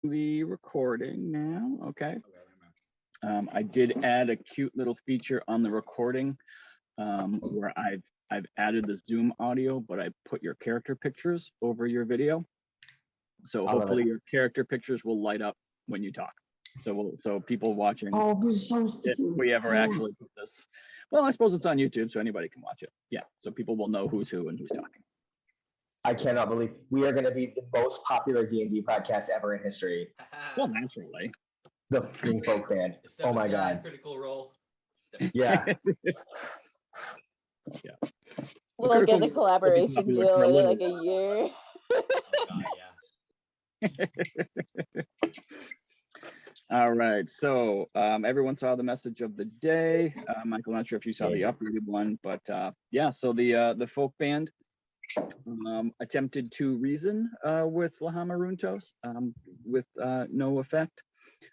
the recording now. Okay. I did add a cute little feature on the recording where I've added the Zoom audio, but I put your character pictures over your video. So hopefully your character pictures will light up when you talk. So people watching, if we ever actually put this, well, I suppose it's on YouTube, so anybody can watch it. Yeah, so people will know who's who and who's talking. I cannot believe we are going to be the most popular D&D podcast ever in history. Well, naturally. The folk band. Oh my God. Critical Role. Yeah. Yeah. We'll get the collaboration deal in like a year. Oh God, yeah. All right, so everyone saw the message of the day. Michael, not sure if you saw the updated one, but yeah, so the folk band attempted to reason with Lahama Runtos with no effect.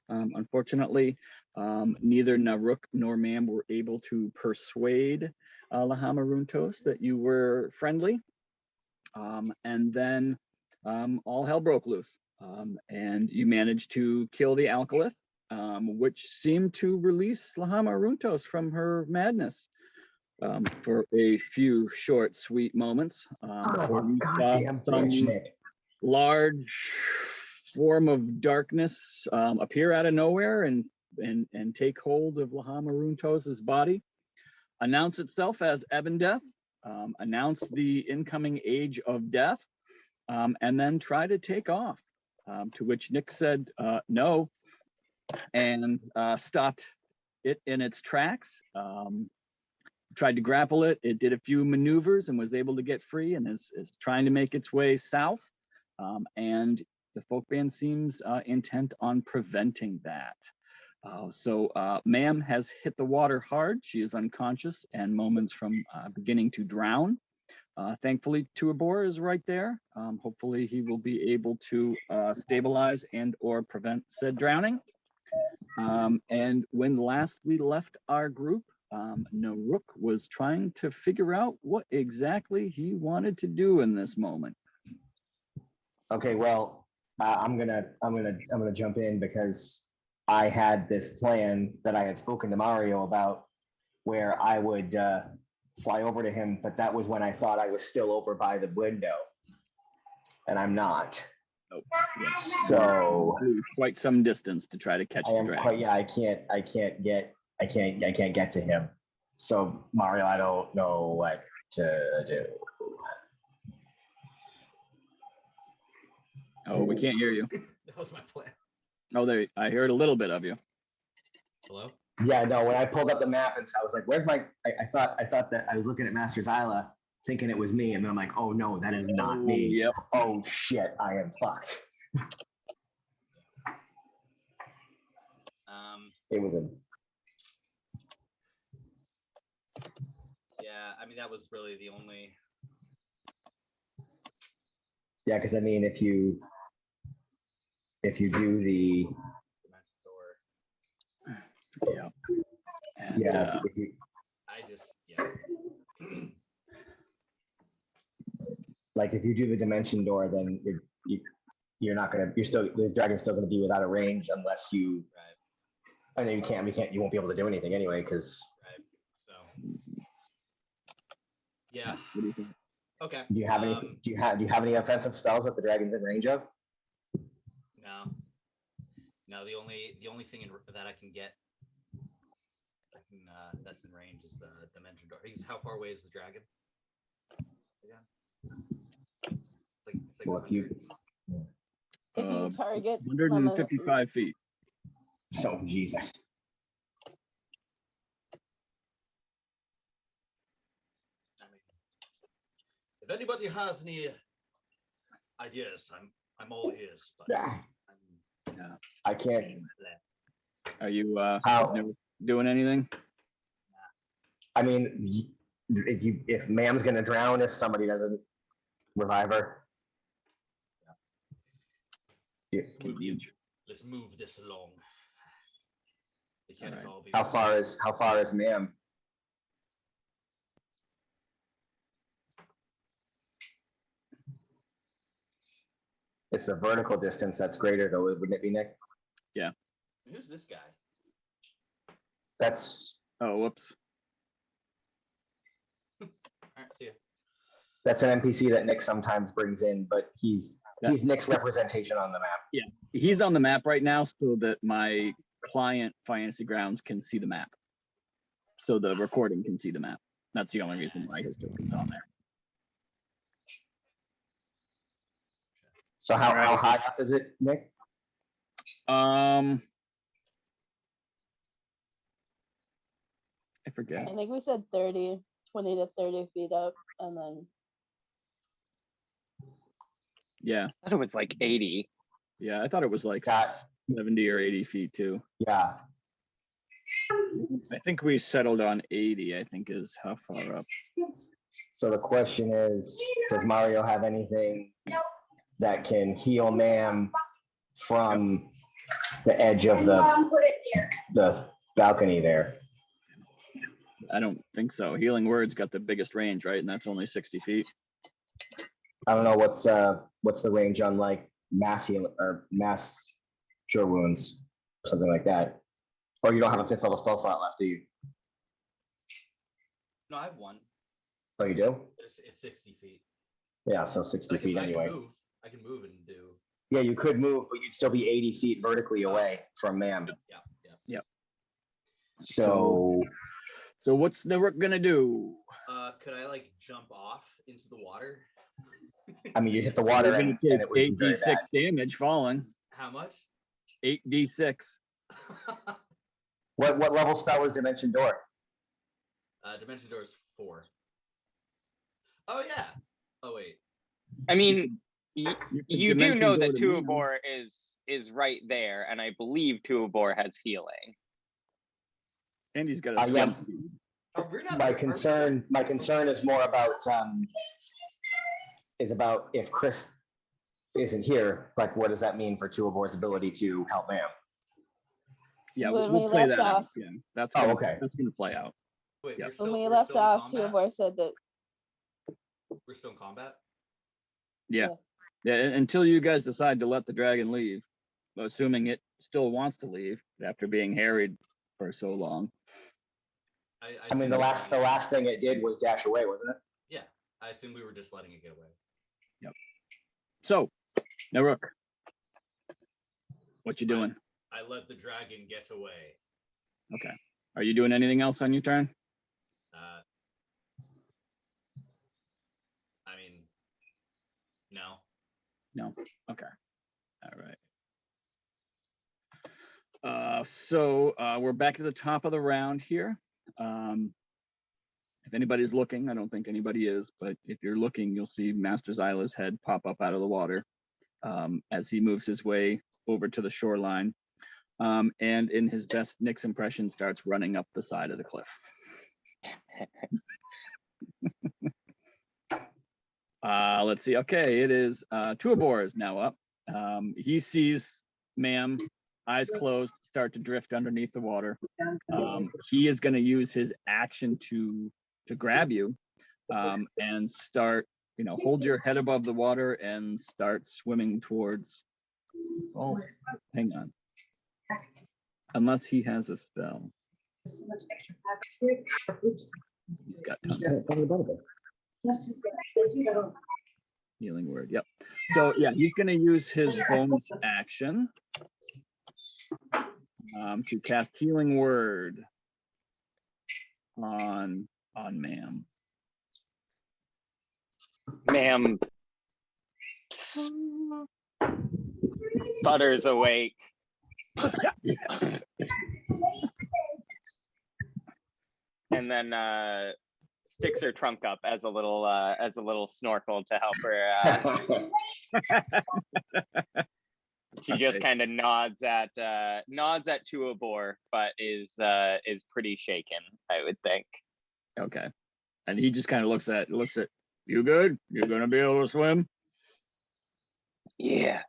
Unfortunately, neither Knaruck nor Mam were able to persuade Lahama Runtos that you were friendly. And then all hell broke loose. And you managed to kill the Alkalith, which seemed to release Lahama Runtos from her madness for a few short, sweet moments before you saw some large form of darkness appear out of nowhere and take hold of Lahama Runtos's body, announce itself as Ebondeath, announce the incoming age of death, and then try to take off. To which Nick said no, and stopped it in its tracks. Tried to grapple it. It did a few maneuvers and was able to get free and is trying to make its way south. And the folk band seems intent on preventing that. So Mam has hit the water hard. She is unconscious and moments from beginning to drown. Thankfully, Tuabor is right there. Hopefully he will be able to stabilize and or prevent said drowning. And when last we left our group, Knaruck was trying to figure out what exactly he wanted to do in this moment. Okay, well, I'm gonna jump in because I had this plan that I had spoken to Mario about, where I would fly over to him, but that was when I thought I was still over by the window, and I'm not. Nope. Yes. So quite some distance to try to catch the dragon. I can't get to him. So Mario, I don't know what to do. Oh, we can't hear you. That was my plan. Oh, there, I heard a little bit of you. Hello? Yeah, no, when I pulled up the map and I was like, where's my, I thought that I was looking at Master's Isla thinking it was me. And then I'm like, oh no, that is not me. Yep. Oh shit, I am fucked. It was a. Yeah, I mean, that was really the only. Yeah, because I mean, if you do the. Yeah. And, yeah. Like if you do the dimension door, then you're not gonna. The dragon's still gonna be without a range unless you. Right. I know you can't. You won't be able to do anything anyway because. Right. So. Yeah. Okay. Do you have anything? Do you have any offensive spells that the dragon's in range of? No. No. The only thing that I can get. That's in range is the dimension door. How far away is the dragon? Yeah. It's like well, if you target 155 feet. So Jesus. If anybody has any ideas, I'm all ears. But yeah. I can't. Are you doing anything? I mean, if Mam's gonna drown if somebody doesn't revive her. Yeah. Let's move this along. It can't all be. How far is Mam? it's the vertical distance that's greater, though, wouldn't it be, Nick? Who's this guy? That's Oh, whoops. All right, see ya. that's an NPC that Nick sometimes brings in, but he's Nick's representation on the map. He's on the map right now so that my client Fantasy Grounds can see the map. So the recording can see the map. That's the only reason why his token's on there. So how Alright. high up is it, Nick? I forget. I think we said 30, 20 to 30 feet up, and then Yeah, I thought it was like 80. yeah. I thought it was like Got- 70 or 80 feet too. Yeah. I think we settled on 80, I think is how far up. So the question is, does Mario have anything that can heal Ma'am from the edge of the balcony there? I don't think so. Healing Word's got the biggest range, right? And that's only 60 feet. I don't know what's the range on like mass heal or mass cure wounds or something like that. Or you don't have a 5th level spell slot left, do you? No, I have one. Oh, you do? It's 60 feet. Yeah, so 60 feet anyway. I can move and do. Yeah, you could move, but you'd still be 80 feet vertically away from Ma'am. Yeah. So So what's Knaruck gonna do? Could I like jump off into the water? I mean, you hit the water You're and gonna it take would be very 8d6 bad. damage falling. How much? 8d6. What level spell is Dimension Door? Dimension Door is 4. Oh yeah. Oh wait. I mean, you do Dimension know Door that to me. Tuabor is right there, and I believe Tuabor has healing. And he's got a yeah. swim speed. Oh, we're not My we're concern is more about if Chris isn't here, like what does that mean for Tuabor's ability to help Ma'am? Yeah, When we'll we play left that out. off- Yeah, that's Oh, gonna, okay. That's gonna play out. Wait, Yep. when we we're left still in off, combat? Tuabor said that We're still in combat. Yeah. Until you guys decide to let the dragon leave, assuming it still wants to leave after being harried for so long. I mean, the last thing it did was dash away, wasn't it? Yeah, I assume we were just letting it get away. So, Knaruck, what you doing? I let the dragon get away. Okay. Are you doing anything else on your turn? I mean, no. No. Okay. All right. So we're back to the top of the round here. If anybody's looking, I don't think anybody is, but if you're looking, you'll see Master Zyla's head pop up out of the water as he moves his way over to the shoreline. And in his best Nick's impression, starts running up the side of the cliff. Let's see. Okay, it is Tuabor is now up. He sees Ma'am, eyes closed, start to drift underneath the water. He is going to use his action to grab you and start, hold your head above the water and start swimming towards. Oh, hang on. Unless he has a spell. He's got tons. Healing Word. Yep. So yeah, he's going to use his bonus action to cast Healing Word on Ma'am. Ma'am sputters awake. And then sticks her trunk up as a little snorkel to help her. She just kind of nods at Tuabor, but is pretty shaken, I would think. Okay. And he just kind of looks at you good? You're gonna be able to swim? Yeah,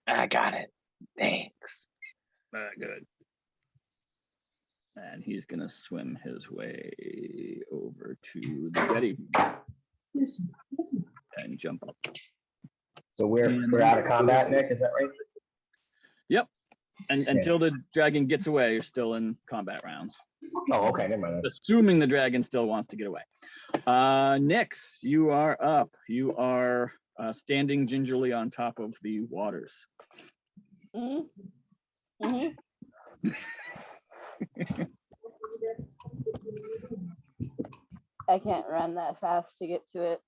I got it. Thanks. Good. And he's gonna swim his way over to the jetty and jump up. So we're out of combat, Nick. Is that right? Yep. And until the dragon gets away, you're still in combat rounds. Oh, okay. Never mind. Assuming the dragon still wants to get away. Nyx, you are up. You are standing gingerly on top of the waters. Mm-hmm. Mm-hmm. I can't run that fast to get to it.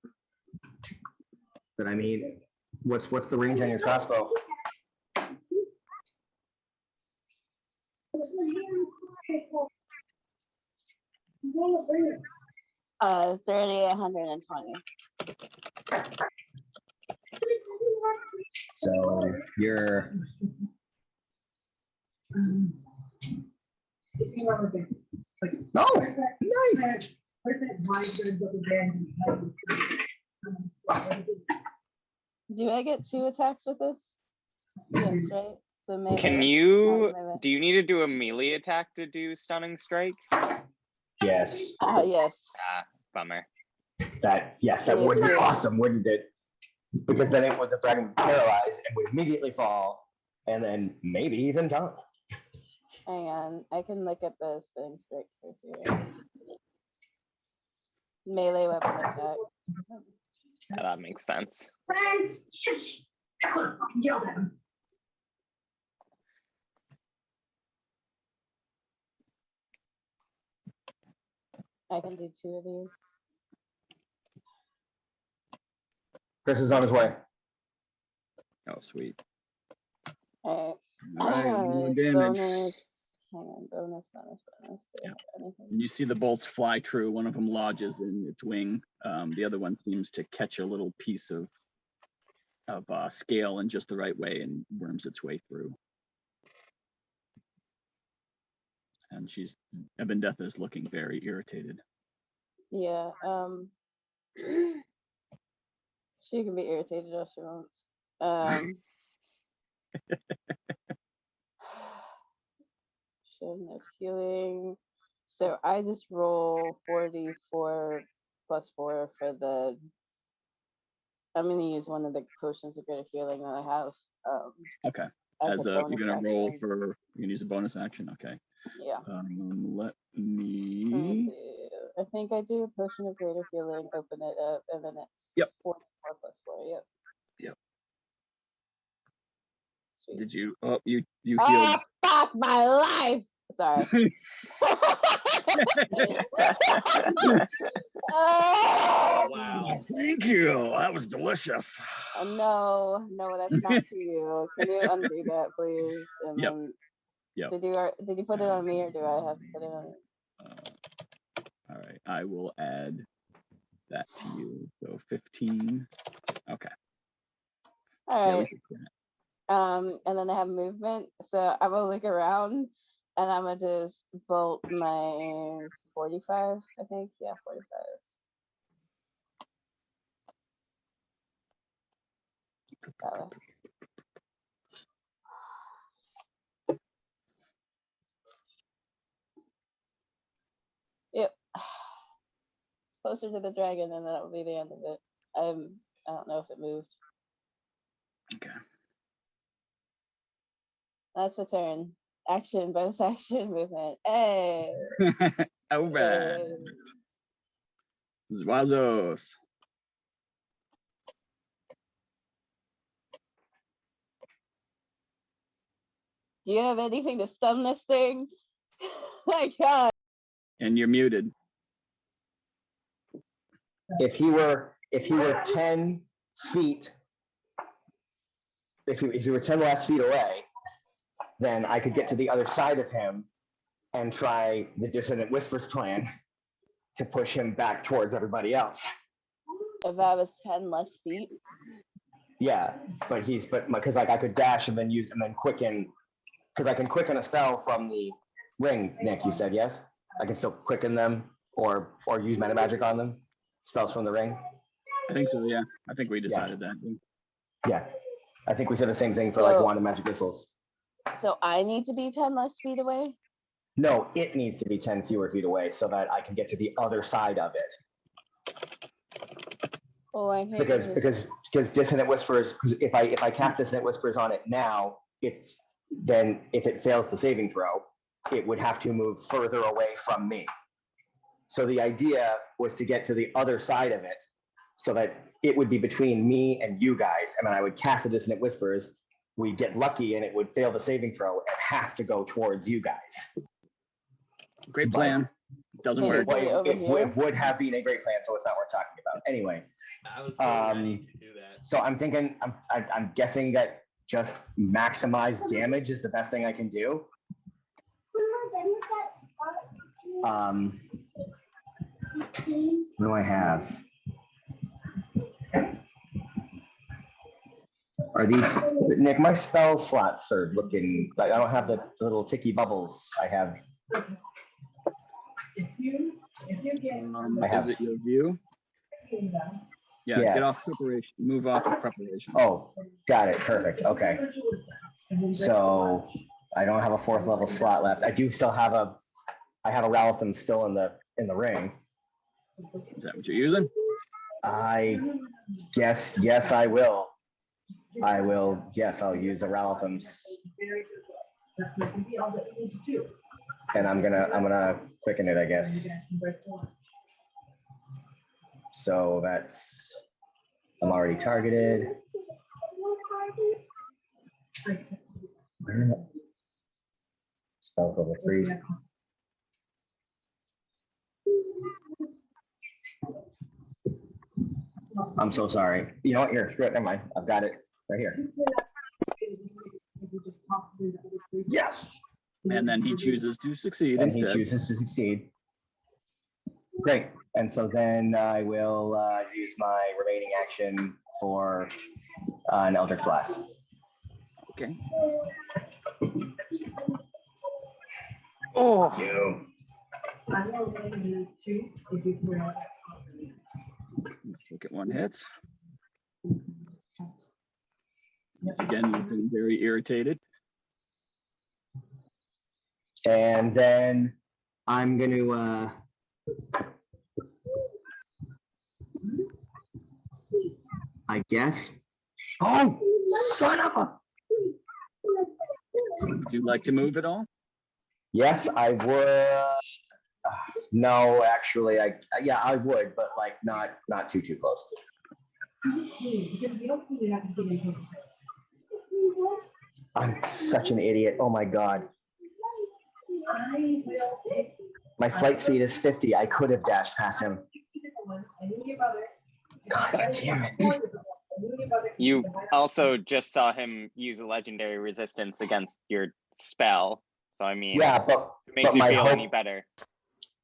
But I mean, what's the range on your crossbow? 30, 120. So you're. Oh, nice. Do I get 2 attacks with this? Yes, right? So maybe Can you, do you need to do a melee attack to do stunning strike? Yes. Yes. Bummer. That would be awesome, wouldn't it? Because then it would the dragon would paralyze and would immediately fall, and then maybe even die. Hang on, I can look at the stunning strike criteria. Melee weapon attack. Yeah, that makes sense. I could have fucking yelled at him. I can do 2 of these. Chris is on his way. Oh, sweet. All All right, more right. damage. Bonus. Hang on, bonus. Do I have anything? You see the bolts fly true. One of them lodges in its wing. The other one seems to catch a little piece of scale in just the right way and worms its way through. And Ebondeath is looking very irritated. Yeah. She can be irritated if she wants. Shouldn't have healing. So I just roll 4d4 plus 4 for the. I'm going to use one of the potions of greater healing that I have. Okay. As a You're gonna bonus roll action. for. You can use a bonus action. Okay. Yeah. Let Let me me. see. I think I do a potion of greater healing. Open it up, and then it's Yep. 4 plus 4. Yep. Yep. Sweet. Did you? Oh, you healed. Oh, fuck my life! Sorry. Oh, Wow. Thank you. That was delicious. no, that's not to you. Can you undo that, please? And Yep. then, Yep. did you put it on me, or do I have to put it on you? All right, I will add that to you. So 15. Okay. All Yeah, we right. should do that. And then I have movement, so I'm gonna look around, and I'm gonna just bolt my 45. I think, yeah, 45. That way. Yep. Closer to the dragon, and that will be the end of it. I don't know if it moved. Okay. That's my turn. Action, bonus action, movement. Hey. All right. Hey. Zwazos. Do you have anything to stun this thing? My God. And you're muted. If he were 10 feet, if you were 10 less feet away, then I could get to the other side of him and try the Dissonant Whispers plan to push him back towards everybody else. If I was 10 less feet. Yeah, but because like I could dash and then quicken, because I can quicken a spell from the ring. Nick, you said yes. I can still quicken them or use mana magic on them. Spells from the ring. I think so. Yeah, I think we decided that. Yeah, I think we said the same thing for like wand and magic missiles. So I need to be 10 less feet away? No, it needs to be 10 fewer feet away so that I can get to the other side of it. Oh, I hate because Dissonant Whispers. Because if I cast Dissonant Whispers on it now, then if it fails the saving throw, it would have to move further away from me. So the idea was to get to the other side of it, so that it would be between me and you guys, and then I would cast the Dissonant Whispers. We'd get lucky, and it would fail the saving throw and have to go towards you guys. Great plan. Doesn't Maybe work. do it over here. It would have been a great plan, so it's not worth talking about. Anyway, I was so ready to do that. so I'm thinking, I'm guessing that just maximize damage is the best thing I can do. What do I have? Are these, Nick, my spell slots are looking like I don't have the little ticky bubbles. I have. Is it your view? Yeah, get Yes. off preparation. Move off of preparation. Oh, got it. Perfect. Okay. So I don't have a 4th level slot left. I do still have I have a Ralatham still in the ring. Is that what you're using? I guess, yes, I will. Yes, I'll use a Ralathams. And I'm gonna quicken it, I guess. So I'm already targeted. Spells level 3. I'm so sorry. You know what? Here, screw it. Never mind. I've got it right here. Yes. And then he chooses to succeed And he instead. chooses to succeed. Great. And so then I will use my remaining action for an Eldritch Blast. Okay. Oh. You. Let's look at one hit. Yes, again, looking very irritated. And then I'm going to I guess. Oh, son of a. Would you like to move at all? Yes, I would. No, actually, yeah, I would, but like not too close. I'm such an idiot. Oh my God. My flight speed is 50. I could have dashed past him. God damn it. You also just saw him use a legendary resistance against your spell. So I mean, Yeah, if it makes you my feel hope, any better.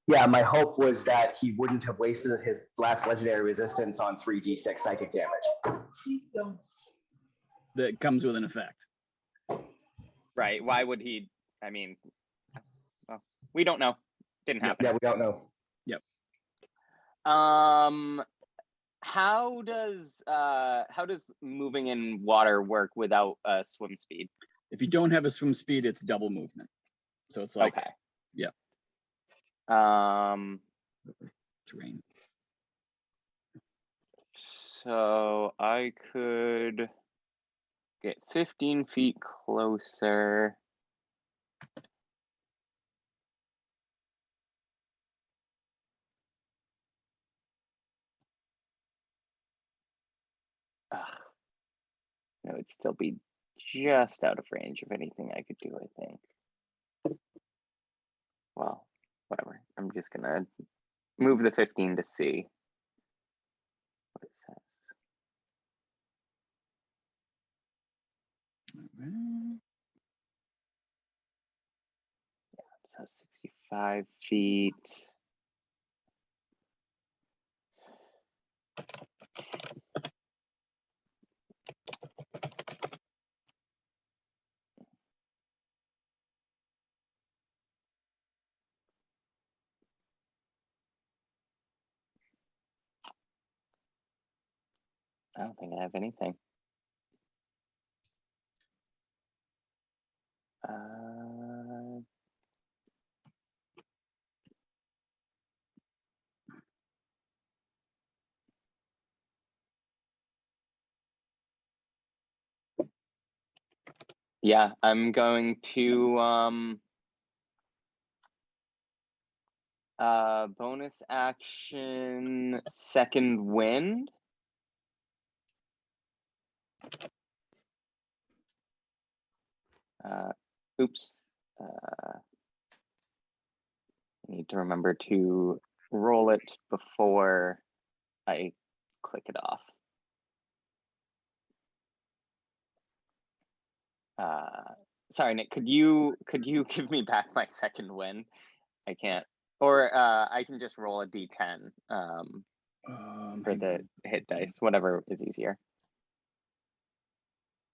Yeah, my hope was that he wouldn't have wasted his last legendary resistance on 3d6 psychic damage. That comes with an effect. Right. Why would he? I mean, well, we don't know. Didn't happen. Yeah, we don't know. Yep. How does moving in water work without swim speed? If you don't have a swim speed, it's double movement. So it's like, Okay. yeah. Terrain. So I could get 15 feet closer. It would still be just out of range of anything I could do, I think. Well, whatever. I'm just gonna move the 15 to see what it says. Alright. So 65 feet. I don't think I have anything. Yeah, I'm going to bonus action second wind. Oops. I need to remember to roll it before I click it off. Sorry, Nick, could you give me back my second win? I can't, or I can just roll a d10 for the hit dice, whatever is easier.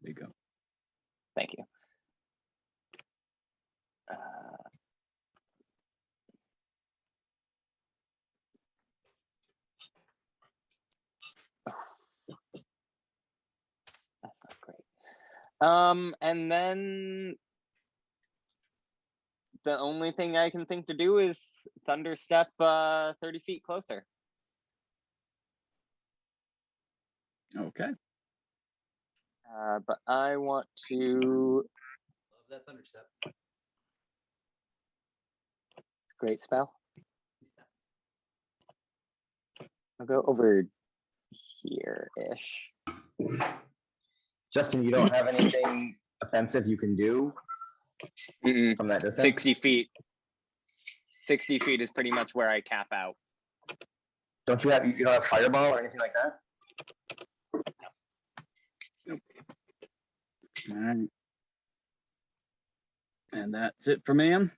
There you go. Thank you. That's not great. And then the only thing I can think to do is thunder step 30 feet closer. Okay. But I want to. Love that thunder step. Great spell. I'll go over here-ish. Justin, you don't have anything offensive you can do Mm-mm. from that distance? 60 feet. 60 feet is pretty much where I cap out. You don't have fireball or anything like that? All right. And that's it for ma'am.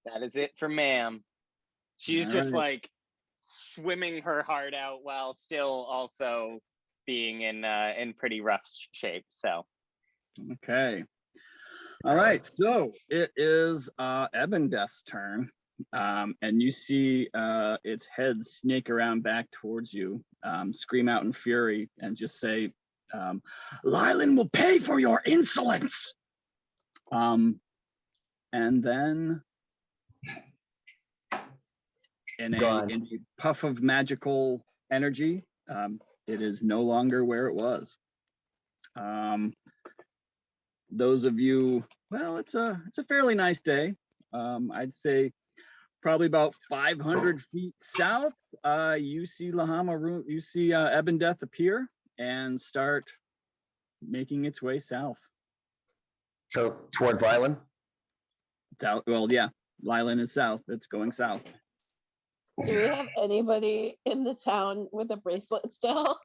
That is it for ma'am. She's All just right. like swimming her heart out while still also being in pretty rough shape. So Okay. All right. So it is Ebondeath's turn. And you see its head snake around back towards you, scream out in fury and just say, Leilon will pay for your insolence. And then in a puff of magical energy, it is no longer where it was. Those of you, well, it's a fairly nice day. I'd say probably about 500 feet south, you see Ebondeath appear and start making its way south. So toward Leilon? South. Well, yeah, Leilon is south. It's going south. Do we have anybody in the town with a bracelet still?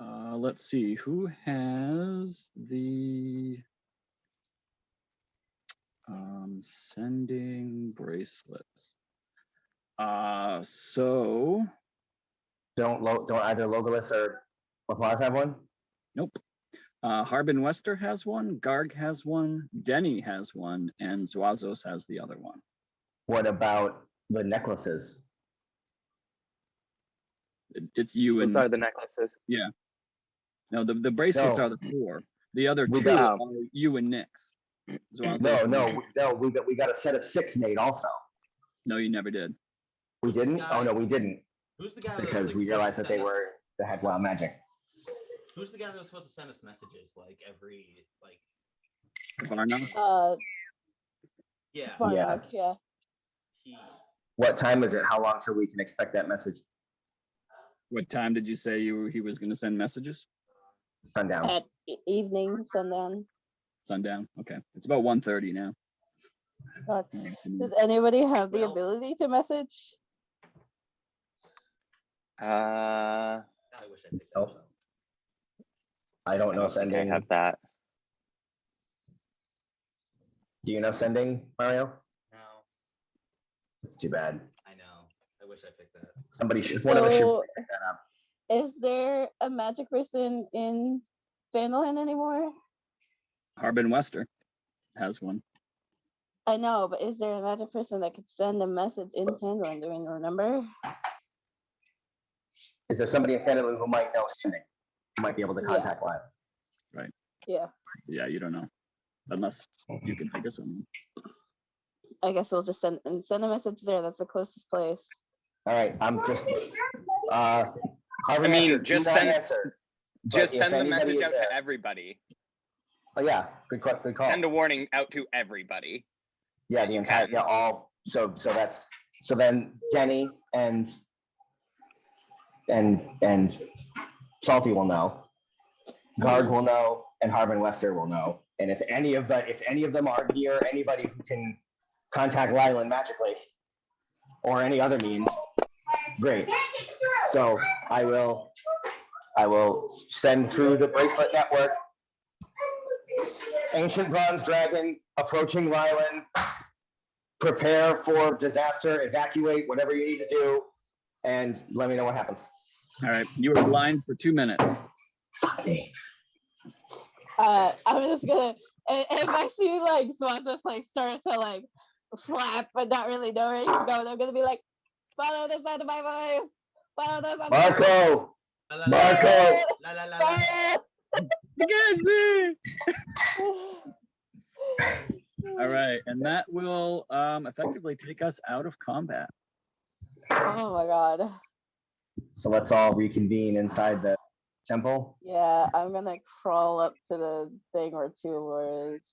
Let's see, who has the sending bracelets? So Don't either Logalas or Laplace have one? nope. Harbin Wester has one, Garg has one, Denny has one, and Zuazos has the other one. What about the necklaces? It's you and those are the necklaces. yeah. No, the bracelets No. are the four. The other We two got- are you and Nick's. Zuazos No, we got a set of 6 made also. No, you never did. We Who's the didn't? guy- Oh no, we didn't, Who's the guy because we realized that they had wild magic. Who's the guy that was supposed to send us messages like every Varna? Yeah. Varnog, yeah. He What time is it? How long till we can expect that message? What time did you say he was going to send messages? Sundown. At evening, sundown. Sundown. Okay, it's about 1:30 now. Does anybody have the Well- ability to message? I wish I picked that Oh. spell. I don't know don't think I sending. have that. Do you know sending, Mario? No, It's too bad. I know. I wish I picked that. Somebody should, one of us should So, pick that up. is there a magic person in Vandalin anymore? Harbin Wester has one. I know, but is there a magic person that could send a message in Vandalin? Do we remember? Is there somebody in Canada who might know sending? Who might be able to Yeah. contact live? Yeah, Yeah, you don't know, unless you can think of someone. I guess we'll just send a message there. That's the closest place. All right, I'm just, Harvard I mean, Master, just do not send- answer. Just if send the anybody message is out there- to everybody. Oh yeah, good call. Send a warning out to everybody. Yeah, the entire, yeah, all, so then Denny and Salty will know, Guard will know, and Harvin Wester will know. And if any of them are near anybody who can contact Leilon magically or any other means, great. So I will send through the bracelet network. Ancient Bronze Dragon approaching Leilon. Prepare for disaster, evacuate, whatever you need to do, and let me know what happens. All right, you are blind for 2 minutes. I'm just gonna, if I see like Swan just like start to like flap but not really know where he's going, I'm gonna be like, follow the sound of my voice. Follow the sound of my voice. Marco! La, la, Marco! la, la, la, la. All right, and that will effectively take us out of combat. Oh my god. So let's all reconvene inside the temple. Yeah, I'm gonna crawl up to the thing where Two is.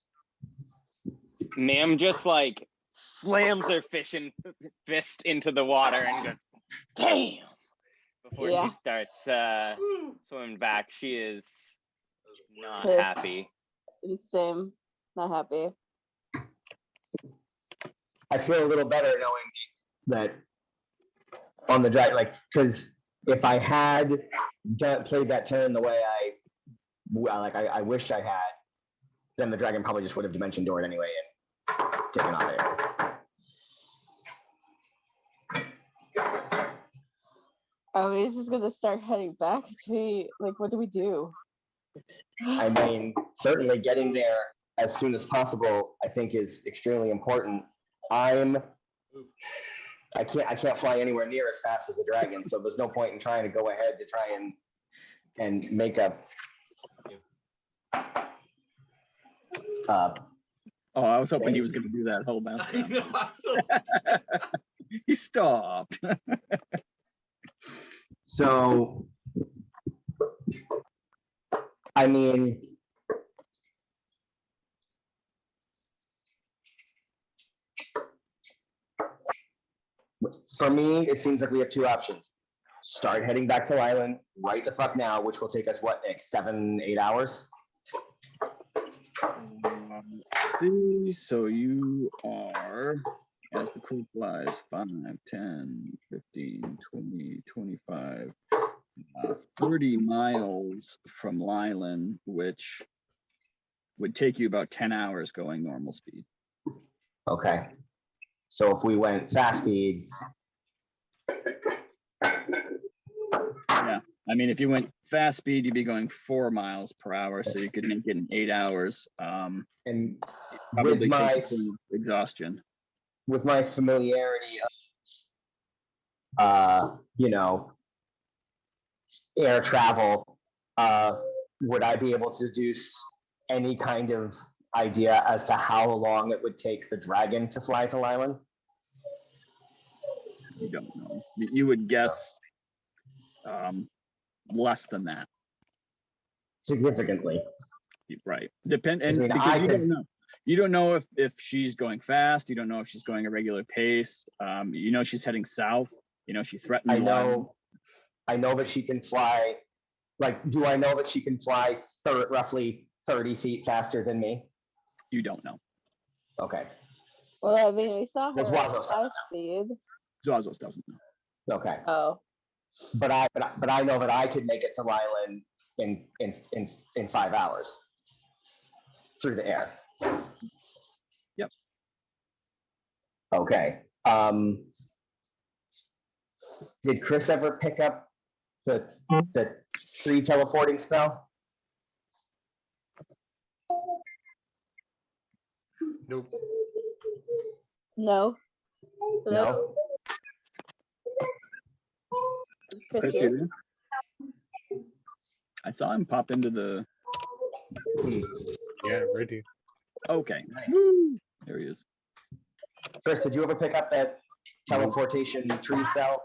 Ma'am just like slams her fist into the water and goes, damn, before Yeah. she starts swimming back. She is not Pissed. happy. Same, not happy. I feel a little better knowing that on the drive, like, because if I had played that turn the way I wish I had, then the dragon probably just would have dimension doored anyway and taken on it. Are we just gonna start heading back? What do we do? I mean, certainly getting there as soon as possible, I think, is extremely important. I can't fly anywhere near as fast as the dragon, so there's no point in trying to go ahead to try and make a Oh, I was hoping he was going to do that whole mess. I know, I'm so He stopped. So, I mean, for me, it seems like we have two options. Start heading back to Leilon right the fuck now, which will take us, what, next 7-8 hours? So you are, as the crow flies, 5, 10, 15, 20, 25, 30 miles from Leilon, which would take you about 10 hours going normal speed. Okay. So if we went fast speed, Yeah, I mean, if you went fast speed, you'd be going 4 miles per hour, so you could make it in 8 hours. and Probably with my take you to exhaustion. with my familiarity of, air travel, would I be able to deduce any kind of idea as to how long it would take the dragon to fly to Leilon? You don't know. You would guess less than that. Significantly. Right. Depend I and mean, because I you could- don't know. You don't know if she's going fast. You don't know if she's going a regular pace. You know she's heading south. You know she threatened. I Leilon. know that she can fly. Like, do I know that she can fly roughly 30 feet faster than me? You don't know. Okay. Well, I mean, we saw her That's at Wazos. high speed. Zwazos doesn't know. Okay. Oh, But I know that I could make it to Leilon in 5 hours through the air. Yep. Okay. Did Chris ever pick up the tree teleporting spell? Nope. no. No. Is Chris Chris, here? you there? I saw him pop into the. Yeah, right here. Okay. Nice. Woo! There he is. Chris, did you ever pick up that teleportation tree spell?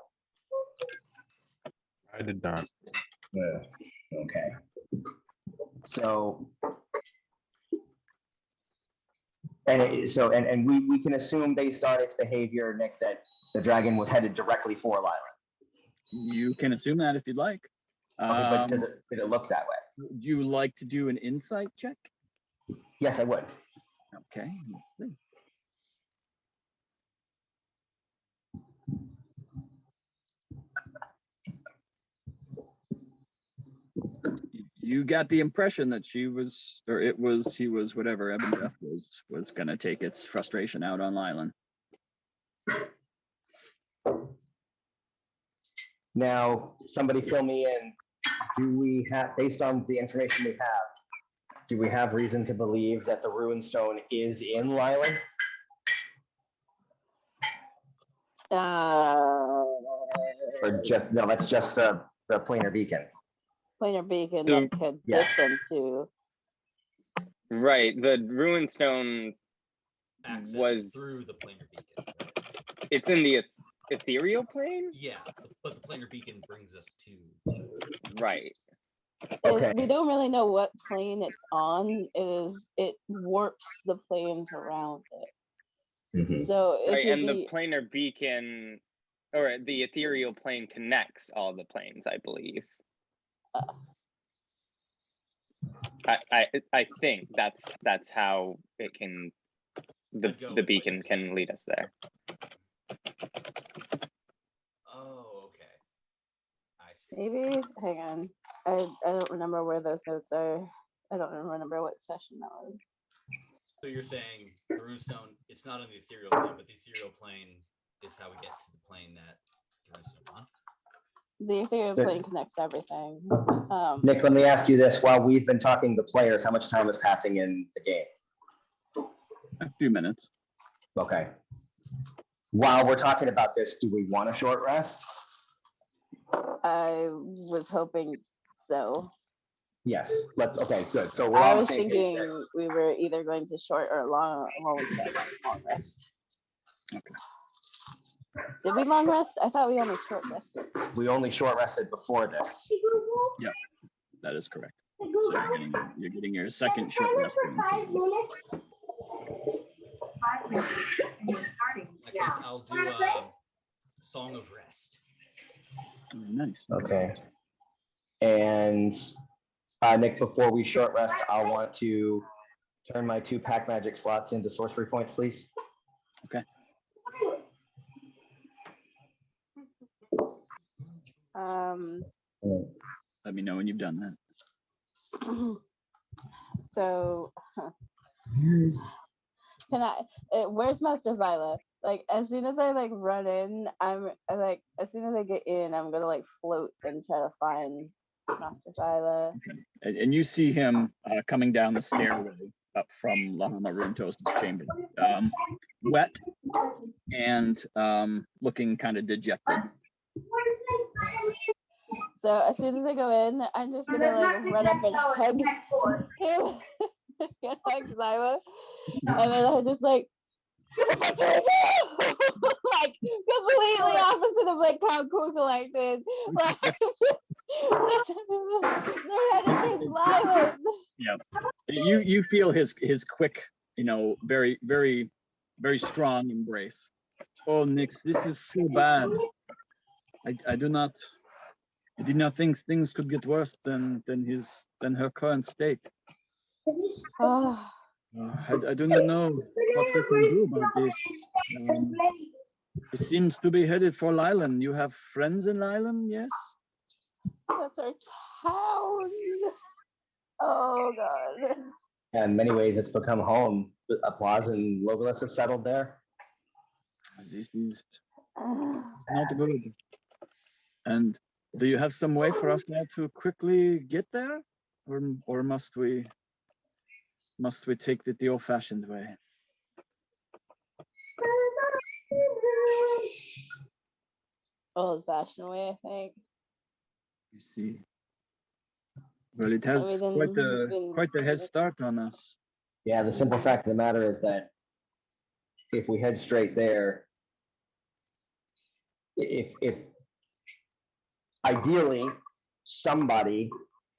I did not. Yeah. Okay. So And we can assume based on its behavior, Nick, that the dragon was headed directly for Leilon. You can assume that if you'd like. Okay, but did it look that way? Would you like to do an insight check? Yes, I would. Okay. Let's see. You got the impression that she was, or it was, he was, whatever Ebondeath was going to take its frustration out on Leilon. Now, somebody fill me in. Do we have, based on the information we have, do we have reason to believe that the rune stone is in Leilon? Or just, no, that's just the planar beacon. Planar beacon So- that could Yeah. dip into. Right, the ruin stone, Access Was- through the planar beacon. Right? it's in the ethereal plane? Yeah, but the planar beacon brings us to. Right. Okay. We don't really know what plane it's on. It warps the planes around it. Mhm. So it Right, could and be. the planar beacon, or the ethereal plane connects all the planes, I believe. I think that's how it can, I'd go the with beacon what you're can saying. lead us there. Oh, okay. I see. Maybe, hang on. I don't remember where those notes are. I don't remember what session that was. So you're saying the runestone, it's not on the ethereal plane, but the ethereal plane is how we get to the plane that the runestone's on. The ethereal But- plane connects everything. Nick, let me ask you this. While we've been talking to players, how much time is passing in the game? A few minutes. Okay. While we're talking about this, do we want a short rest? I was hoping so. Yes. Let's. Okay. Good. So we're I on the was same page thinking there. we were either going to short or long rest. Okay. Did we long rest? I thought we only short rested. We only short rested before this. That is correct. So you're getting your second short rest. For 5 minutes. 5 minutes. And we're starting. In that case, I'll do a Song of Rest. Oh, nice. Okay. And Nick, before we short rest, I'll want to turn my 2 pack magic slots into sorcery points, please. Let me know when you've done that. So can I? Where's Master Zyla? Like as soon as I like run in, as soon as I get in, I'm gonna like float and try to find Master Zyla. And you see him coming down the stairway up from Lahama Runtos's chamber, wet and looking kind of dejected. So as soon as I go in, I'm just gonna like run up and hug him, hug Zyla, and then I just like, like completely opposite of like how cool collected. Like just they're headed towards Leilon. You feel his quick, very, very, very strong embrace. Oh, Nix, this is so bad. I did not think things could get worse than her current state. Oh, I do not know what we can do about this. It seems to be headed for Leilon. You have friends in Leilon, yes? that's our town. Oh God. In many ways, it's become home. Applause and Logalas have settled there. This is not good. And do you have some way for us now to quickly get there, or must we take it the old-fashioned way? Old-fashioned way, I think. You see. Well, it has we quite a head start on us. Yeah, the simple fact of the matter is that if we head straight there, if ideally somebody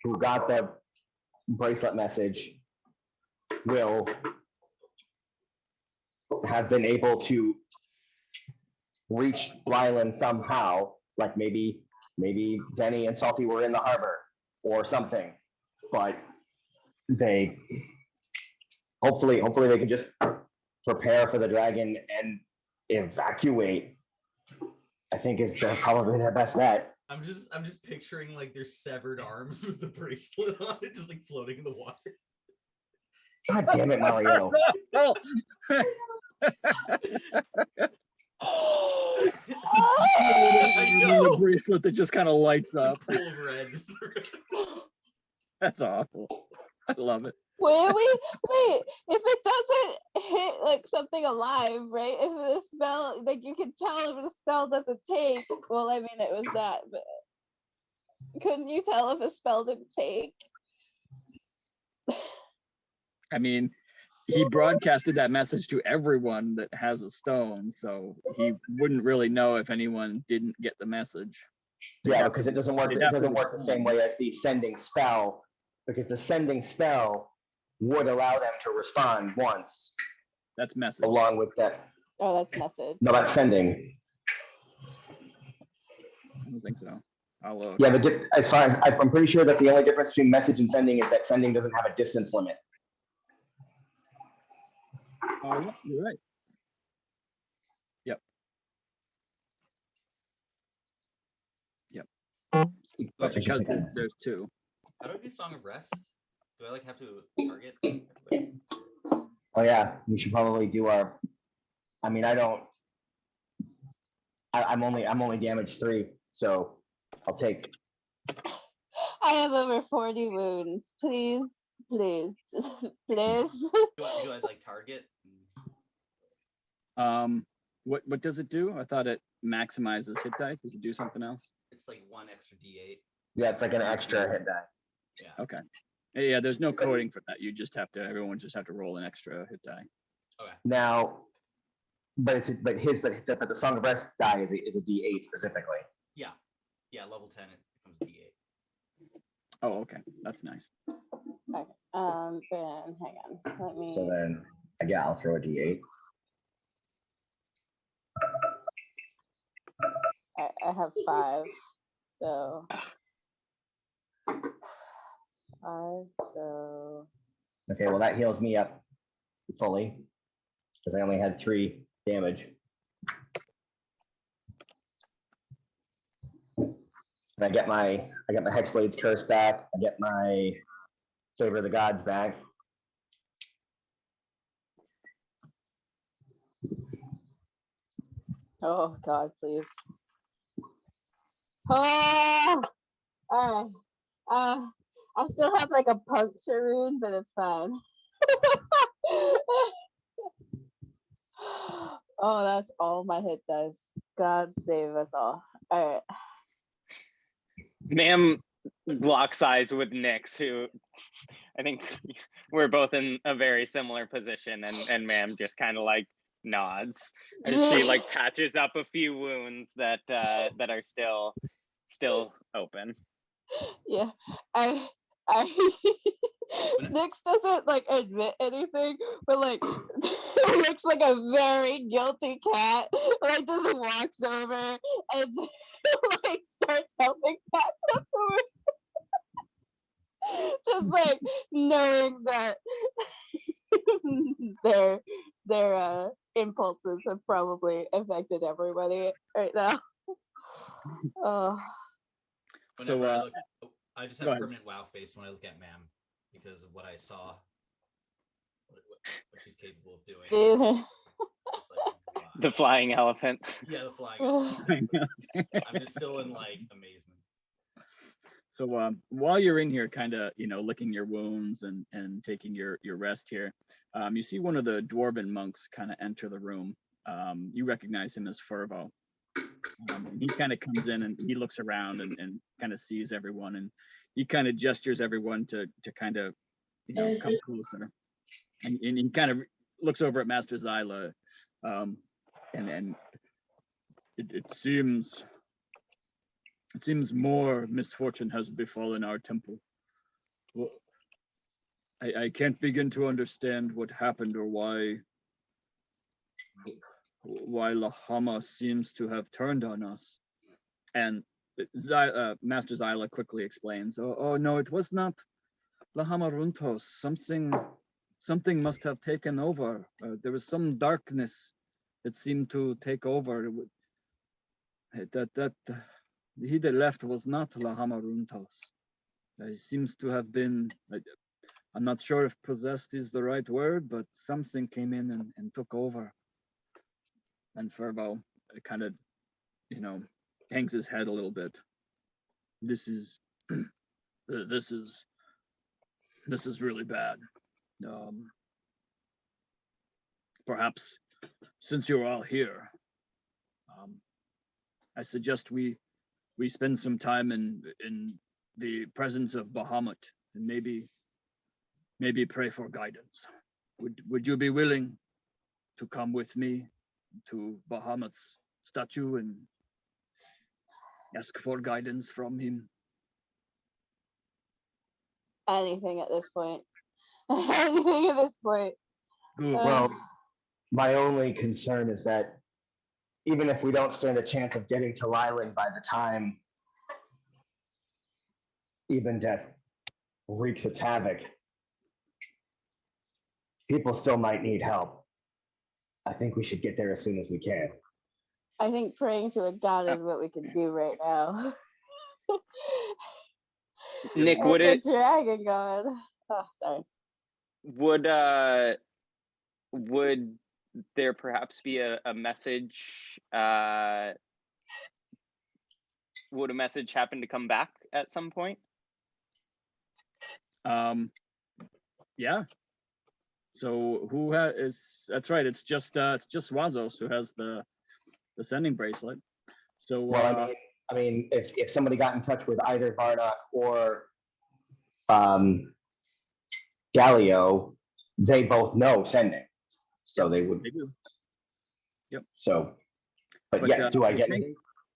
who got the bracelet message will have been able to reach Leilon somehow, like maybe Denny and Salty were in the harbor or something, but they hopefully they can just prepare for the dragon and evacuate. I think is probably their best bet. I'm just picturing like their severed arms with the bracelet on it, just like floating in the water. God damn it, Mario. The bracelet that just kind of lights up. Full of red. That's awful. I love it. Wait, if it doesn't hit like something alive, right? If the spell, like you can tell if the spell doesn't take, well, I mean, it was that, but couldn't you tell if a spell didn't take? I mean, he broadcasted that message to everyone that has a stone, so he wouldn't really know if anyone didn't get the message. Yeah, because it doesn't work. It doesn't work the same way as the sending spell, because the sending spell would allow them to respond once. That's message. Along with that. Oh, that's message. No, that's sending. I don't think so. I'll look. Yeah, as far as I'm pretty sure that the only difference between message and sending is that sending doesn't have a distance limit. Oh, yeah, you're right. Yep. But because there's two. How do I do Song of Rest? Do I like have to target? Oh yeah, we should probably do our. I mean, I don't. I'm only damage 3, so I'll take. I have over 40 wounds. Please, please, please. Do I like target? What does it do? I thought it maximizes hit dice. Does it do something else? It's like 1 extra D8. Yeah, it's like an extra hit die. Yeah. Okay. Yeah, there's no coding for that. You just have to. Everyone just have to roll an extra hit die. Okay. Now, but the Song of Rest die is a D8 specifically. Yeah. Yeah. Level 10, it becomes D8. Oh, okay. That's nice. Okay. Then hang on. Let me. So then, yeah, I'll throw a D8. I have 5, so 5. So Okay, well that heals me up fully because I only had 3 damage. And I get my Hexblade's Curse back. I get my Favor of the Gods back. oh God, please. Oh, all right. I still have like a puncture wound, but it's fine. Oh, that's all my hit does. God save us all. All right. Ma'am locks eyes with Nyx, who I think we're both in a very similar position, and Ma'am just kind of like nods as she like patches up a few wounds that are still open. Yeah, I Nyx doesn't like admit anything, but like looks like a very guilty cat. Like just walks over and like starts helping cats up just like knowing that their impulses have probably affected everybody right now. Oh. So I just go have a ahead. permanent wow face when I look at Ma'am because of what I saw, what she's capable of doing. Just like, wow. The flying elephant. Yeah, the flying elephant. I'm just still in like amazement. So while you're in here, kind of, licking your wounds and taking your rest here, you see one of the dwarven monks kind of enter the room. You recognize him as Fervo. He kind of comes in and he looks around and kind of sees everyone, and he kind of gestures everyone to kind of come closer, and he kind of looks over at Master Zyla, and it seems more misfortune has befallen our temple. Well, I can't begin to understand what happened or why why Lahama seems to have turned on us. And Master Zyla quickly explains, oh no, it was not Lahama Runtos. Something must have taken over. There was some darkness that seemed to take over. That he that left was not Lahama Runtos. He seems to have been, I'm not sure if possessed is the right word, but something came in and took over. And Furbo kind of, hangs his head a little bit. This is really bad. Perhaps since you're all here, I suggest we spend some time in the presence of Bahamut and maybe pray for guidance. Would you be willing to come with me to Bahamut's statue and ask for guidance from him? Anything at this point. Anything at this point. Good. Well, my only concern is that even if we don't stand a chance of getting to Leilon by the time Ebondeath wreaks its havoc, people still might need help. I think we should get there as soon as we can. I think praying to a god is what we can do right now. Nick, It's a dragon god. Oh, sorry. Would there perhaps be a message? Would a message happen to come back at some point? Yeah. So who is? That's right. It's just Wazos who has the sending bracelet. So Well, I mean, if somebody got in touch with either Vardock or Galio, they both know sending, so they would. they do. Yep. So, but yeah, do I get anything?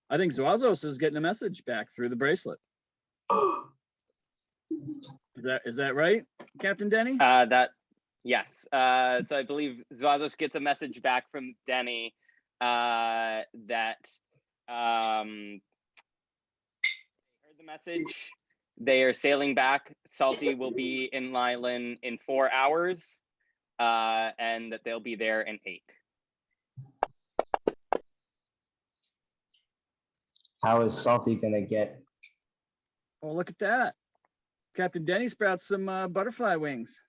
I think Zwazos is getting a message back through the bracelet. Is that right, Captain Denny? Yes. So I believe Zwazos gets a message back from Denny that heard the message. They are sailing back. Salty will be in Leilon in 4 hours, and that they'll be there in 8. How is Salty gonna get? Oh, look at that. Captain Denny sprouts some butterfly wings.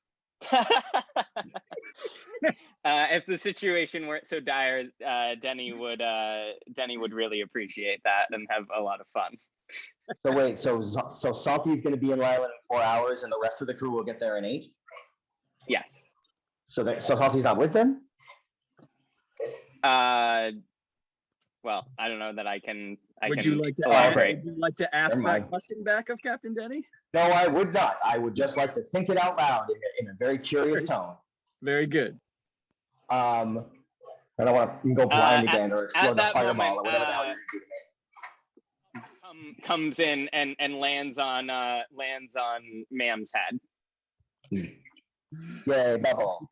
If the situation weren't so dire, Denny would really appreciate that and have a lot of fun. So wait, so Salty's gonna be in Leilon in 4 hours, and the rest of the crew will get there in 8. Yes. So Salty's not with them. Well, I don't know that I can. Would you like to elaborate? would you like to ask Never that mind. question back of Captain Denny? No, I would not. I would just like to think it out loud in a very curious tone. Very good. I don't want to go blind again or explode the that fireball moment, or whatever the hell you're doing. Comes in and lands on Mam's head. Yay, Bubble.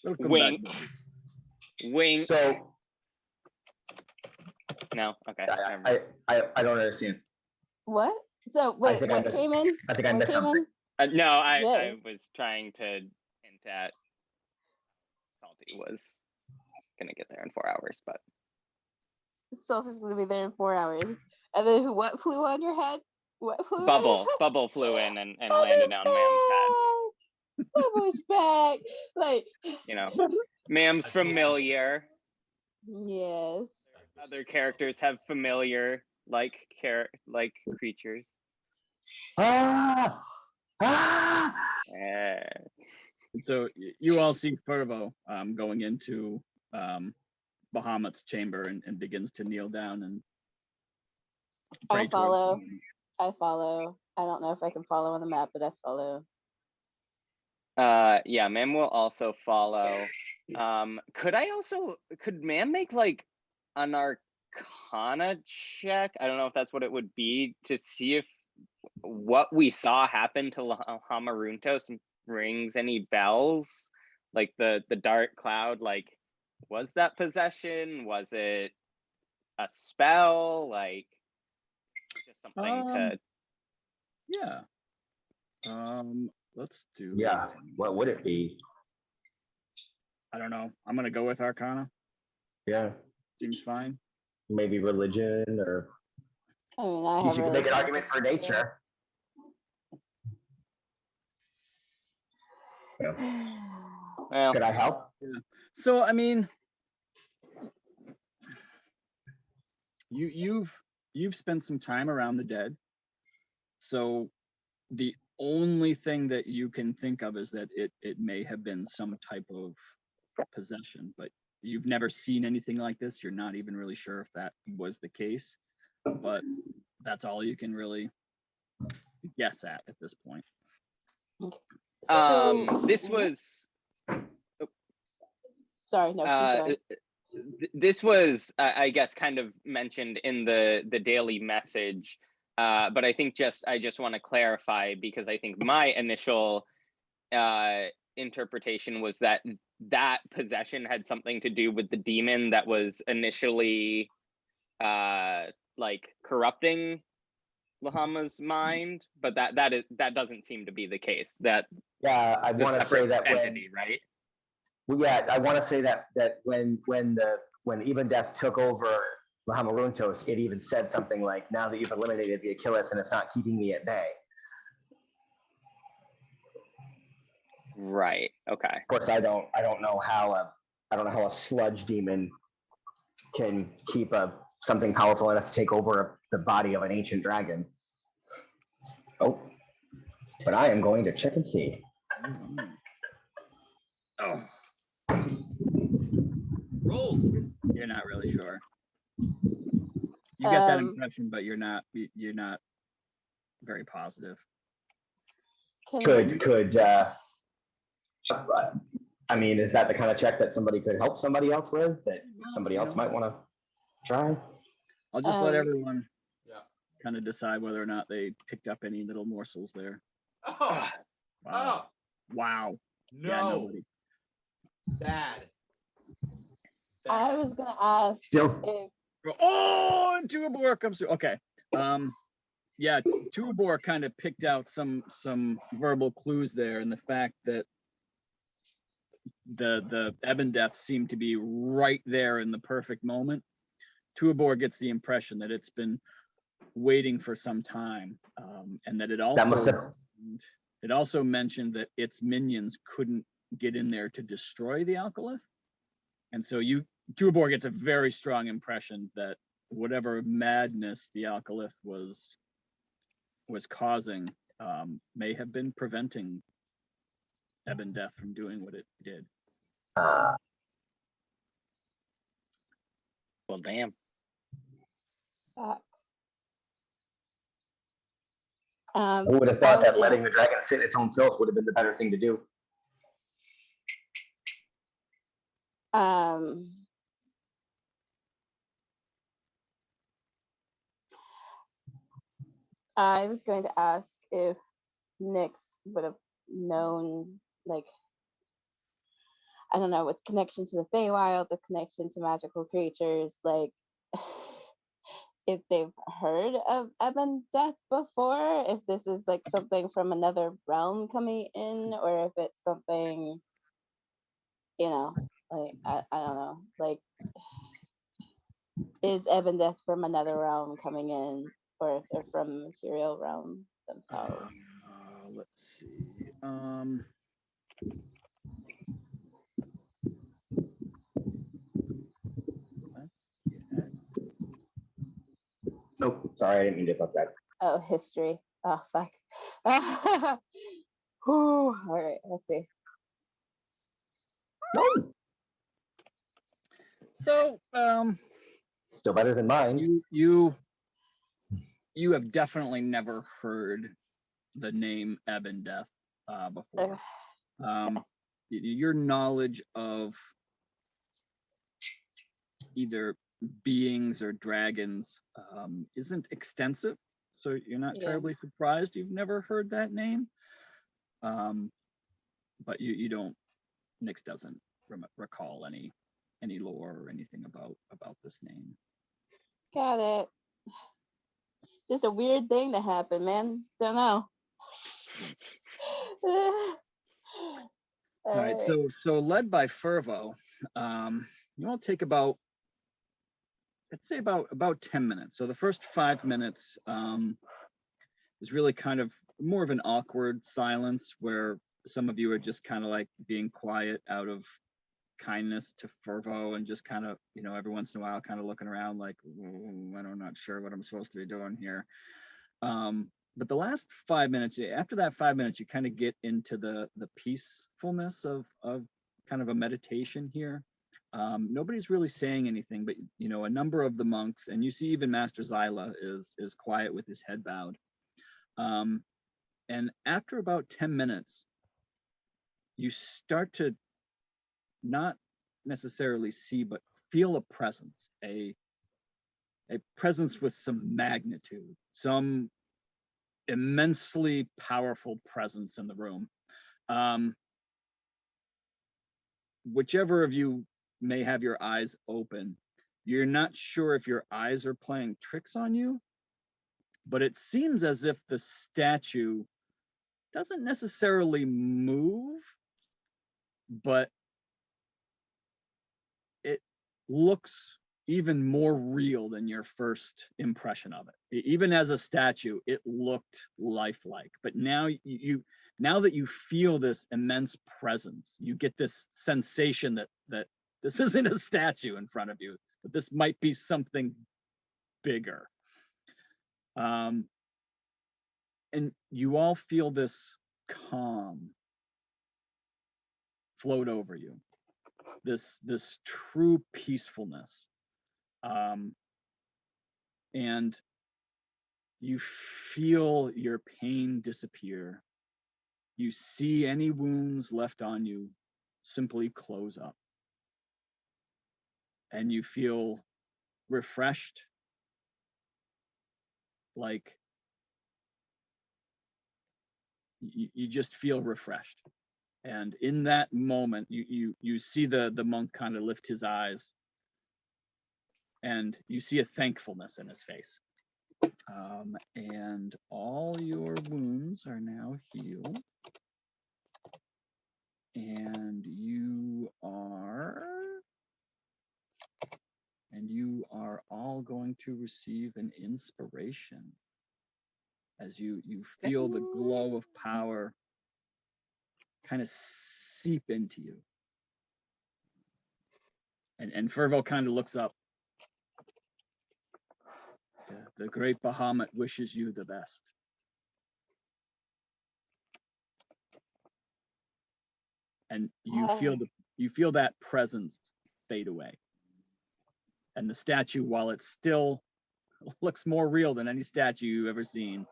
Welcome Wink. back. Wink. So No. Okay. never mind. I don't understand. What? So wait, think I what missed- came in? I think I What missed came something. in? No, I Yeah. was trying to hint at Salty was gonna get there in 4 hours, but Salty's gonna be there in 4 hours. And then what flew on your head? What flew on your head? Bubble flew in and Bubbles landed on Mam's head. back! Bubbles back. Like You know, Mam's familiar. yes. Other characters have familiar like creatures. Ah! So you all see Furbo going into Bahamut's chamber and begins to kneel down and pray I to follow. him. I follow. I don't know if I can follow on the map, but I follow. Yeah, Mam will also follow. Could Mam make like an Arcana check? I don't know if that's what it would be, to see if what we saw happen to Hamaruntos rings any bells, like the dark cloud, like was that possession? Was it a spell? Like just something to Yeah. Let's do. Yeah. What would it be? I don't know. I'm gonna go with Arcana. Yeah. Seems fine. Maybe religion, or I mean, I have you could make an religion. argument for nature. Yeah. well Could I help? So I mean, you've spent some time around the dead. So the only thing that you can think of is that it may have been some type of possession, but you've never seen anything like this. You're not even really sure if that was the case, but that's all you can really guess at this point. this was Sorry, no. keep going. this was I guess kind of mentioned in the daily message, but I think I just want to clarify, because I think my initial interpretation was that possession had something to do with the demon that was initially like corrupting Lahama's mind, but that doesn't seem to be the case. That Yeah, I it's a want to say separate that entity, right? well, yeah, I want to say that when Ebondeath took over Lahama Runtos, it even said something like, "Now that you've eliminated the Achilleth, and it's not keeping me at bay." Right. Okay. Of course, I don't know how a sludge demon can keep something powerful enough to take over the body of an ancient dragon. Oh, but I am going to check and see. Oh, Rolls. you're not really sure. You get that Um, impression, but you're not very positive. Could I mean, is that the kind of check that somebody could help somebody else with, that somebody else might want to try? I'll just let Um, everyone Yeah. kind of decide whether or not they picked up any little morsels there. Oh, Wow. oh Wow. no. Yeah, nobody. Bad. I was gonna ask Still, if Oh, and Tuabor comes through. Okay. Yeah, Tuabor kind of picked out some verbal clues there, and the fact that the Ebondeath seemed to be right there in the perfect moment. Tuabor gets the impression that it's been waiting for some time, and that it also mentioned that its minions couldn't get in there to destroy the Alcolith, and so Tuabor gets a very strong impression that whatever madness the Alcolith was causing may have been preventing Ebondeath from doing what it did. Well, damn. I would have thought I was that letting the dragon sit in its own filth would have been the better thing to do. I was going to ask if Nyx would have known, like, I don't know, with connection to the Feywild, the connection to magical creatures, like, if they've heard of Ebondeath before, if this is like something from another realm coming in, or if it's something, like, I don't know, like, is Ebondeath from another realm coming in, or if they're from the material realm themselves? Let's see. Oh, sorry, I didn't mean to fuck that. Oh, history. Oh, fuck. Whew. All right, let's see. So, Still better than mine. you have definitely never heard the name Ebondeath before. Your knowledge of either beings or dragons isn't extensive, so you're not terribly surprised you've never heard that name. But you don't. Nyx doesn't recall any any lore or anything about this name. Got it. Just a weird thing to happen, man. Don't know. All right, so led by Fervo, you all take about, let's say about 10 minutes. So the first 5 minutes is really kind of more of an awkward silence where some of you are just kind of like being quiet out of kindness to Fervo and just kind of, you know, every once in a while kind of looking around like, I'm not sure what I'm supposed to be doing here. But the last 5 minutes, after that 5 minutes, you kind of get into the peacefulness of kind of a meditation here. Nobody's really saying anything, but you know, a number of the monks, and you see even Master Zyla is quiet with his head bowed. And after about 10 minutes, you start to not necessarily see, but feel a presence, a presence with some magnitude, some immensely powerful presence in the room. Whichever of you may have your eyes open, you're not sure if your eyes are playing tricks on you, but it seems as if the statue doesn't necessarily move, but it looks even more real than your first impression of it. Even as a statue, it looked lifelike. But now now that you feel this immense presence, you get this sensation that this isn't a statue in front of you, but this might be something bigger. And you all feel this calm float over you, this true peacefulness. And you feel your pain disappear. You see any wounds left on you simply close up. And you feel refreshed, like you just feel refreshed. And in that moment, you see the monk kind of lift his eyes, and you see a thankfulness in his face. And all your wounds are now healed. And you are all going to receive an inspiration as you feel the glow of power kind of seep into you. And Fervo kind of looks up. The great Bahamut wishes you the best. And you feel that presence fade away. And the statue, while it still looks more real than any statue you've ever seen,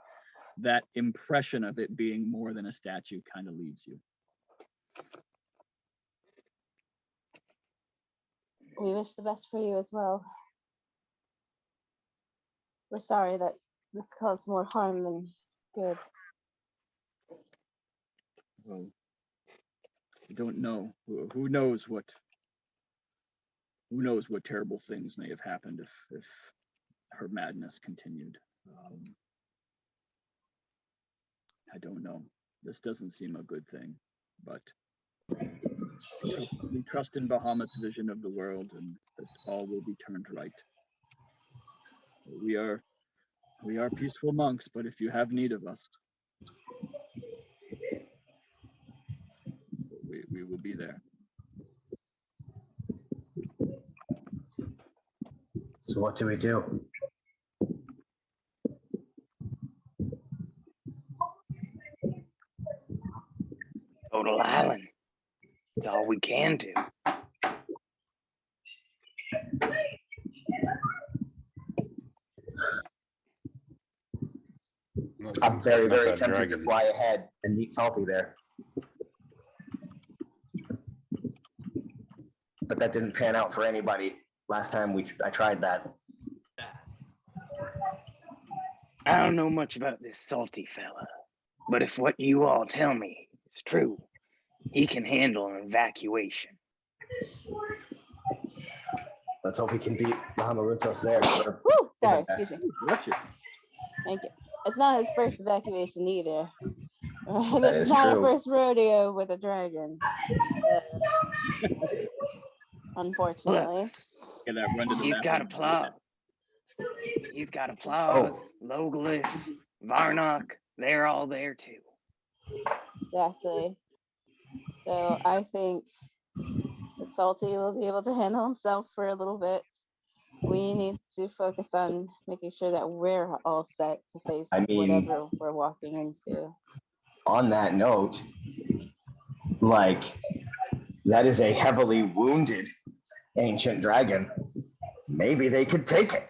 that impression of it being more than a statue kind of leaves you. We wish the best for you as well. We're sorry that this caused more harm than good. Well, we don't know. Who knows what terrible things may have happened if her madness continued. I don't know. This doesn't seem a good thing, but we trust in Bahamut's vision of the world, and that all will be turned right. We are peaceful monks, but if you have need of us, we will be there. So what do we do? Go to Leilon. It's all we can do. I'm very, very that tempted to dragon. fly ahead and meet Salty there. But that didn't pan out for anybody last time I tried that. I don't know much about this salty fella, but if what you all tell me is true, he can handle an evacuation. let's hope we can beat Mahamarutos there. Woo, sorry, Yeah. excuse me. Bless you. Thank you. It's not his first evacuation either. That This is is not a true. first rodeo with a dragon. Unfortunately. Get that run to the He's got bathroom. applause. He's got applause. Logalas, Varnock, they're all there too. Exactly. So I think that Salty will be able to handle himself for a little bit. We need to focus on making sure that we're all set to face I mean- whatever we're walking into. On that note, like, that is a heavily wounded ancient dragon. Maybe they could take it.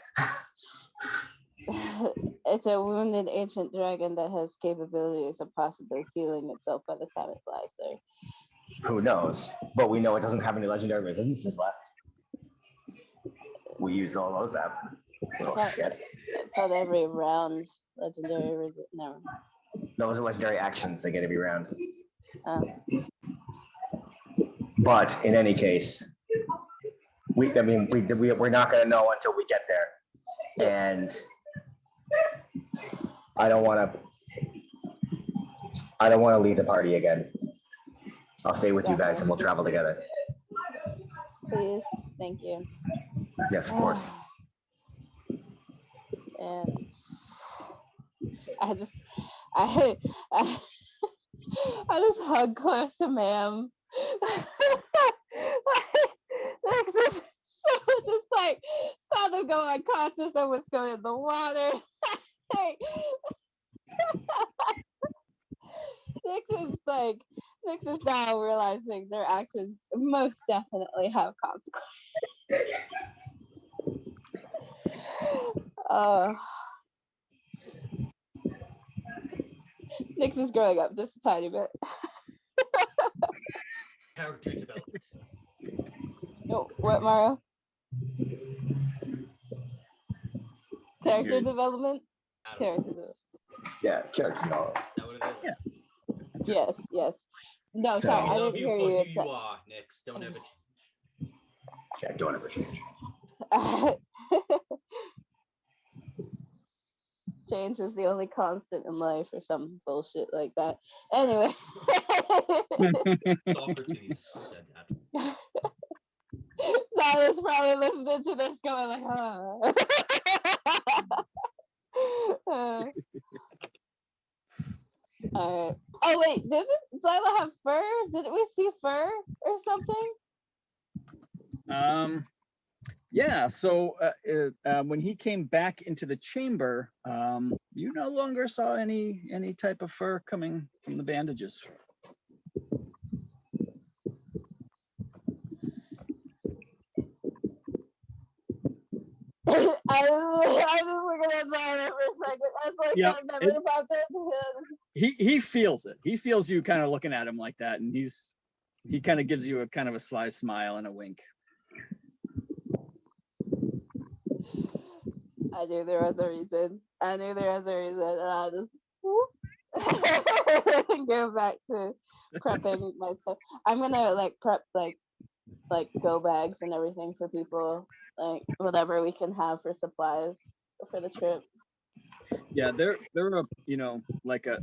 It's a wounded ancient dragon that has capabilities of possibly healing itself by the time it flies there. Who knows? But we know it doesn't have any legendary resistances left. We used all those up. Oh Right. shit. But every round, legendary no. Those are legendary actions they get every round. But in any case, we're not gonna know until we get there. And I don't wanna leave the party again. I'll stay with you guys and we'll travel together. Please, thank you. Yes, of course. And I just hug close to ma'am. Just like saw them go unconscious, almost go in the water. Nix is now realizing their actions most definitely have consequences. Nix is growing up just a tiny bit. Character development. Oh, what, Mario? Character development? Character development. Yeah, it's character knowledge. Is that what it is? Yeah. Yes. No, So- sorry, I Love didn't you hear for you. who you are, Nix. Don't ever change. Yeah, don't ever change. Change is the only constant in life or some bullshit like that. Anyway. Socrates said that. Silas probably listening to this going like, all right. Oh wait, doesn't Zyla have fur? Didn't we see fur or something? Yeah, so when he came back into the chamber, you no longer saw any type of fur coming from the bandages. I was just looking at Zyla for a second. I was like, Yeah, that memory popped in. He feels it. He feels you kind of looking at him like that, and he kind of gives you a kind of a sly smile and a wink. I knew there was a reason. And I just go back to prepping my stuff. I'm gonna like prep like go bags and everything for people, like whatever we can have for supplies for the trip. Yeah, they're a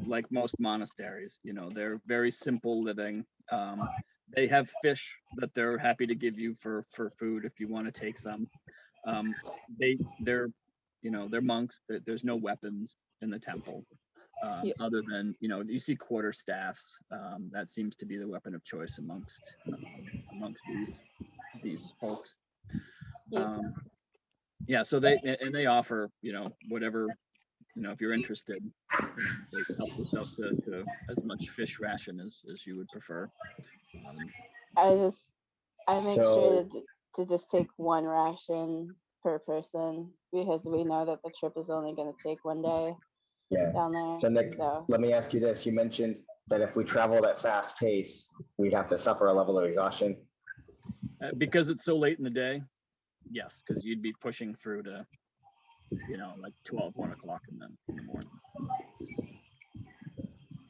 like most monasteries, they're very simple living. They have fish that they're happy to give you for food if you want to take some. They're monks. There's no weapons in the temple, Yeah. other than you see quarter staffs. That seems to be the weapon of choice amongst these folks. Yeah. So they offer whatever, if you're interested, they help yourself to as much fish ration as you would prefer. I make sure So- to just take one ration per person because we know that the trip is only going to take one day Yeah. down there. So Nick, So let me ask you this. You mentioned that if we travel at fast pace, we'd have to suffer a level of exhaustion. Because it's so late in the day, yes, because you'd be pushing through to like 1 o'clock in the morning.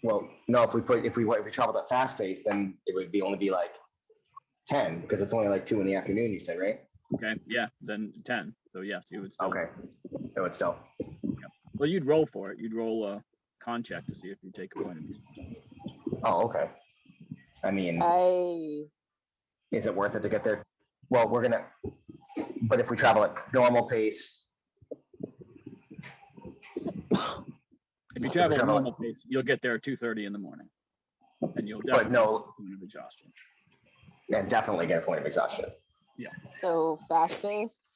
Well, no, if we traveled at fast pace, then it would only be like 10 because it's only like 2 in the afternoon, you said, right? Okay, yeah, then 10. So yes, you would still. Okay. It would still. Well, you'd roll for it. You'd roll a con check to see if you take a point of exhaustion. Oh, okay. I mean, is it worth it to get there? Well, but if we travel at normal pace. If you travel at normal pace, you'll get there at 2:30 in the morning. And you'll But definitely no. get a point of exhaustion. Yeah, definitely get a point of exhaustion. Yeah. So fast pace.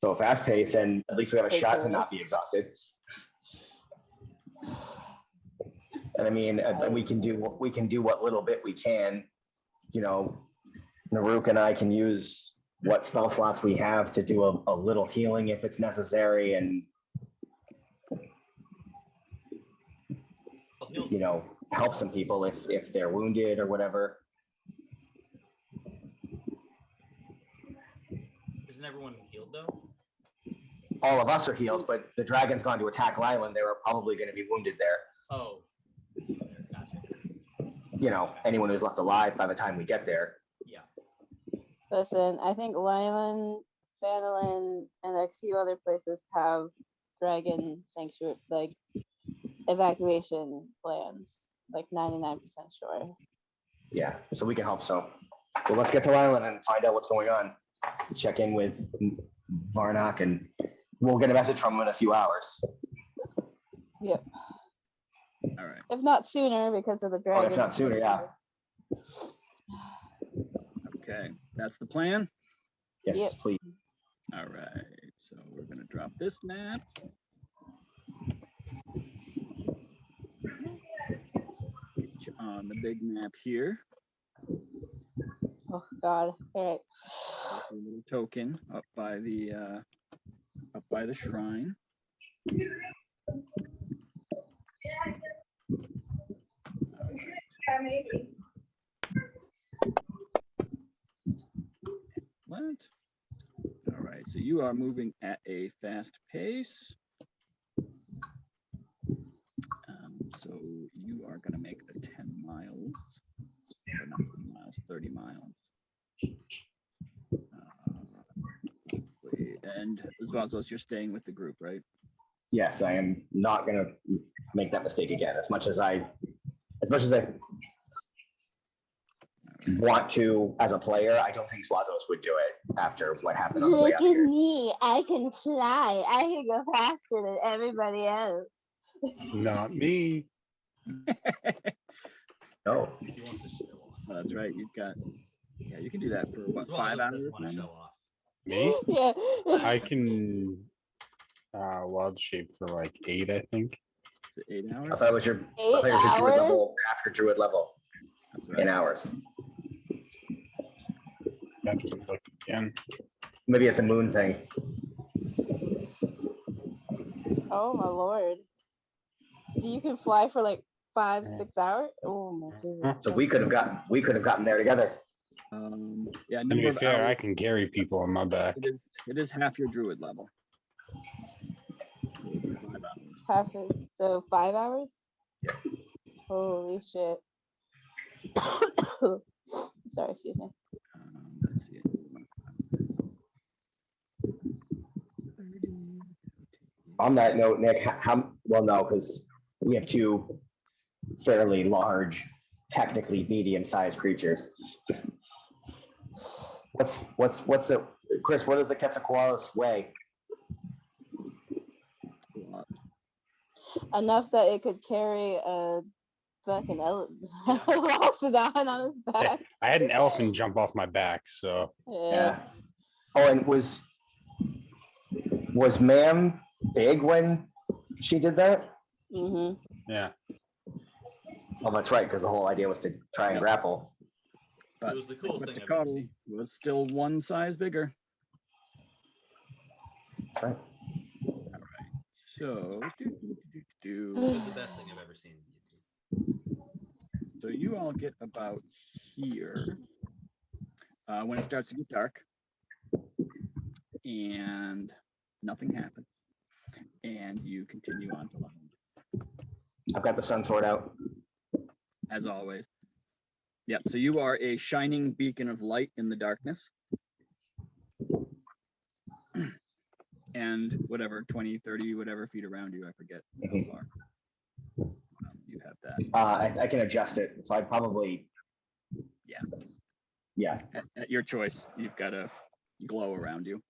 So fast pace, and at least we have a shot to not be exhausted. And I mean, we can do what little bit we can. You know, Knaruck and I can use what spell slots we have to do a little healing if it's necessary, and you know, help some people if they're wounded or whatever. Isn't everyone healed though? All of us are healed, but the dragon's gone to attack Leilon. They were probably going to be wounded there. Oh, gotcha. You know, anyone who's left alive by the time we get there. Yeah. Listen, I think Leilon, Phandalin, and a few other places have dragon sanctuary, like evacuation plans, like 99% sure. Yeah, so we can help. So well, let's get to Leilon and find out what's going on. Check in with Varnock, and we'll get a message from him in a few hours. Yep. All right. If not sooner, because of the dragon. If not sooner, yeah. Okay, that's the plan. Yes, Yep. please. All right, so we're gonna drop this map. On the big map here, Oh God. All right. a little token up by the shrine. What? All right, so you are moving at a fast pace. So you are going to make the 10 miles, or not 10 miles, 30 miles. And Zvazos, you're staying with the group, right? Yes, I am not going to make that mistake again. As much as I want to as a player, I don't think Zwazos would do it after what happened on the way Look up at here. me. I can fly. I can go faster than everybody else. Not me. No. He wants to show off. Oh, that's right. You've got, yeah, you can do that for what, As long as 5 he hours? doesn't want to now? show off. Me? Yeah. I can wild shape for like 8, I think. Is it 8 hours? I thought it was your, 8 Druid hours? level after Druid level That's right. in hours. I have to look again. Maybe it's a moon thing. Oh my lord. So you can fly for like 5-6 hours? Oh my Jesus. So we could have gotten there together. Yeah, To number be of fair, I hours, can carry people on my back. it is half your druid level. 5 hours. Half it. So 5 hours? Yeah. Holy shit. Sorry, excuse me. Let's see. On that note, Nick, well, no, because we have 2 fairly large, technically medium-sized creatures. What's the Chris? What does the Quetzalcoatlus weigh? Enough that it could carry a fucking Loxodon on his back. I had an elephant jump off my back, so Yeah. Oh, and was Ma'am big when she did that? Mm-hmm. yeah. Oh, that's right, because the whole idea was to try and grapple. But It was the coolest thing I've ever Quetzalcoatl seen. was still 1 size bigger. Right. All right. So, It was the best thing I've ever seen. so you all get about here when it starts to get dark, and nothing happens, and you continue on to land, I've got the sun sword out. as always. Yep. So you are a shining beacon of light in the darkness. and whatever 20, 30, whatever feet around you. I forget how Mhm. far. You have that. I can adjust it. So I probably. Yeah. Yeah. At your choice. You've got a glow around you.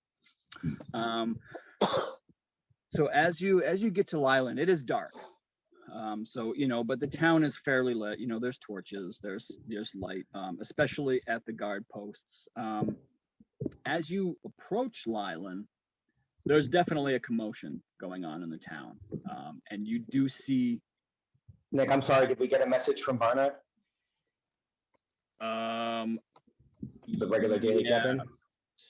So as you get to Leilon, it is dark. So but the town is fairly lit. There's torches, there's light, especially at the guard posts. As you approach Leilon, there's definitely a commotion going on in the town, and you do see. Nick, I'm sorry. Did we get a message from Barna? The regular daily check-in?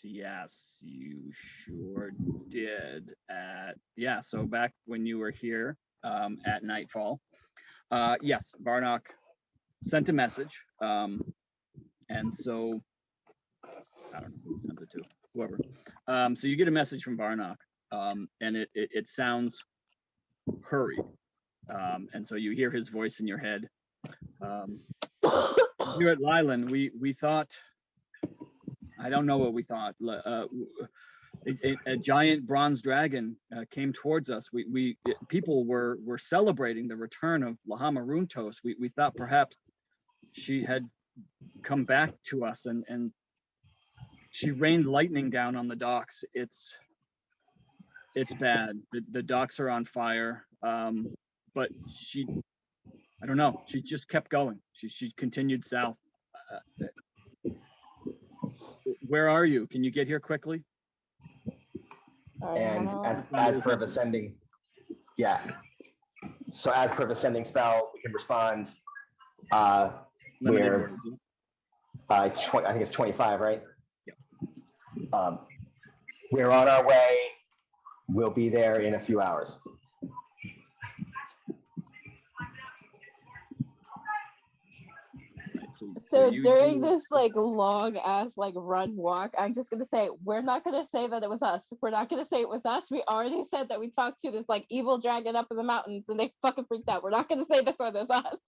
Yes, you sure did. So back when you were here at nightfall, yes, Varnock sent a message, and so I don't know who sent it to, whoever. So you get a message from Varnock, and it sounds hurried, and so you hear his voice in your head. Here at Leilon, we thought. I don't know what we thought. A giant bronze dragon came towards us. People were celebrating the return of Lahama Runtos. We thought perhaps she had come back to us, and she rained lightning down on the docks. It's bad. The docks are on fire. But I don't know. She just kept going. She continued south. Where are you? Can you get here quickly? And as per the sending, yeah. So as per the sending spell, we can respond. Limited words. I think it's 25, right? Yeah. We're on our way. We'll be there in a few hours. So during this long ass run walk, I'm just gonna say we're not gonna say that it was us. We're not gonna say it was us. We already said that we talked to this evil dragon up in the mountains and they fucking freaked out. We're not gonna say this one was us.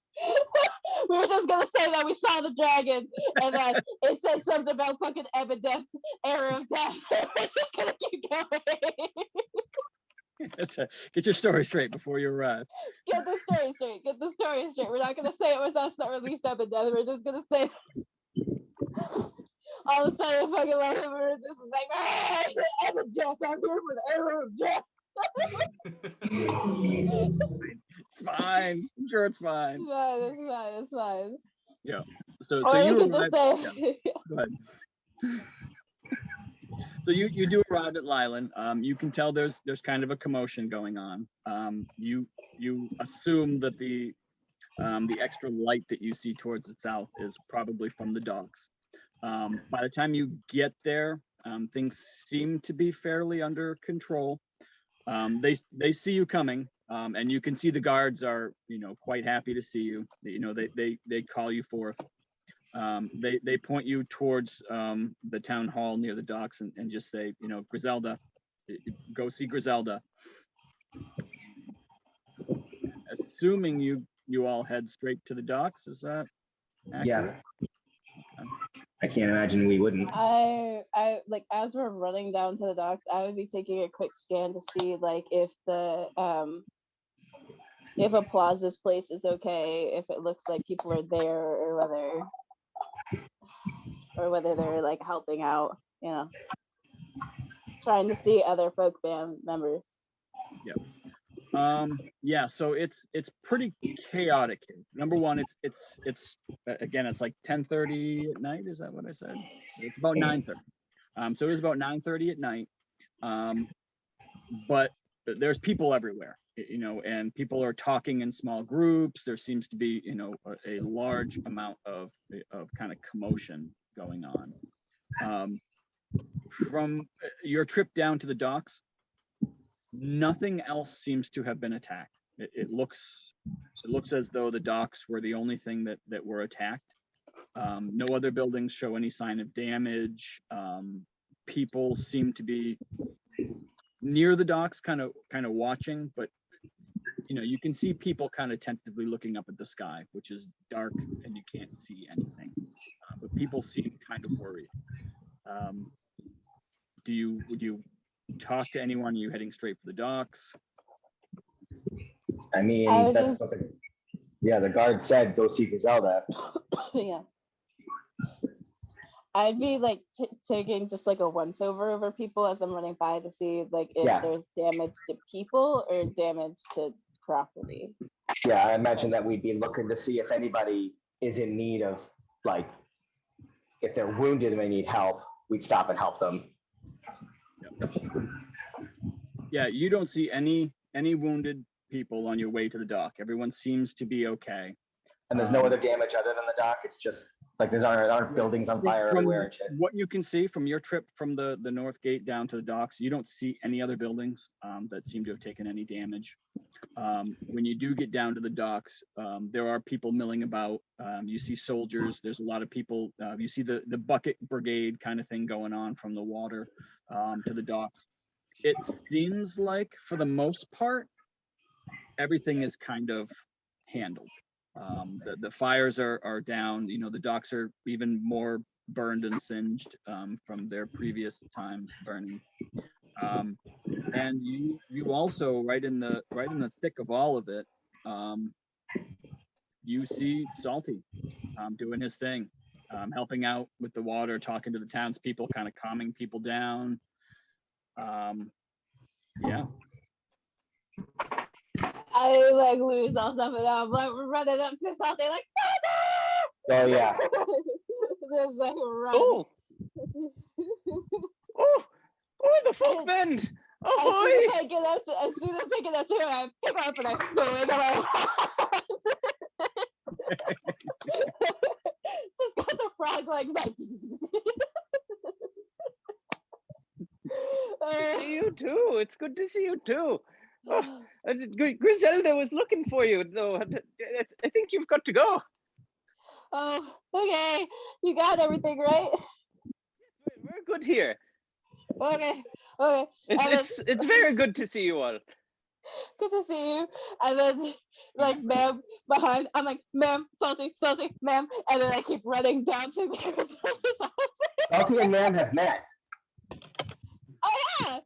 We were just gonna say that we saw the dragon and that it said something about fucking Ebondeath, era of death. We're just gonna keep going. Get your story straight before you arrive. Get the story straight. Get the story straight. We're not gonna say it was us that released Ebondeath. We're just gonna say all of a sudden fucking we're just hey, Ebondeath, I'm here for the era of death. It's fine. I'm sure it's fine. It's fine. Yeah. So Or you you could just say yeah. Go ahead. So you do arrive at Leilon. You can tell there's kind of a commotion going on. You assume that the extra light that you see towards the south is probably from the docks. By the time you get there, things seem to be fairly under control. They see you coming, and you can see the guards are quite happy to see you. They call you forth. They point you towards the town hall near the docks and just say, Griselda, go see Griselda. Assuming you all head straight to the docks, is that accurate? Yeah. I can't imagine we wouldn't. I as we're running down to the docks, I would be taking a quick scan to see if the if Applause's place is okay, if it looks like people are there, or whether they're helping out, trying to see other folk band members. Yeah, so it's pretty chaotic here. Number one, it's again, it's 10:30 at night. Is that what I said? It's about 9:30. So it is about 9:30 at night. But there's people everywhere, and people are talking in small groups. There seems to be, a large amount of kind of commotion going on. From your trip down to the docks, nothing else seems to have been attacked. It looks as though the docks were the only thing that were attacked. No other buildings show any sign of damage. People seem to be near the docks, kind of watching, but you can see people kind of tentatively looking up at the sky, which is dark and you can't see anything. But people seem kind of worried. Would you talk to anyone? Are you heading straight for the docks? I mean, I that's what the guard said, go see Griselda. Yeah. I'd be like taking just like a once over people as I'm running by to see like if Yeah. there's damage to people or damage to property. Yeah, I imagine that we'd be looking to see if anybody is in need of, like, if they're wounded and they need help, we'd stop and help them. Yeah, you don't see any wounded people on your way to the dock. Everyone seems to be okay. And there's no other damage other than the dock. It's just like there aren't buildings on fire From everywhere and shit. what you can see from your trip from the north gate down to the docks, you don't see any other buildings that seem to have taken any damage. When you do get down to the docks, there are people milling about. You see soldiers. There's a lot of people. You see the bucket brigade kind of thing going on from the water to the docks. It seems like for the most part, everything is kind of handled. The fires are down. You know, the docks are even more burned and singed from their previous time burning. And you also right in the thick of all of it, you see Salty doing his thing, helping out with the water, talking to the townspeople, kind of calming people down. Yeah. I like lose all stuff and I'm like running up to something like Oh yeah. There's like a run. Oh, the folk bend. As Oh soon boy. as I get up to him, I pick up and I swing him. Just got the frog legs like. See you too. It's good to see you too. Oh, Griselda was looking for you, though. I think you've got to go. Oh, okay. You got everything right. We're good here. Okay. It's very good to see you all. Good to see you. And then, like, ma'am, behind, I'm like, ma'am, salty, ma'am. And then I keep running down to the Griselda's office. Salty and Ma'am have met. Oh, yeah.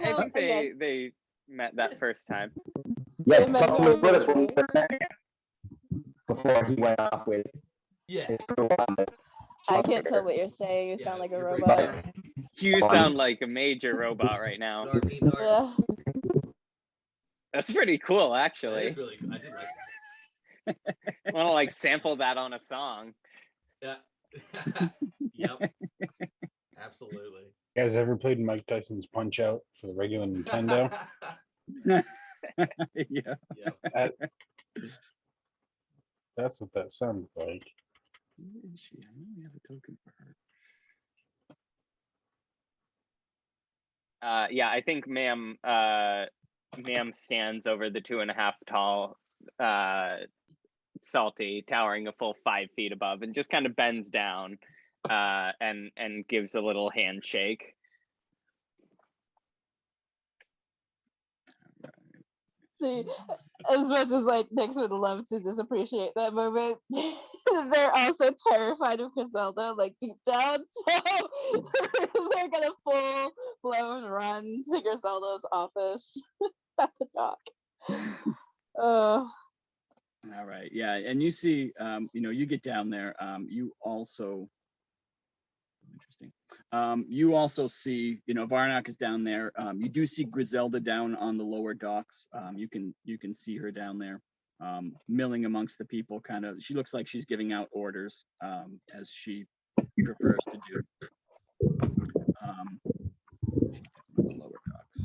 I think they met that first time. Yeah, They met Salty very was with us when we briefly. first met before he went off with Yeah. his robot. I can't tell what you're saying. You Yeah, sound like a you're breaking robot. down. You sound like a major robot right now. Darky, dark. Yeah. That's pretty cool, That actually. is really cool. I did like that. Want to like sample that on a song? Yeah. Yep. Absolutely. You guys ever played Mike Tyson's Punch Out for the regular Nintendo? Yeah. Yep. That's what that sounds like. Where is she? I know we have a token for her. Yeah, I think Ma'am stands over the 2.5 tall Salty, towering a full 5 feet above, and just kind of bends down and gives a little handshake. See, as much as like Nix would love to just appreciate that moment, they're also terrified of Griselda, like deep down. So they're gonna full blown run to Griselda's office at the dock. Oh. All right. Yeah. And you see, you get down there. You also, interesting. You also see, Varnock is down there. You do see Griselda down on the lower docks. You can see her down there, milling amongst the people. Kind of, she looks like she's giving out orders, as she prefers to do. She's on the lower docks.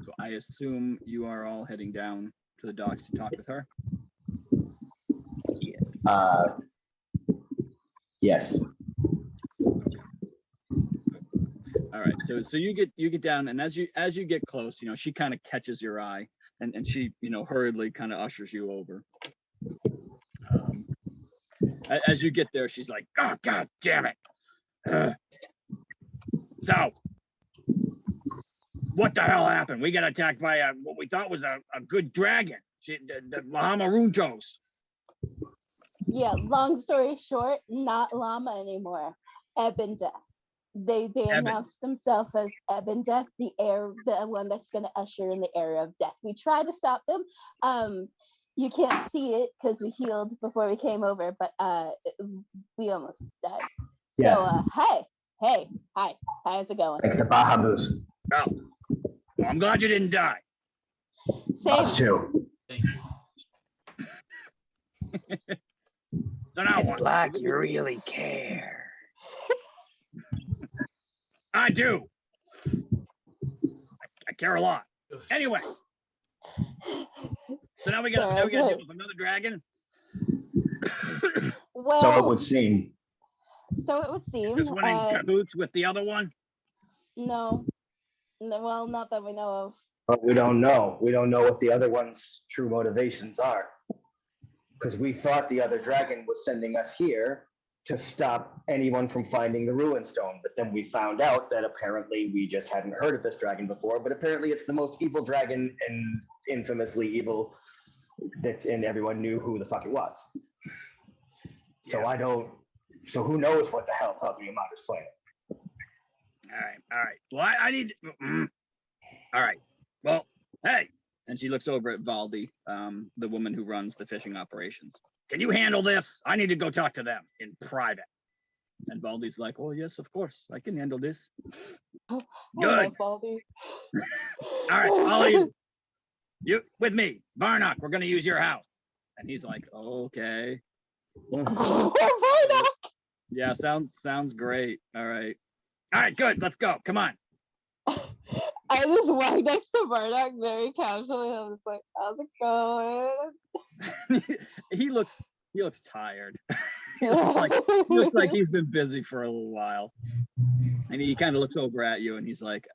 So I assume you are all heading down to the docks to talk with her. Yes. All right. So you get down, and as you get close, she kind of catches your eye, and she hurriedly kind of ushers you over. As you get there, she's like, "Oh God damn it! So, what the hell happened? We got attacked by what we thought was a good dragon, the Bahama Runtos." Yeah, long story short, not llama anymore. Ebondeath. They Ebon. announced themselves as Ebondeath, the one that's gonna usher in the era of death. We tried to stop them. You can't see it because we healed before we came over, but we almost died. So Yeah. hey, hi, how's it going? Thanks to Bahamus. Oh, well, I'm glad you didn't die. Us Same. too. Thank you. So now It's what? like you really care. I do. I care a lot. Anyway. So now we got Sorry, to deal with another dragon. Well, So it would seem. so it would seem. This one in cahoots with the other one. No, well, not that we know of. But we don't know. We don't know what the other one's true motivations are. Because we thought the other dragon was sending us here to stop anyone from finding the ruin stone. But then we found out that apparently we just hadn't heard of this dragon before, but apparently it's the most evil dragon and infamously evil and everyone knew who the fuck it was. So so who knows what the hell Tavern is playing. All right. Well, I need all right. Well, hey. And she looks over at Valdi, the woman who runs the fishing operations. Can you handle this? I need to go talk to them in private. And Valdi's like, oh, yes, of course. I can handle this. Oh, Good. Baldy. All right, Ollie, you with me. Varnock, we're going to use your house. And he's like, okay. Yeah, sounds great. All right, good. Let's go. Come on. I just walked next to Bardock very casually. I was like, how's it going? he looks tired. he looks like he's been busy for a little while. And he kind of looks over at you and he's like,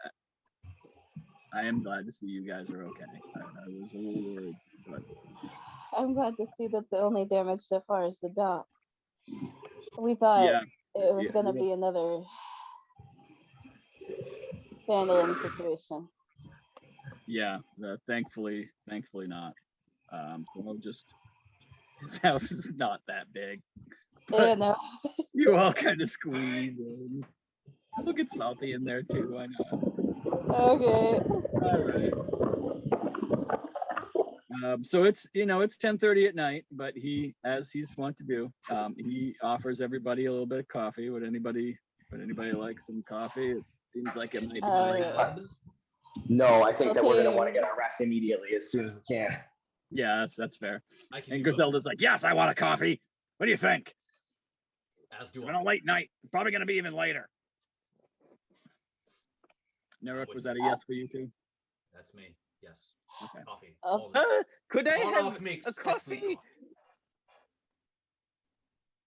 I am glad to see you guys are okay. I was a little worried, but I'm glad to see that the only damage so far is the docks. We thought it was gonna be another vandalism situation. Yeah, thankfully not. So we'll just, his house is not that big. Yeah, no. You all kind of squeeze in. We'll get Salty in there too, why not? Okay. All right. So it's 10:30 at night, but he, as he's wont to do, he offers everybody a little bit of coffee. Would anybody like some coffee? It seems like it might be. No, I think that we're gonna want to get our rest immediately as soon as we can. Yeah, that's fair. And do Griselda's like, yes, I want a coffee. What do you think? As do It's I. been a late night. Probably gonna be even later. Knaruck, was that a yes for you too? That's me. Yes. Okay. Coffee. Oh. always. Could I Varnock have makes a excellent coffee?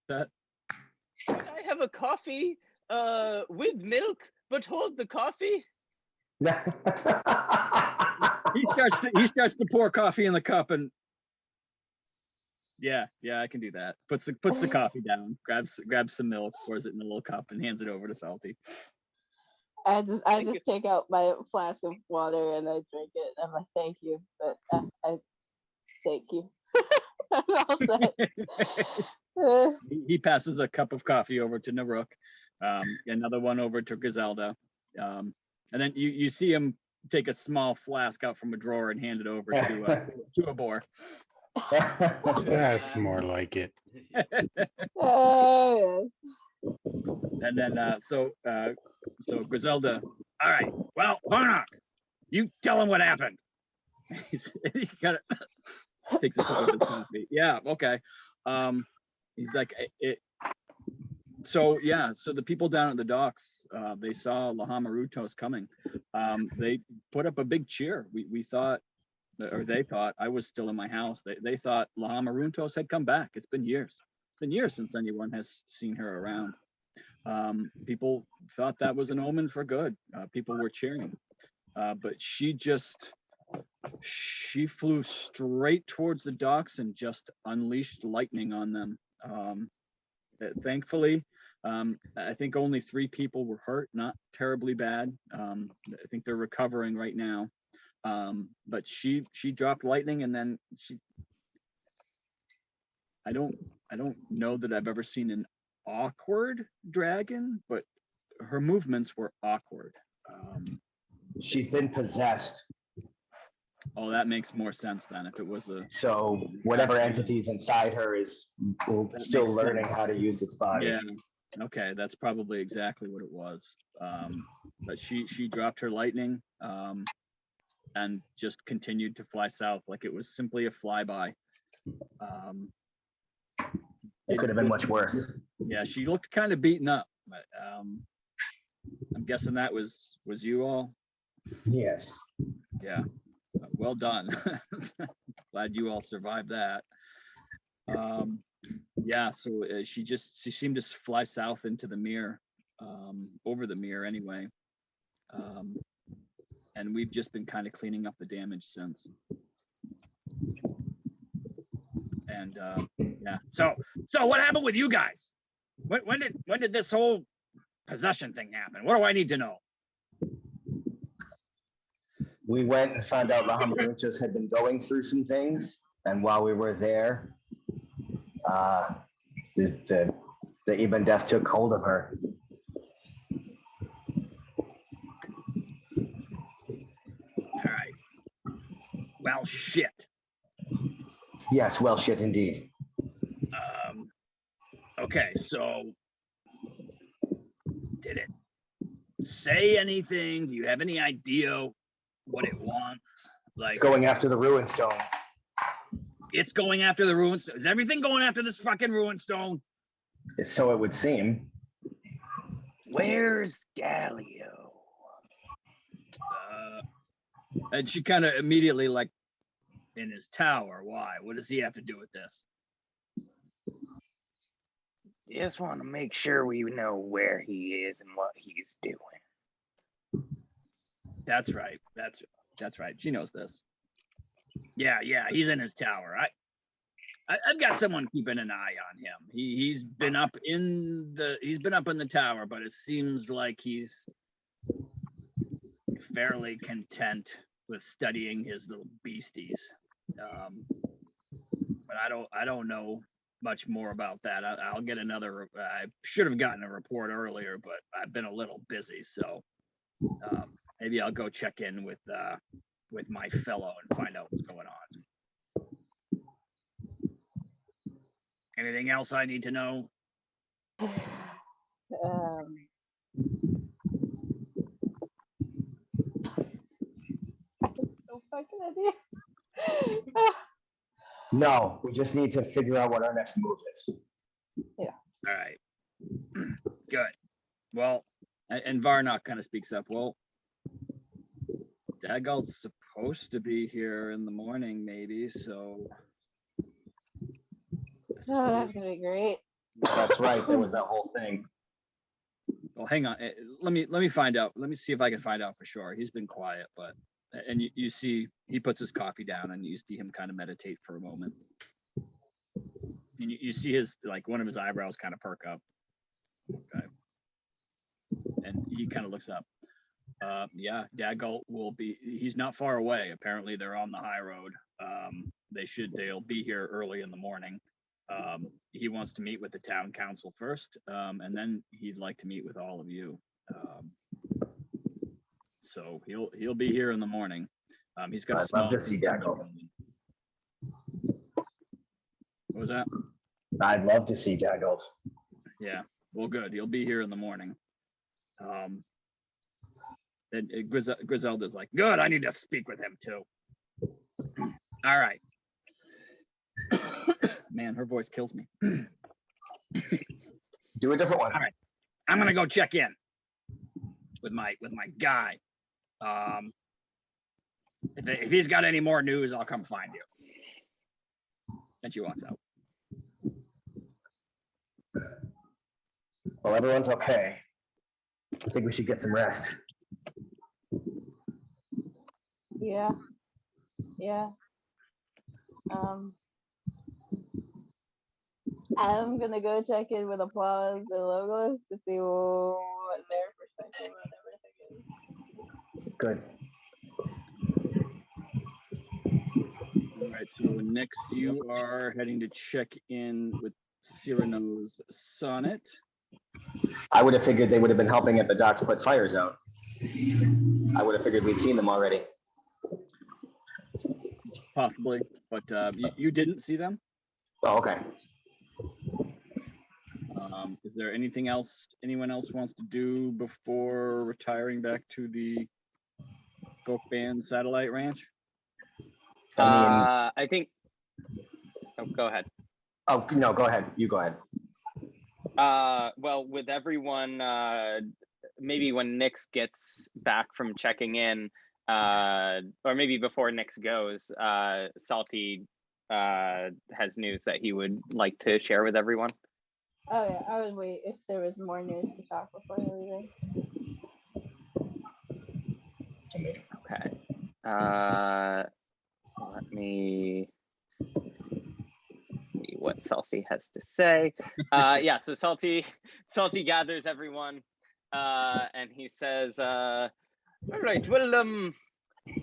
That Could I have a coffee with milk, but hold the coffee? he starts to pour coffee in the cup and yeah, I can do that. Puts the coffee down, grabs some milk, pours it in a little cup, and hands it over to Salty. I just take out my flask of water and I drink it. I'm like, thank you, but I thank you. I'm all set. He passes a cup of coffee over to Knaruck, another one over to Griselda, and then you see him take a small flask out from a drawer and hand it over to a boar. That's more like it. Yes. And then so Griselda, all right, well, Varnock, you tell him what happened. He kind of takes a sip of his coffee. Yeah, okay. He's like, so the people down at the docks, they saw Lahamarutos coming. They put up a big cheer. We thought, or they thought, I was still in my house. They thought Lahamarutos had come back. It's been years. It's been years since anyone has seen her around. People thought that was an omen for good. People were cheering. But she flew straight towards the docks and just unleashed lightning on them. Thankfully, I think only 3 people were hurt, not terribly bad. I think they're recovering right now. But she dropped lightning and then I don't I don't know that I've ever seen an awkward dragon, but her movements were awkward. She's been possessed. Oh, that makes more sense then. If it was a So whatever entity's inside her is That still makes learning sense. how to use its body. yeah, okay, that's probably exactly what it was. But she dropped her lightning and just continued to fly south like it was simply a flyby. It could have been much worse. Yeah, she looked kind of beaten up, but I'm guessing that was you all. Yes. Yeah, well done. Glad you all survived that. Yeah, so she seemed to fly south into the mirror, over the mirror anyway. And we've just been kind of cleaning up the damage since. And yeah, so what happened with you guys? When did this whole possession thing happen? What do I need to know? We went and found out the Hamaruchos had been going through some things, and while we were there, the Ebondeath took hold of her. All right. Well, shit. Yes, well, shit, indeed. Okay, so did it say anything? Do you have any idea what it wants? Like, It's going after the Ruin Stone. it's going after the ruins. Is everything going after this fucking ruin stone? So it would seem. Where's Galio? And she kind of immediately like, in his tower. Why? What does he have to do with this? Just want to make sure we know where he is and what he's doing. That's right. That's right. She knows this. Yeah, he's in his tower. I've got someone keeping an eye on him. He's been up in the tower, but it seems like he's fairly content with studying his little beasties. But I don't know much more about that. I'll get another. I should have gotten a report earlier, but I've been a little busy, so maybe I'll go check in with my fellow and find out what's going on. Anything else I need to know? No fucking idea. No, we just need to figure out what our next move is. All right. Good. Well, and Varnock kind of speaks up. Well, Dagal's supposed to be here in the morning, maybe. So. Oh, that's gonna be great. That's right. There was that whole thing. Well, hang on. Let me find out. Let me see if I can find out for sure. He's been quiet, but and you see he puts his coffee down and you see him kind of meditate for a moment. And you see his like one of his eyebrows kind of perk up. Okay. And he kind of looks up. Yeah, Dagal will be. He's not far away. Apparently, they're on the high road. They'll be here early in the morning. He wants to meet with the town council first, and then he'd like to meet with all of you. So he'll be here in the morning. He's got. I'd love to see Dagal. What was that? I'd love to see Dagal. Yeah. Well, good. He'll be here in the morning. And Griselda's like, good. I need to speak with him too. All right. Man, her voice kills me. Do a different one. All right. I'm gonna go check in with my guy. If he's got any more news, I'll come find you. And she walks out. Well, everyone's okay. I think we should get some rest. Yeah. I'm gonna go check in with Applause and Logalas to see what their perspective on everything is. Good. All right, so next you are heading to check in with Cyrano's Sonnett. I would have figured they would have been helping at the docks put fires out. I would have figured we'd seen them already. Possibly, but you didn't see them. Oh, okay. Is there anything else anyone else wants to do before retiring back to the Folk Band Satellite Ranch? I think. Oh, go ahead. Oh, no, go ahead. You go ahead. Well, with everyone, maybe when Nyx gets back from checking in, or maybe before Nyx goes, Salty has news that he would like to share with everyone. Oh yeah, I would wait if there was more news to talk before leaving. Okay. Let me see what Salty has to say. Yeah, so Salty gathers everyone, and he says, all right, well,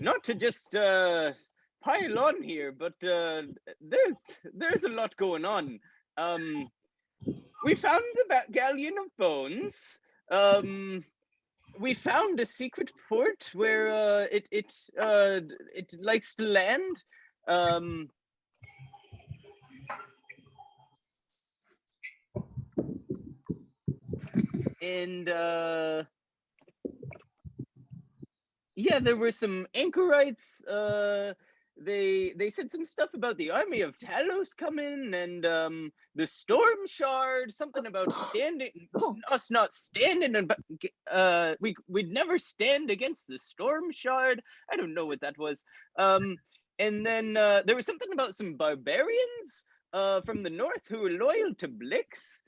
not to just pile on here, but there's a lot going on. We found the Galleon of Bones. We found a secret port where it likes to land. And yeah, there were some anchorites. They said some stuff about the army of Talos coming, and the storm shard, something about us not standing, and we'd never stand against the storm shard. I don't know what that was. And then there was something about some barbarians from the north who were loyal to Blix.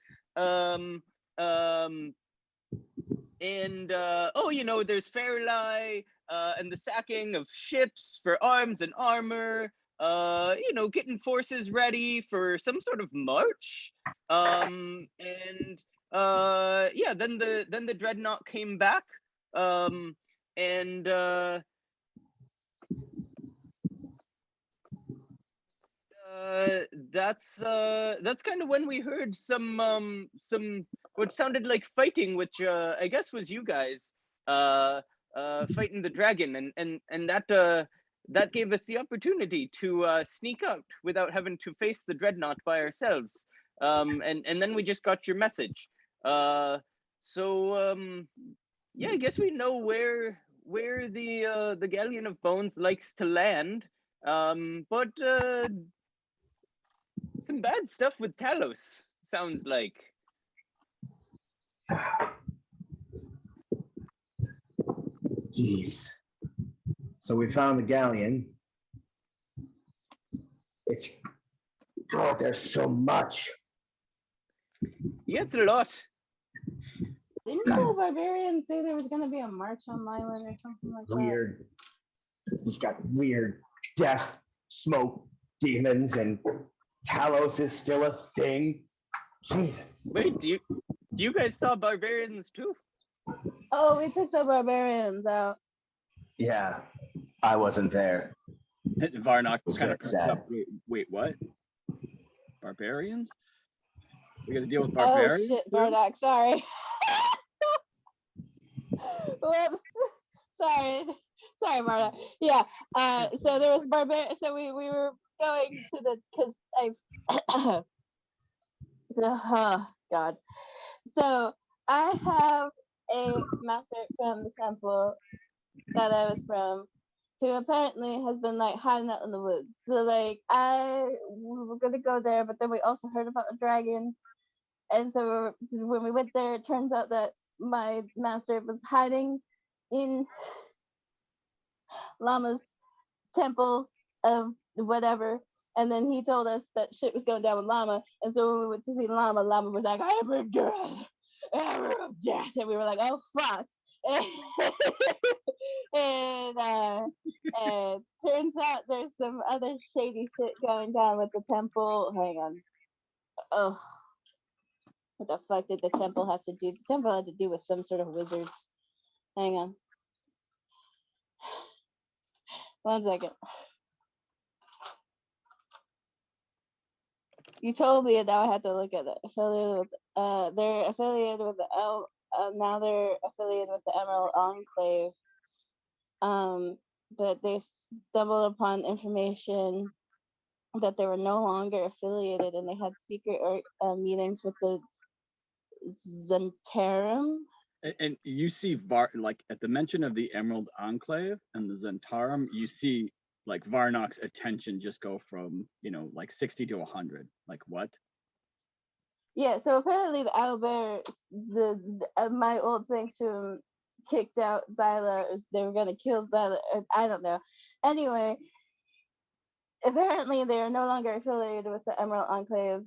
And oh, you know, there's Fairlie, and the sacking of ships for arms and armor, you know, getting forces ready for some sort of march. And yeah, then the dreadnought came back, and that's kind of when we heard some what sounded like fighting, which I guess was you guys fighting the dragon, and that gave us the opportunity to sneak out without having to face the dreadnought by ourselves. And then we just got your message. So yeah, I guess we know where the Galleon of Bones likes to land. But some bad stuff with Talos, sounds like. Jeez. So we found the galleon. It's, God, there's so much. Yeah, it's a lot. Didn't the barbarians say there was going to be a march on Leilon or something like that? Weird. We've got weird death, smoke, demons, and Talos is still a thing. Jesus. Wait, do you guys saw barbarians too? Oh, we took the barbarians out. Yeah, I wasn't there. Varnock Was kind of very sad. Wait, what? Barbarians? We got to deal with Oh barbarians? shit, too? Varnock, sorry. Whoops. Sorry, Varnock. Yeah. So there was so we were going to the because I. So, God. So I have a master from the temple that I was from, who apparently has been like hiding out in the woods. So like we were gonna go there, but then we also heard about the dragon, and so when we went there, it turns out that my master was hiding in Llama's temple of whatever. And then he told us that shit was going down with Llama. And so when we went to see Llama was like, I am of death. I am of death. And we were like, oh, fuck. And turns out there's some other shady shit going down with the temple. Hang on. Oh, what the fuck did the temple have to do? The temple had to do with some sort of wizards. Hang on. 1 second. You told me, and now I had to look at it. Affiliated with, they're affiliated with the now they're affiliated with the Emerald Enclave. But they stumbled upon information that they were no longer affiliated, and they had secret meetings with the Zentarum. And you see like at the mention of the Emerald Enclave and the Zentarum, you see like Varnok's attention just go from, like 60 to 100. Like what? Yeah, so apparently the owlbear, my old sanctum kicked out Zyla. They were gonna kill Zyla. I don't know. Anyway, apparently they are no longer affiliated with the Emerald Enclave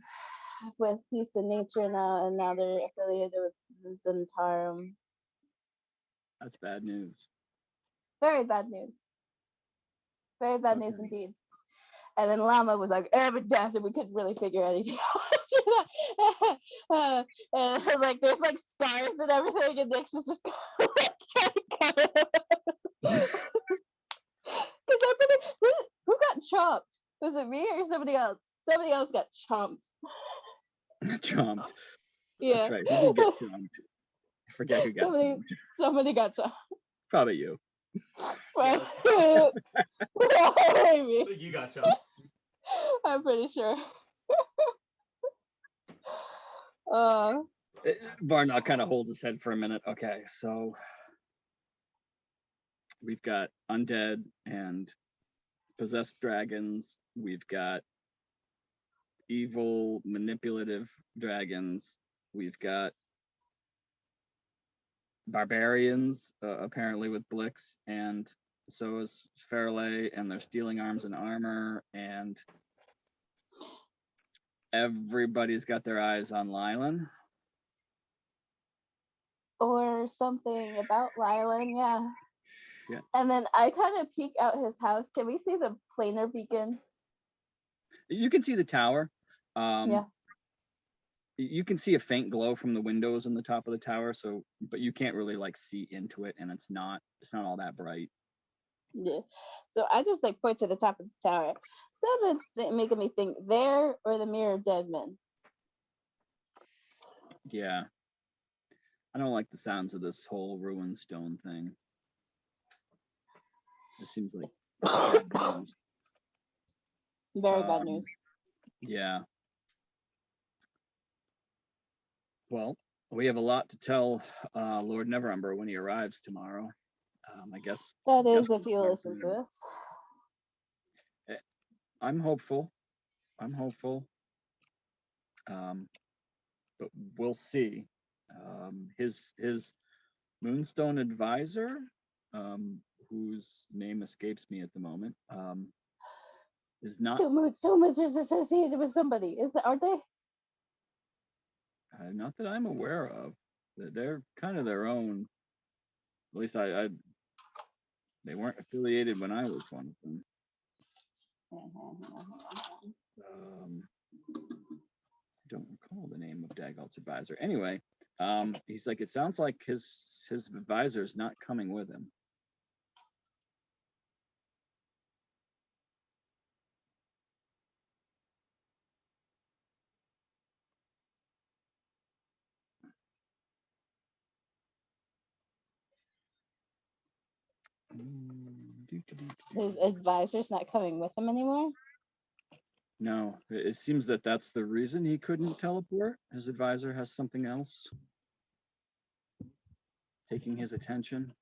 with Peace and Nature now, and now they're affiliated with the Zentarum. That's bad news. Very bad news. Very bad news Okay. indeed. And then Llama was like, Ebondeath, and we couldn't really figure anything out. And like, there's like scars and everything, and Nyx is just trying to cover it. Because who got chopped? Was it me or somebody else? Somebody else got chomped. Chomped. Yeah. That's right. Who did get chomped? I forget who got chomped. Somebody got chopped. Probably you. Yeah, Maybe. you got chopped. I'm pretty sure. Varnok kind of holds his head for a minute. Okay, so we've got undead and possessed dragons. We've got evil, manipulative dragons. We've got barbarians, apparently with Blix, and so is Fairley, and they're stealing arms and armor, and everybody's got their eyes on Leilon. Or something about Leilon, yeah. Yeah. And then I kind of peek out his house. Can we see the planar beacon? You can see the tower. Yeah. You can see a faint glow from the windows on the top of the tower, so but you can't really like see into it, and it's not all that bright. Yeah. So I just like point to the top of the tower. So that's making me think there or the Mirror of Dead Men. Yeah. I don't like the sounds of this whole ruined stone thing. It seems like bad news. Very bad news. Yeah. Well, we have a lot to tell Lord Neverember when he arrives tomorrow. I guess That is we'll if you start listen to there. this. I'm hopeful. But we'll see. His Moonstone advisor, whose name escapes me at the moment, is not. The Moonstone Wizards associated with somebody, aren't they? Not that I'm aware of. They're kind of their own. At least they weren't affiliated when I was one of them. Don't recall the name of Dagalt's advisor. Anyway, he's like, it sounds like his advisor is not coming with him. His advisor's not coming with him anymore? No, it seems that that's the reason he couldn't teleport. His advisor has something else taking his attention.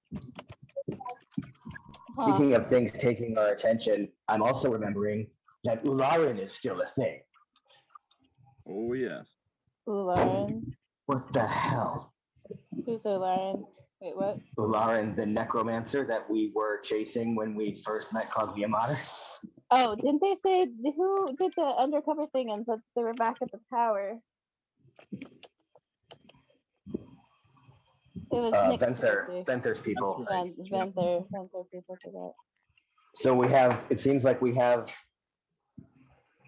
Speaking of things taking our attention, I'm also remembering that Ularin is still a thing. Oh, yes. Ularin? What the hell? Who's Ularin? Wait, what? Ularin, the necromancer that we were chasing when we first met Cogniamater. Oh, didn't they say who did the undercover thing and said they were back at the tower? It was Venther's people. Right. Venther people for that. So it seems like we have,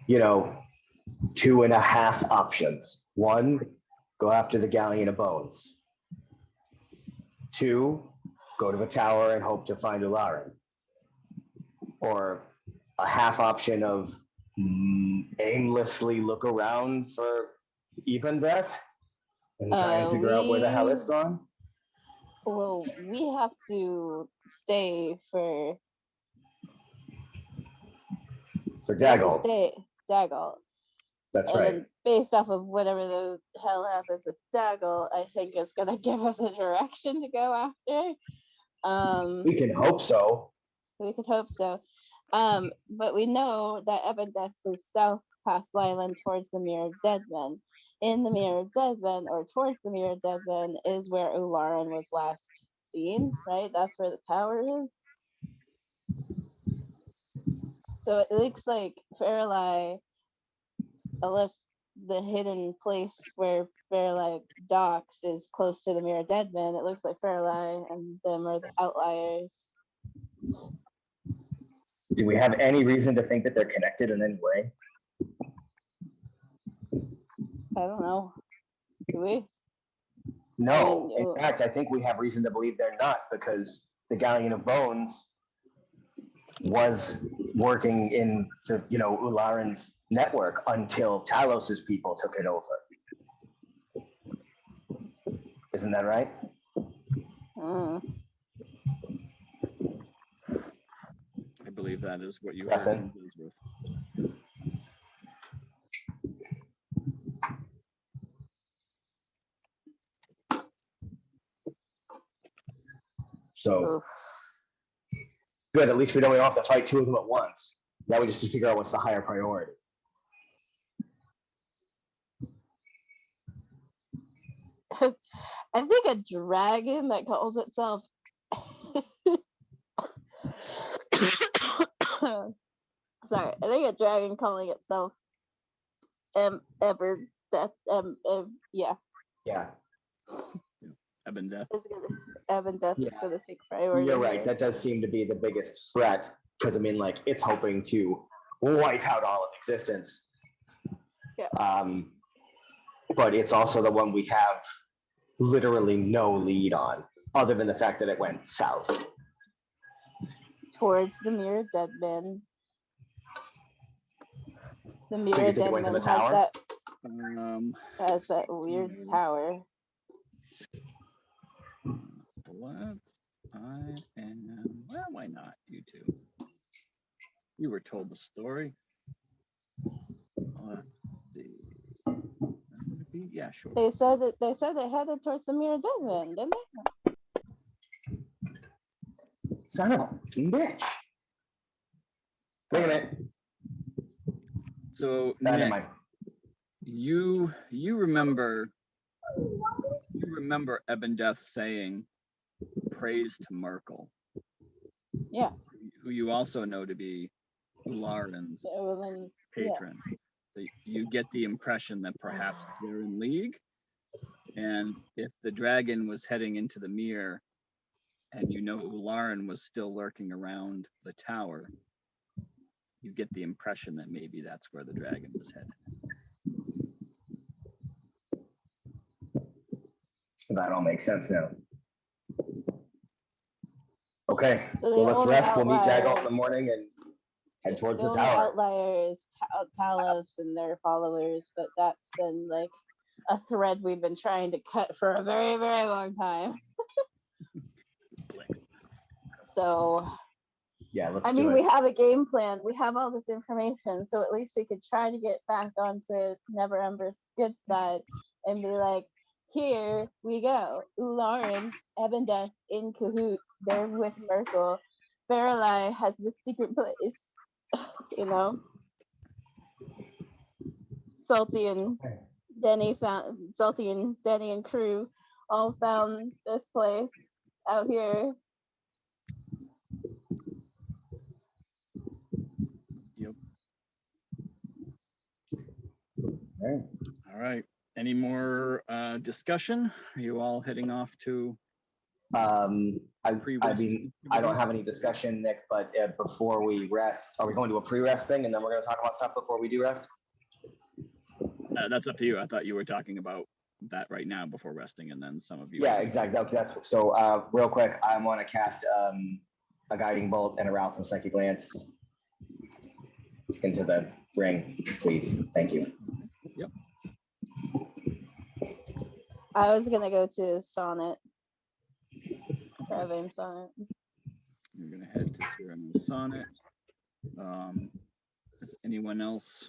2.5 options. 1, go after the Galleon of Bones. 2, go to the tower and hope to find Ularin. Or a half option of aimlessly look around for Ebondeath and try and figure out where the hell it's gone? Well, we have to stay for Daggle. Daggle. That's And right. based off of whatever the hell happens with Daggle, I think it's gonna give us a direction to go after. We can hope so. We could hope so. But we know that Ebondeath moves south past Leilon towards the Mirror of Dead Men. In the Mirror of Dead Men, or towards the Mirror of Dead Men, is where Ularin was last seen, right? That's where the tower is. So it looks like Fairlie, unless the hidden place where Fairlie docks is close to the Mirror of Dead Men, it looks like Fairlie and them are the outliers. Do we have any reason to think that they're connected in any way? I don't know. Do we? No. I mean, In fact, I think we have reason to believe they're not, because the Galleon of Bones was working in the, Ularin's network until Talos's people took it over. Isn't that right? I believe that is what you Yes, heard sir. from Elizabeth. So Oof. good. At least we don't have to fight two of them at once. Now we just have to figure out what's the higher priority. I think a dragon that calls itself sorry, I think a dragon calling itself Ebondeath, yeah. Yeah. Ebondeath. Ebondeath is Yeah. gonna take priority. You're right. here. That does seem to be the biggest threat, because it's hoping to wipe out all of existence. Yeah. But it's also the one we have literally no lead on, other than the fact that it went south. Towards the Mirror of Dead Men. The So Mirror you of think it Dead went to Men the tower? has that weird tower. Well, why not? You two. You were told the story. Let's see. Would it be? Yeah, sure. They said they headed towards the Mirror of Dead Men, didn't they? Son of a bitch. Wait a minute. So Never Nick, mind. you remember Ebondeath saying praise to Merkel. Yeah. Who you also know to be Ularin's patron. So you get the impression that perhaps they're in league, and if the dragon was heading into the mirror, and Ularin was still lurking around the tower, you get the impression that maybe that's where the dragon was headed. That all makes sense now. Okay, So the well, let's only rest. We'll meet outlier- Dagon in the morning and head towards the only tower. outlier is Talos and their followers, but that's been like a thread we've been trying to cut for a very, very long time. So, Yeah, let's I do mean, it. we have a game plan. We have all this information, so at least we could try to get back onto Never Ember's good side and be like, here we go. Ularin, Ebondeath in cahoots. They're with Merkel. Fairlie has this secret place, Salty and Denny and crew all found this place out here. Yep. Okay. All right. Any more discussion? Are you all heading off to? I mean, Pre-rest I don't have any discussion, Nick, but before we rest, are we going to a pre-rest thing and then we're going to talk about stuff before we do rest? That's up to you. I thought you were talking about that right now before resting, and then some of you. Yeah, exactly. That's so. Real quick, I want to cast a guiding bolt and a route from psychic glance into the ring, please. Thank you. Yep. I was gonna go to Sonnett. Caravan Sonnett. You're gonna head to Cyrano Sonnett. Is anyone else?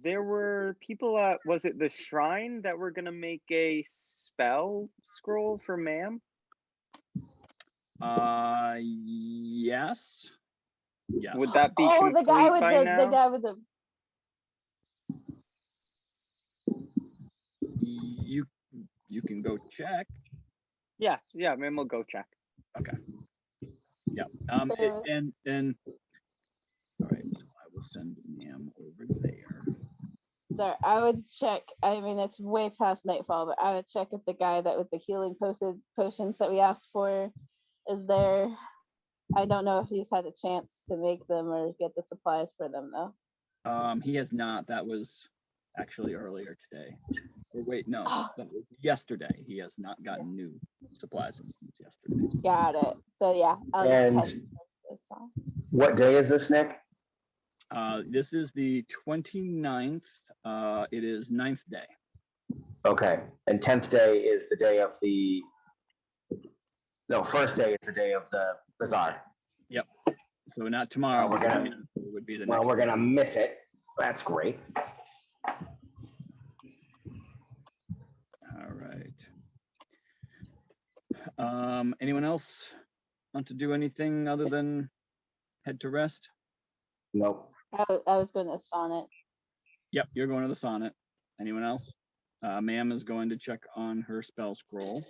There were people at, was it the shrine that were gonna make a spell scroll for ma'am? Yes. Yes. Would that be Oh, complete the guy with by the now? guy with the. You can go check. Yeah, ma'am, we'll go check. Okay. Yeah. Yeah. And all right. So I will send Ma'am over there. Sorry, I would check. I mean, it's way past nightfall, but I would check if the guy that with the healing potions that we asked for is there. I don't know if he's had a chance to make them or get the supplies for them though. He has not. That was actually earlier today. Or wait, no, that was yesterday. He has not gotten new supplies since yesterday. Got it. So yeah, I'll just And head to this song. what day is this, Nick? This is the 29th. It is 9th day. Okay, and 10th day is the day of the. No, first day is the day of the bazaar. Yep. So not tomorrow. We're gonna. It would be the Well, next. we're gonna miss it. That's great. All right. Anyone else want to do anything other than head to rest? Nope. I was going to Sonnett. Yep, you're going to the Sonnett. Anyone else? Ma'am is going to check on her spell scroll.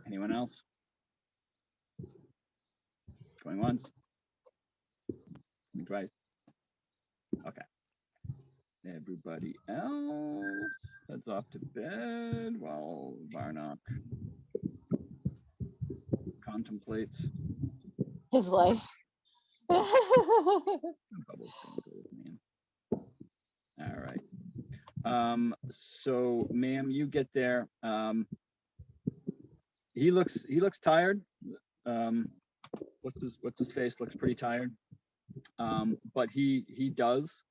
Anyone else? Going once. Going twice. Okay. Everybody else heads off to bed while Varnock contemplates. His life. Bubble's gonna go with me. All right. So ma'am, you get there. He looks tired. What's his face looks pretty tired. But he does.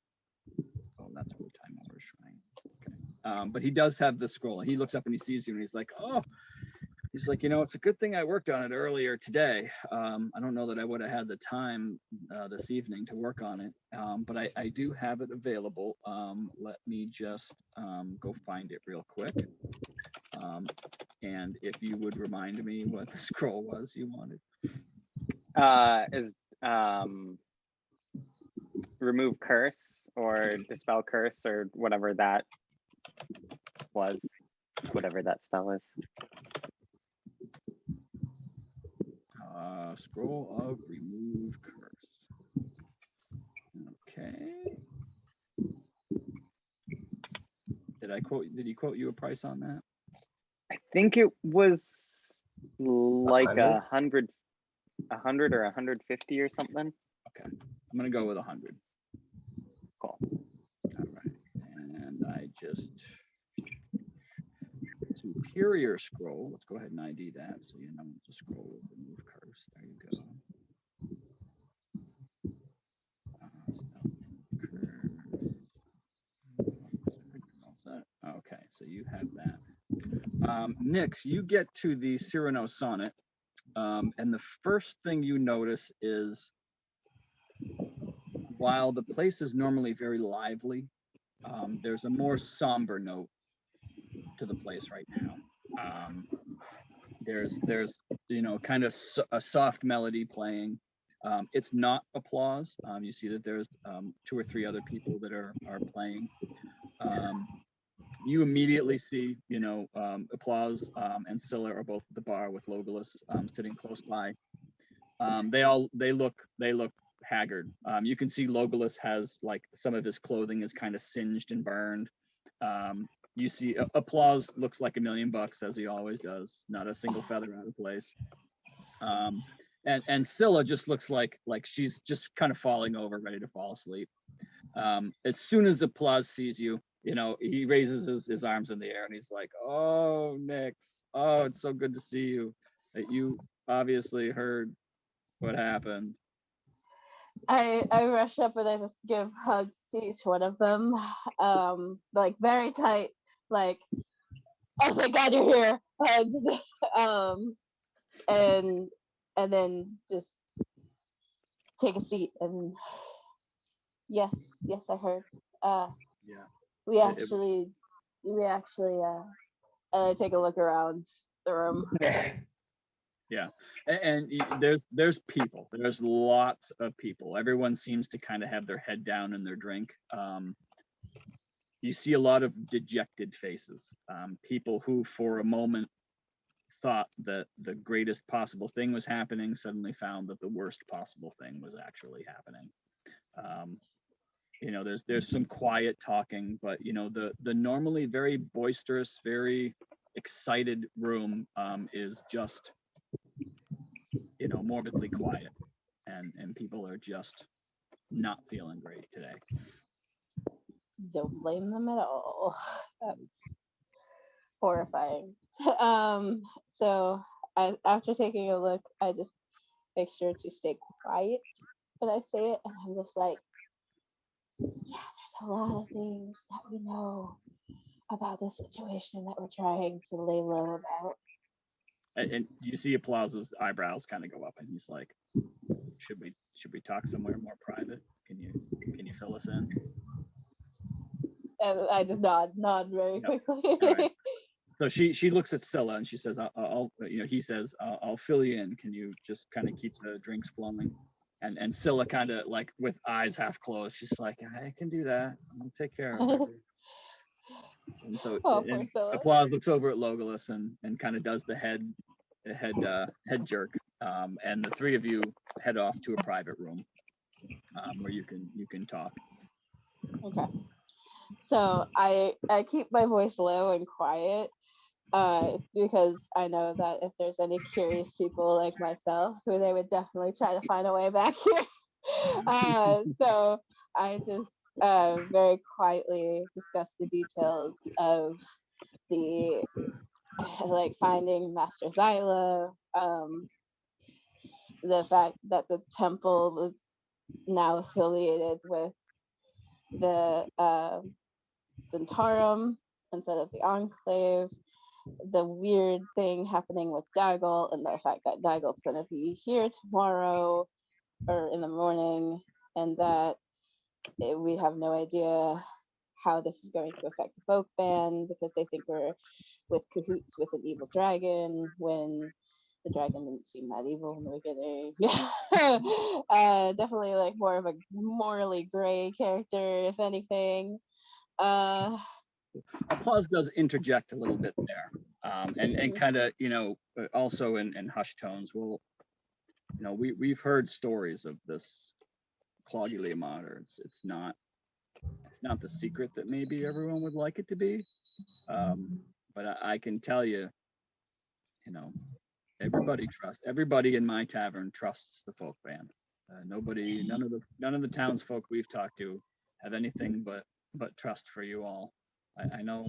Oh, that's what time over shrine. Okay. But he does have the scroll. He looks up and he sees you and he's like, oh, he's like, it's a good thing I worked on it earlier today. I don't know that I would have had the time this evening to work on it, but I do have it available. Let me just go find it real quick. And if you would remind me what the scroll was you wanted. Is remove curse or dispel curse or whatever that was, whatever that spell is. Scroll of remove curse. Okay. Did he quote you a price on that? I think it was like 100? 100 or 150 or something. Okay, I'm gonna go with 100. Cool. All right, and I just superior scroll. Let's go ahead and ID that so you know it's a scroll with remove curse. There you go. Okay, so you have that. Nix, you get to the Cyrano Sonnett, and the first thing you notice is while the place is normally very lively, there's a more somber note to the place right now. There's kind of a soft melody playing. It's not applause. You see that there's 2 or 3 other people that are playing. You immediately see, applause and Scylla are both at the bar with Logalas sitting close by. They look haggard. You can see Logalas has like some of his clothing is kind of singed and burned. You see applause looks like $1 million as he always does, not a single feather out of place. And Scylla just looks like she's just kind of falling over, ready to fall asleep. As soon as applause sees you, he raises his arms in the air and he's like, "Oh, Nix, oh, it's so good to see you. obviously heard what happened. I rush up and I just give hugs to each one of them, like very tight, like, oh thank God you're here, hugs, and then just take a seat and yes, I heard. Yeah. We actually take a look around the room. Yeah, and there's people. There's lots of people. Everyone seems to kind of have their head down in their drink. You see a lot of dejected faces. People who, for a moment, thought that the greatest possible thing was happening suddenly found that the worst possible thing was actually happening. You know, there's some quiet talking, but you know, the normally very boisterous, very excited room is just, you know, morbidly quiet, and people are just not feeling great today. Don't blame them at all. That's horrifying. So after taking a look, I just make sure to stay quiet when I say it, and I'm just like, yeah, there's a lot of things that we know about the situation that we're trying to lay low about. And you see Applause's eyebrows kind of go up, and he's like, should we talk somewhere more private? Can you fill us in? And I just nod very quickly. All right. So she looks at Scylla and she says, I'll you know, he says, I'll fill you in. Can you just kind of keep the drinks flowing? And Scylla kind of like with eyes half closed, she's like, I can do that. I'll take care of it. And so and Applause looks over at Logalas and kind of does the head jerk. And the three of you head off to a private room where you can talk. Okay. So I keep my voice low and quiet because I know that if there's any curious people like myself, who they would definitely try to find a way back here. So I just very quietly discuss the details of the like finding Master Zyla, the fact that the temple was now affiliated with the Zentarum instead of the Enclave, the weird thing happening with Daggle, and the fact that Daggle's going to be here tomorrow or in the morning, and that we have no idea how this is going to affect the folk band because they think we're with cahoots with an evil dragon when the dragon didn't seem that evil in the beginning. Definitely like more of a morally gray character, if anything. Applause does interject a little bit there, and kind of, you know, also in hushed tones. Well, you know, we've heard stories of this Claudia Mater. It's not the secret that maybe everyone would like it to be, but I can tell you, you know, everybody in my tavern trusts the folk band. None of the townsfolk we've talked to have anything but trust for you all. I know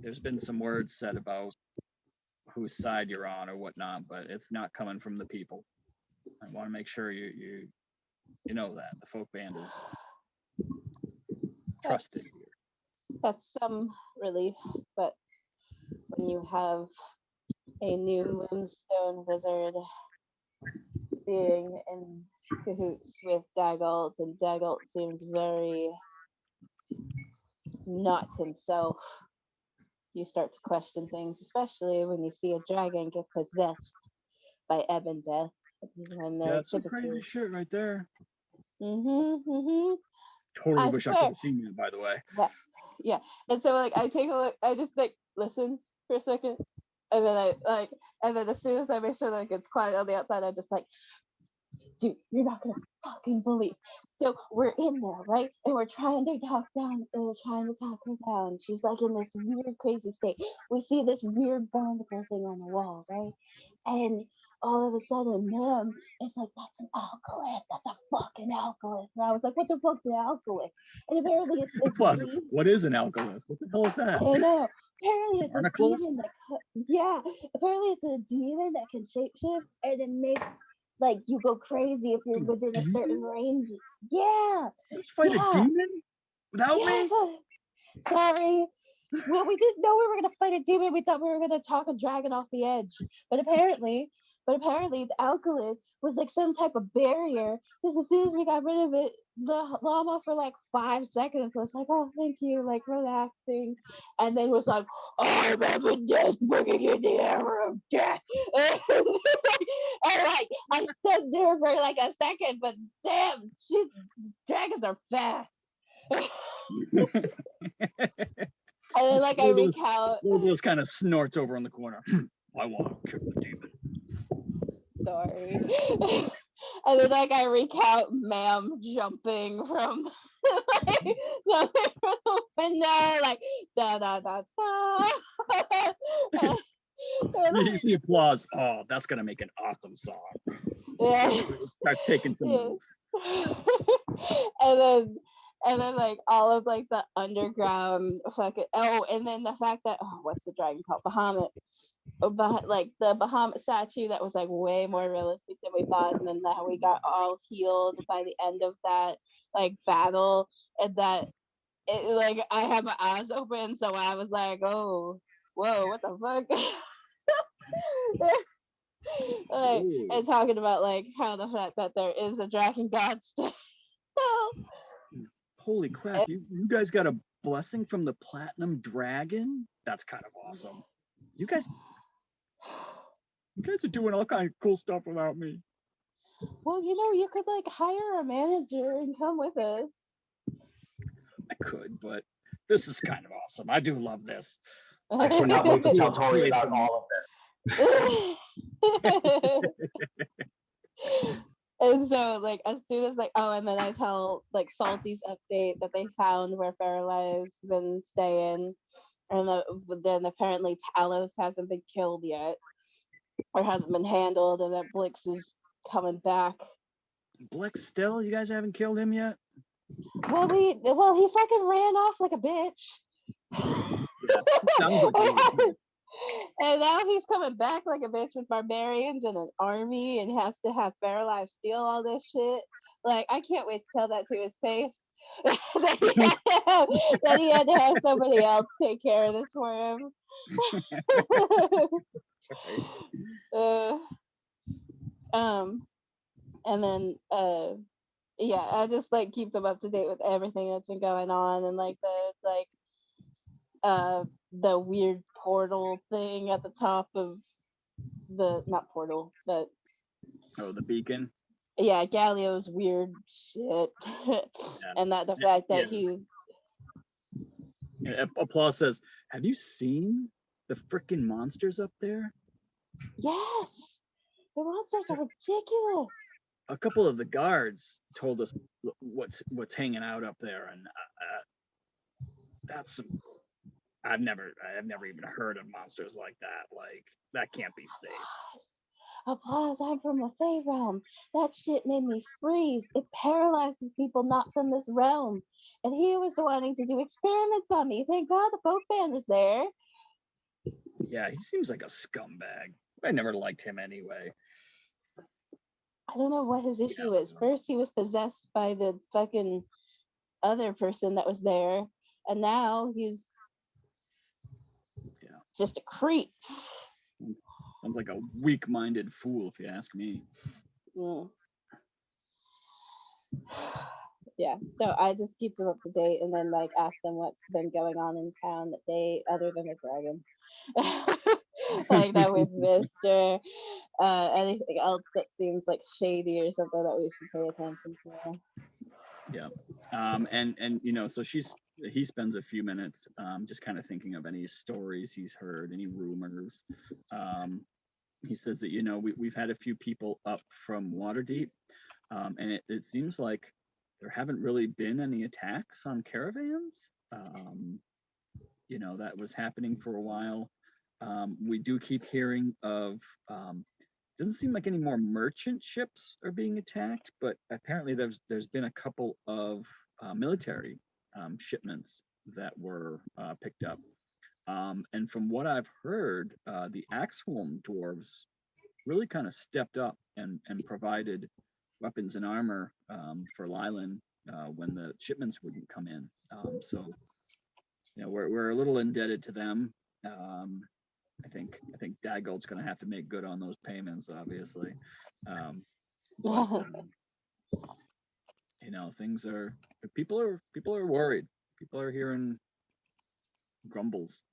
there's been some words said about whose side you're on or whatnot, but it's not coming from the people. I want to make sure you know that the folk band is trusted here. That's some relief, but when you have a new Moonstone wizard being in cahoots with Daggold, and Daggold seems very not himself, you start to question things, especially when you see a dragon get possessed by Ebondeath. When they're That's some crazy shit right there. Totally wish I could have seen that, by the way. Yeah. And so like I take a look, I just like listen for a second, and then as soon as I make sure like it's quiet on the outside, I just like, dude, you're not gonna fucking believe. So we're in there, right? And we're trying to talk her down. She's like in this weird, crazy state. We see this weird barnacle thing on the wall, right? And all of a sudden, ma'am, it's like, that's an alkaloid. That's a fucking alkaloid. And I was like, what the fuck's an alkaloid? And apparently it's Plus, what is an alkaloid? What the hell is that? I know. Apparently it's Barnacles? a demon that yeah. Apparently it's a demon that can shapeshift, and it makes like you go crazy if you're within a certain range. Yeah. Let's fight a Yeah. demon without me. Yeah. Sorry. Well, we didn't know we were gonna fight a demon. We thought we were gonna talk a dragon off the edge. But apparently the alkali was like some type of barrier. Because as soon as we got rid of it, the llama for like 5 seconds was like, "Oh, thank you," like relaxing, and then was like, "I'm Ebondeath, bringing in the arrow of death." And like I stood there for like a second, but damn, dragons are fast. And then like I recount. Logalas kind of snorts over in the corner. I want to kill the demon. Sorry. And then like I recount ma'am jumping from like jumping from the window, like da da da da. And, You see applause. Oh, that's gonna make an awesome song. yeah. Starts taking some Yeah. moves. And then like all of like the underground fucking and then the fact that what's the dragon called? Bahamut. But like the Bahamut statue that was like way more realistic than we thought, and then that we got all healed by the end of that like battle, and that it, like I had my eyes open, so I was like, oh, whoa, what the fuck? Like, and talking about like how the fact that there is a dragon god still. Holy crap! You guys got a blessing from the platinum dragon? That's kind of awesome. You guys are doing all kind of cool stuff without me. Well, you could like hire a manager and come with us. I could, but this is kind of awesome. I do love this. I cannot wait to tell Tori about all of this. And so like as soon as like and then I tell like Salty's update that they found where Fairlight's been staying, and then apparently Talos hasn't been killed yet or hasn't been handled, and that Blix is coming back. Blix still? You guys haven't killed him yet? Well, he fucking ran off like a bitch. Sounds like And now he's coming back like a bitch with barbarians and an army, and has to have Fairlight steal all this shit. Like, I can't wait to tell that to his face. that he had to have somebody else take care of this for him. And then yeah, I just like keep them up to date with everything that's been going on, and like the weird portal thing at the top of the not portal, but the beacon. Yeah, Galio's weird shit. And that the fact that he's Applause says, have you seen the freaking monsters up there? Yes, the monsters are ridiculous. A couple of the guards told us what's hanging out up there, and that's I've never even heard of monsters like that. Like, that can't be safe. Applause, I'm from the Fey realm. That shit made me freeze. It paralyzes people not from this realm. And he was wanting to do experiments on me. Thank God the folk band was there. Yeah, he seems like a scumbag. I never liked him anyway. I don't know what his issue is. First, he was possessed by the fucking other person that was there. And now he's just a creep. Sounds like a weak-minded fool, if you ask me. Yeah, so I just keep them up to date, and then like ask them what's been going on in town that they, other than the dragon, like that we've missed, or anything else that seems like shady or something that we should pay attention to. Yeah, and so he spends a few minutes just kind of thinking of any stories he's heard, any rumors. He says that we've had a few people up from Waterdeep, and it seems like there haven't really been any attacks on caravans. That was happening for a while. We do keep hearing of doesn't seem like any more merchant ships are being attacked, but apparently there's been a couple of military shipments that were picked up. And from what I've heard, the Axholm dwarves really kind of stepped up and provided weapons and armor for Leilon when the shipments wouldn't come in. So, we're a little indebted to them. I think Dagold's going to have to make good on those payments, obviously. But things are people are worried. People are hearing grumbles.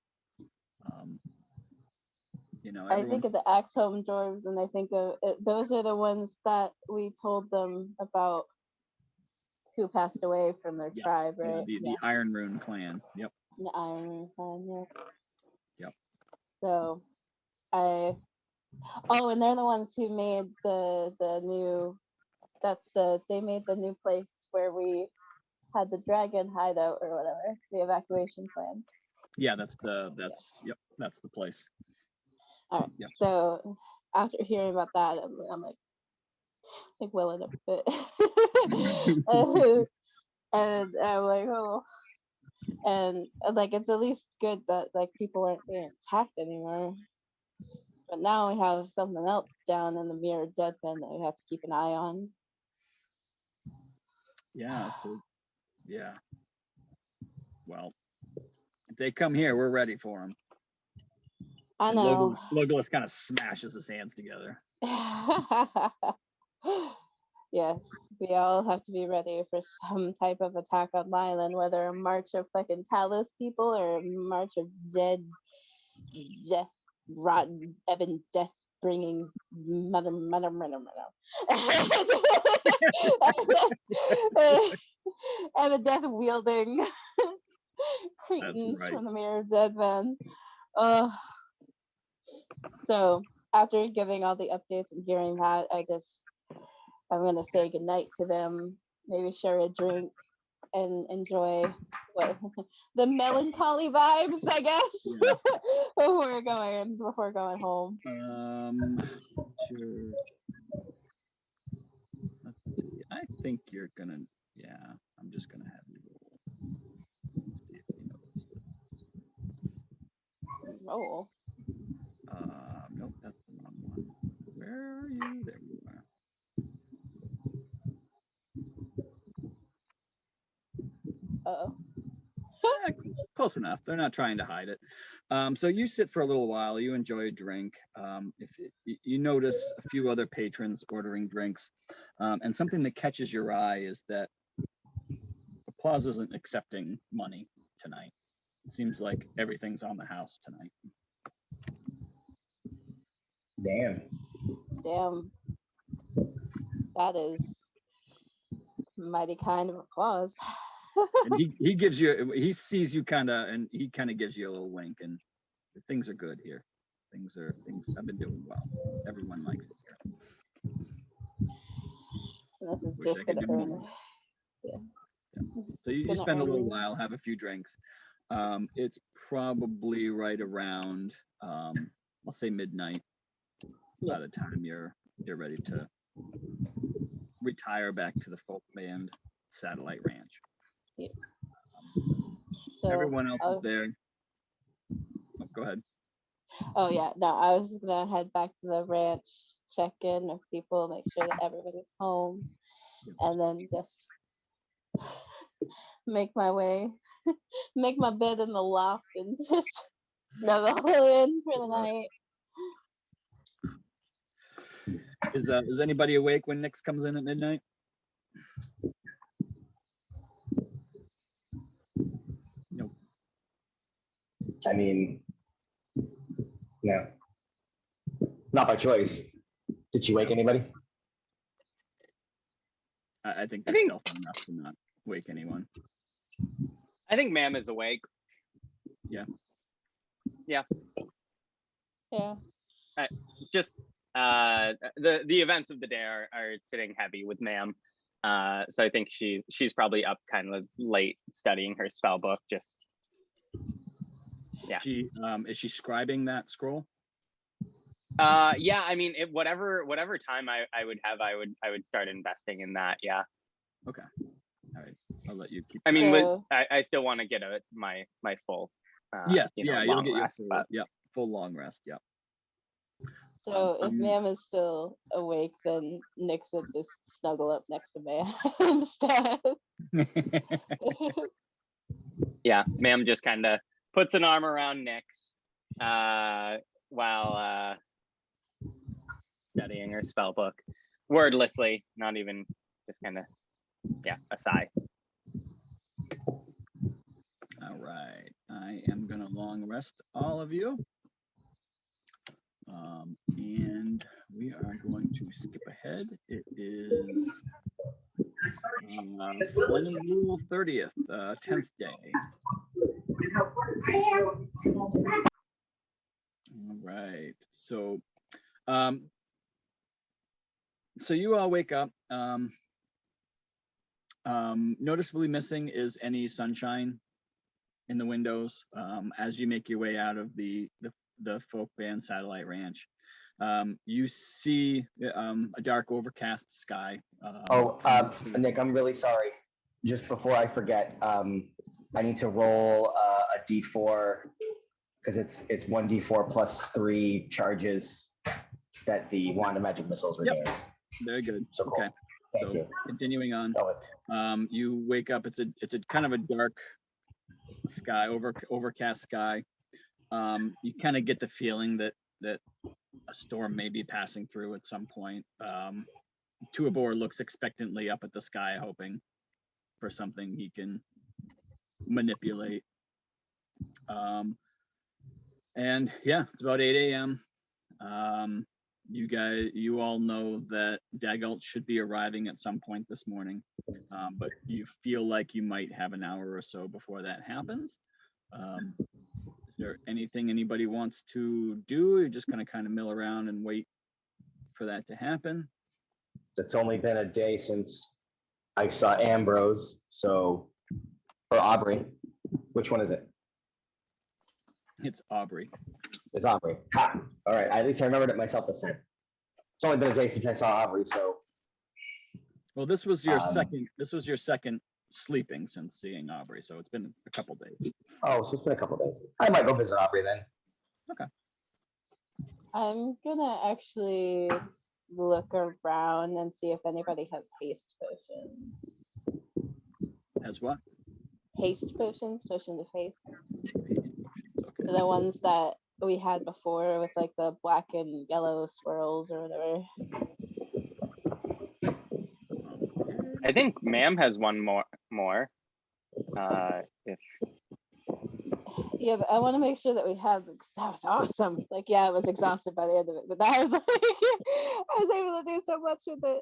I think of the Axholm dwarves, and I think of those are the ones that we told them about who passed away from their tribe, right? The Iron Rune clan. Yep. The Iron Rune clan. Yep. So and they're the ones who made the new. They made the new place where we had the dragon hideout or whatever, the evacuation plan. Yeah, that's the place. All right. Yep. So after hearing about that, I'm like willing a bit, and I'm like, oh, and like it's at least good that like people aren't being attacked anymore. But now we have something else down in the mirrored dead men that we have to keep an eye on. Yeah. So, yeah. Well, if they come here, we're ready for them. I know. Logalas kind of smashes his hands together. Yes, we all have to be ready for some type of attack on Leilon, whether a march of fucking Talos people or a march of death, rotten Ebondeath bringing mother. Ebondeath wielding cretins from the mirror dead men. So after giving all the updates and hearing that, I'm gonna say goodnight to them, maybe share a drink and enjoy the melancholy vibes, I guess. Yeah. before going home. Sure. I think you're gonna. Yeah, I'm just gonna have you roll. Let's see if he knows. Roll. Nope, that's the wrong one. Where are you? There you are. Uh-oh. Close enough. They're not trying to hide it. So you sit for a little while. You enjoy a drink. You notice a few other patrons ordering drinks, and something that catches your eye is that the plaza isn't accepting money tonight. It seems like everything's on the house tonight. Damn. That is mighty kind of applause. And he sees you kind of, and he kind of gives you a little wink, and things are good here. Things have been doing well. Everyone likes it here. And this is just gonna earn. Yeah. So you spend a little while, have a few drinks. It's probably right around, I'll say midnight. By the time you're ready to retire back to the folk band satellite ranch. Yeah. So everyone else is there. Oh, go ahead. Oh yeah, no, I was just gonna head back to the ranch, check in with people, make sure that everybody's home, and then just make my way, make my bed in the loft, and just snuggle in for the night. Is anybody awake when Nyx comes in at midnight? Nope. I mean, no. Not by choice. Did you wake anybody? I think they're stealthy enough to not wake anyone. I think Mam is awake. Yeah. Yeah. Yeah. Just the events of the day are sitting heavy with Mam. So I think she's probably up kind of late studying her spell book. Just yeah. Is she scribing that scroll? Yeah, I mean, whatever time I would have, I would start investing in that. Yeah. Okay. All right. I'll let you keep. I mean, I still want to get my full Yes, you know, yeah, you'll long get your rest, full, but yep, full long rest, yep. So if Um, Ma'am is still awake, then Nyx would just snuggle up next to Ma'am instead. yeah, ma'am just kind of puts an arm around Nyx while studying her spell book, wordlessly, not even, just kind of, yeah, a sigh. All right, I am gonna long rest all of you. And we are going to skip ahead. It is Flame Rule 30th, 10th day. All right, so so you all wake up. Noticeably missing is any sunshine in the windows as you make your way out of the folk band satellite ranch. You see a dark overcast sky. Nick, I'm really sorry. Just before I forget, I need to roll a d4 because it's 1d4 plus 3 charges that the wand of magic missiles were doing. Very good. So cool. Okay. Thank you. Continuing on. Oh, it's You wake up. It's a kind of a dark sky, overcast sky. You kind of get the feeling that a storm may be passing through at some point. Tuabor looks expectantly up at the sky, hoping for something he can manipulate. And yeah, it's about 8 a.m. You all know that Dagult should be arriving at some point this morning, but you feel like you might have an hour or so before that happens. Is there anything anybody wants to do? You're just gonna kind of mill around and wait for that to happen? It's only been a day since I saw Ambrose, or Aubrey. Which one is it? It's Aubrey. It's Aubrey. Ha! All right, at least I remembered it myself this time. It's only been a day since I saw Aubrey, so. Well, this was your second. This was your second sleeping since seeing Aubrey, so it's been a couple days. Oh, so it's been a couple days. I might go visit Aubrey then. Okay. I'm gonna actually look around and see if anybody has haste potions. As what? Haste potions, potions of haste. Okay. The ones that we had before with like the black and yellow swirls or whatever. I think ma'am has one more. If Yeah, but I want to make sure that we have, because that was awesome. Like, yeah, I was exhausted by the end of it, but that was like, I was able to do so much with it.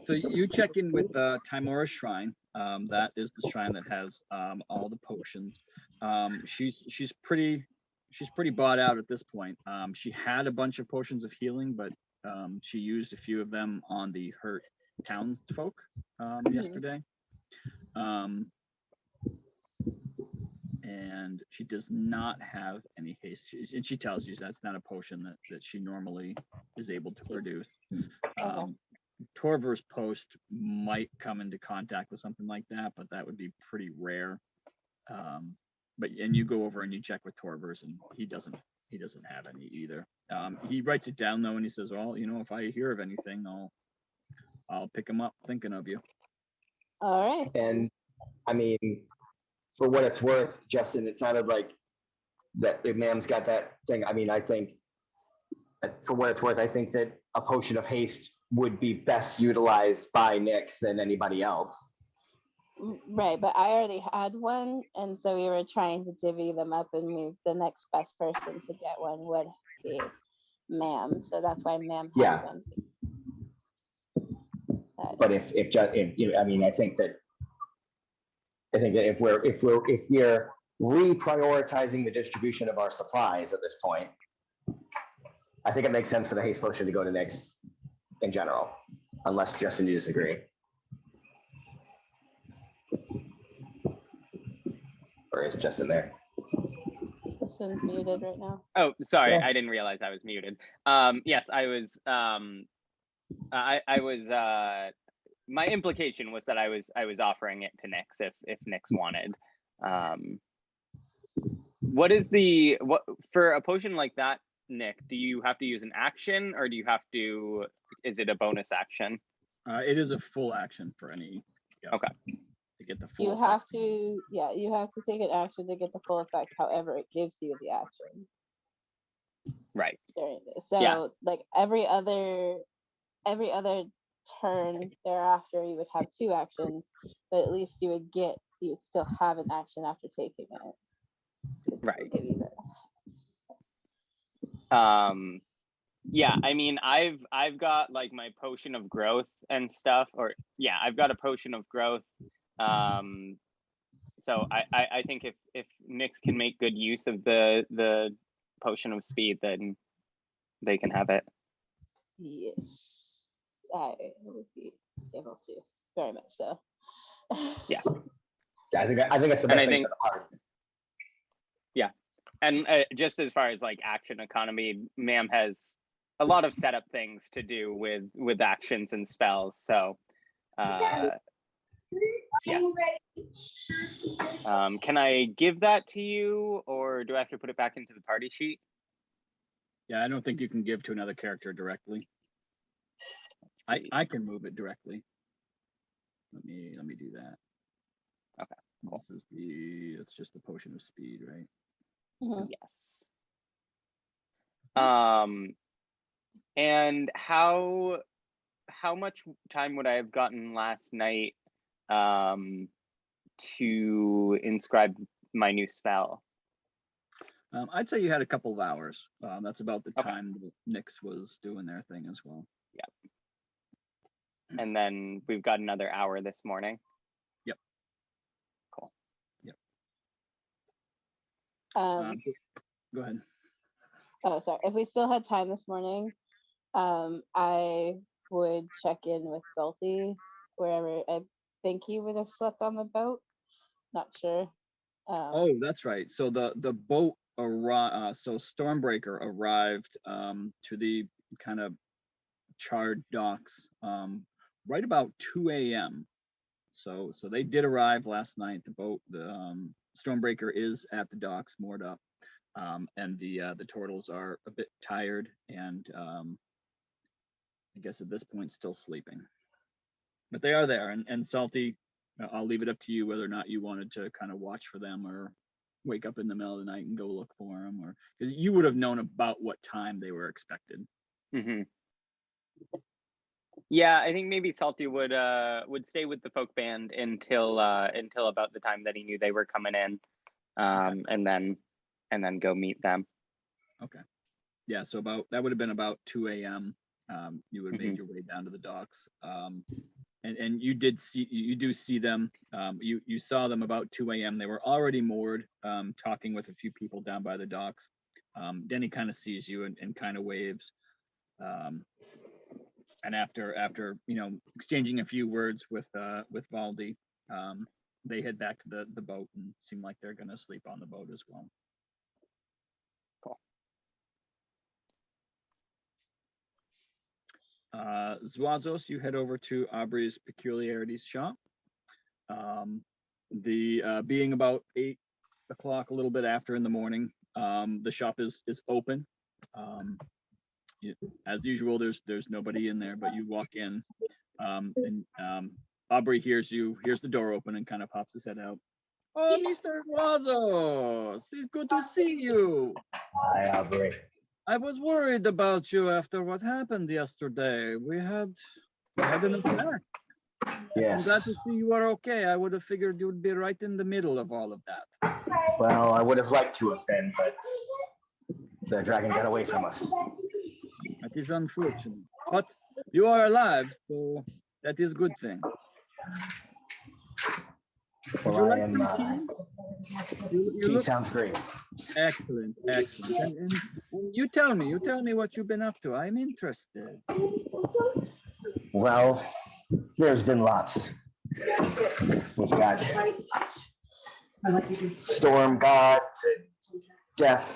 So you check in with Timora's shrine. That is the shrine that has all the potions. She's pretty bought out at this point. She had a bunch of potions of healing, but she used a few of them on the hurt townsfolk yesterday. And she does not have any haste. And she tells you that's not a potion that she normally is able to produce. Torver's post might come into contact with something like that, but that would be pretty rare. And you go over and you check with Torver's, and he doesn't have any either. He writes it down though, and he says, "Well, you know, if I hear of anything, I'll pick him up. Thinking of you." All right. And I mean, for what it's worth, Justin, it sounded like that ma'am's got that thing. I mean, I think for what it's worth, I think that a potion of haste would be best utilized by Nyx than anybody else. Right, but I already had one, and so we were trying to divvy them up, and the next best person to get one would be Ma'am. So that's why Ma'am has one. But if I mean, I think that if we're reprioritizing the distribution of our supplies at this point, I think it makes sense for the haste potion to go to Nyx in general, unless Justin, you disagree. Or is Justin there? Justin's muted right now. Oh, sorry, Yeah. I didn't realize I was muted. Yes, I was. I was. My implication was that I was offering it to Nyx if Nyx wanted. what for a potion like that, Nick? Do you have to use an action, or do you have to? Is it a bonus action? It is a full action for any. Yeah, Okay. to get the full. You effect. have to, yeah, you have to take an action to get the full effect. However, it gives you the action Right. during this. So, Yeah. like every other turn thereafter, you would have 2 actions, but at least you would still have an action after taking it. 'Cause it Right. would give you the- Yeah, I mean, I've got like my potion of growth and stuff, or yeah, I've got a potion of growth. So I think if Nyx can make good use of the potion of speed, then they can have it. Yes, I would be able to, very much so. Yeah. Yeah, I think that's the And best I thing think- for the party. Yeah, and just as far as like action economy, Ma'am has a lot of setup things to do with actions and spells. So, yeah. Can I give that to you, or do I have to put it back into the party sheet? Yeah, I don't think you can give to another character directly. I can move it directly. Let me do that. Okay, cool. This is it's just the potion of speed, right? Mhm. Yes. And how much time would I have gotten last night to inscribe my new spell? I'd say you had a couple of hours. That's about the Okay. time that Nyx was doing their thing as well. And then we've got another hour this morning. Yep. Cool. Yep. Um, Go ahead. Oh, sorry. If we still had time this morning, I would check in with Salty wherever. I think he would have slept on the boat. Not sure. Oh, that's right. So the boat arrived. So Stormbreaker arrived to the kind of charred docks right about 2 a.m. So they did arrive last night. The boat, the Stormbreaker is at the docks, moored up, and the turtles are a bit tired and I guess at this point still sleeping, but they are there. And Salty, I'll leave it up to you whether or not you wanted to kind of watch for them or wake up in the middle of the night and go look for them, or because you would have known about what time they were expected. Mm-hmm. Yeah, I think maybe Salty would stay with the folk band until about the time that he knew they were coming in, and then go meet them. Okay. Yeah, so that would have been about 2 a.m. You would have made your way down to the docks, and you do see them. You saw them about 2 a.m. They were already moored, talking with a few people down by the docks. Then he kind of sees you and kind of waves. And after exchanging a few words with Valdi, they head back to the boat and seem like they're going to sleep on the boat as well. Cool. Zuazos, you head over to Aubrey's Peculiarities shop. Being about 8 o'clock, a little bit after in the morning, the shop is open. As usual, there's nobody in there, but you walk in, and Aubrey hears the door open and kind of pops his head out. Oh, Mr. Zuazos, it's good to see you. Hi, Aubrey. I was worried about you after what happened yesterday. We had an attack. I'm glad Yes. to see you are okay. I would have figured you would be right in the middle of all of that. Well, I would have liked to have been, but the dragon got away from us. That is unfortunate. But you are alive, so that is a good thing. Would Well, you I like am. some tea? You Tea look sounds great. excellent. And you tell me what you've been up to. I'm interested. Well, there's been lots. We've got storm gods and death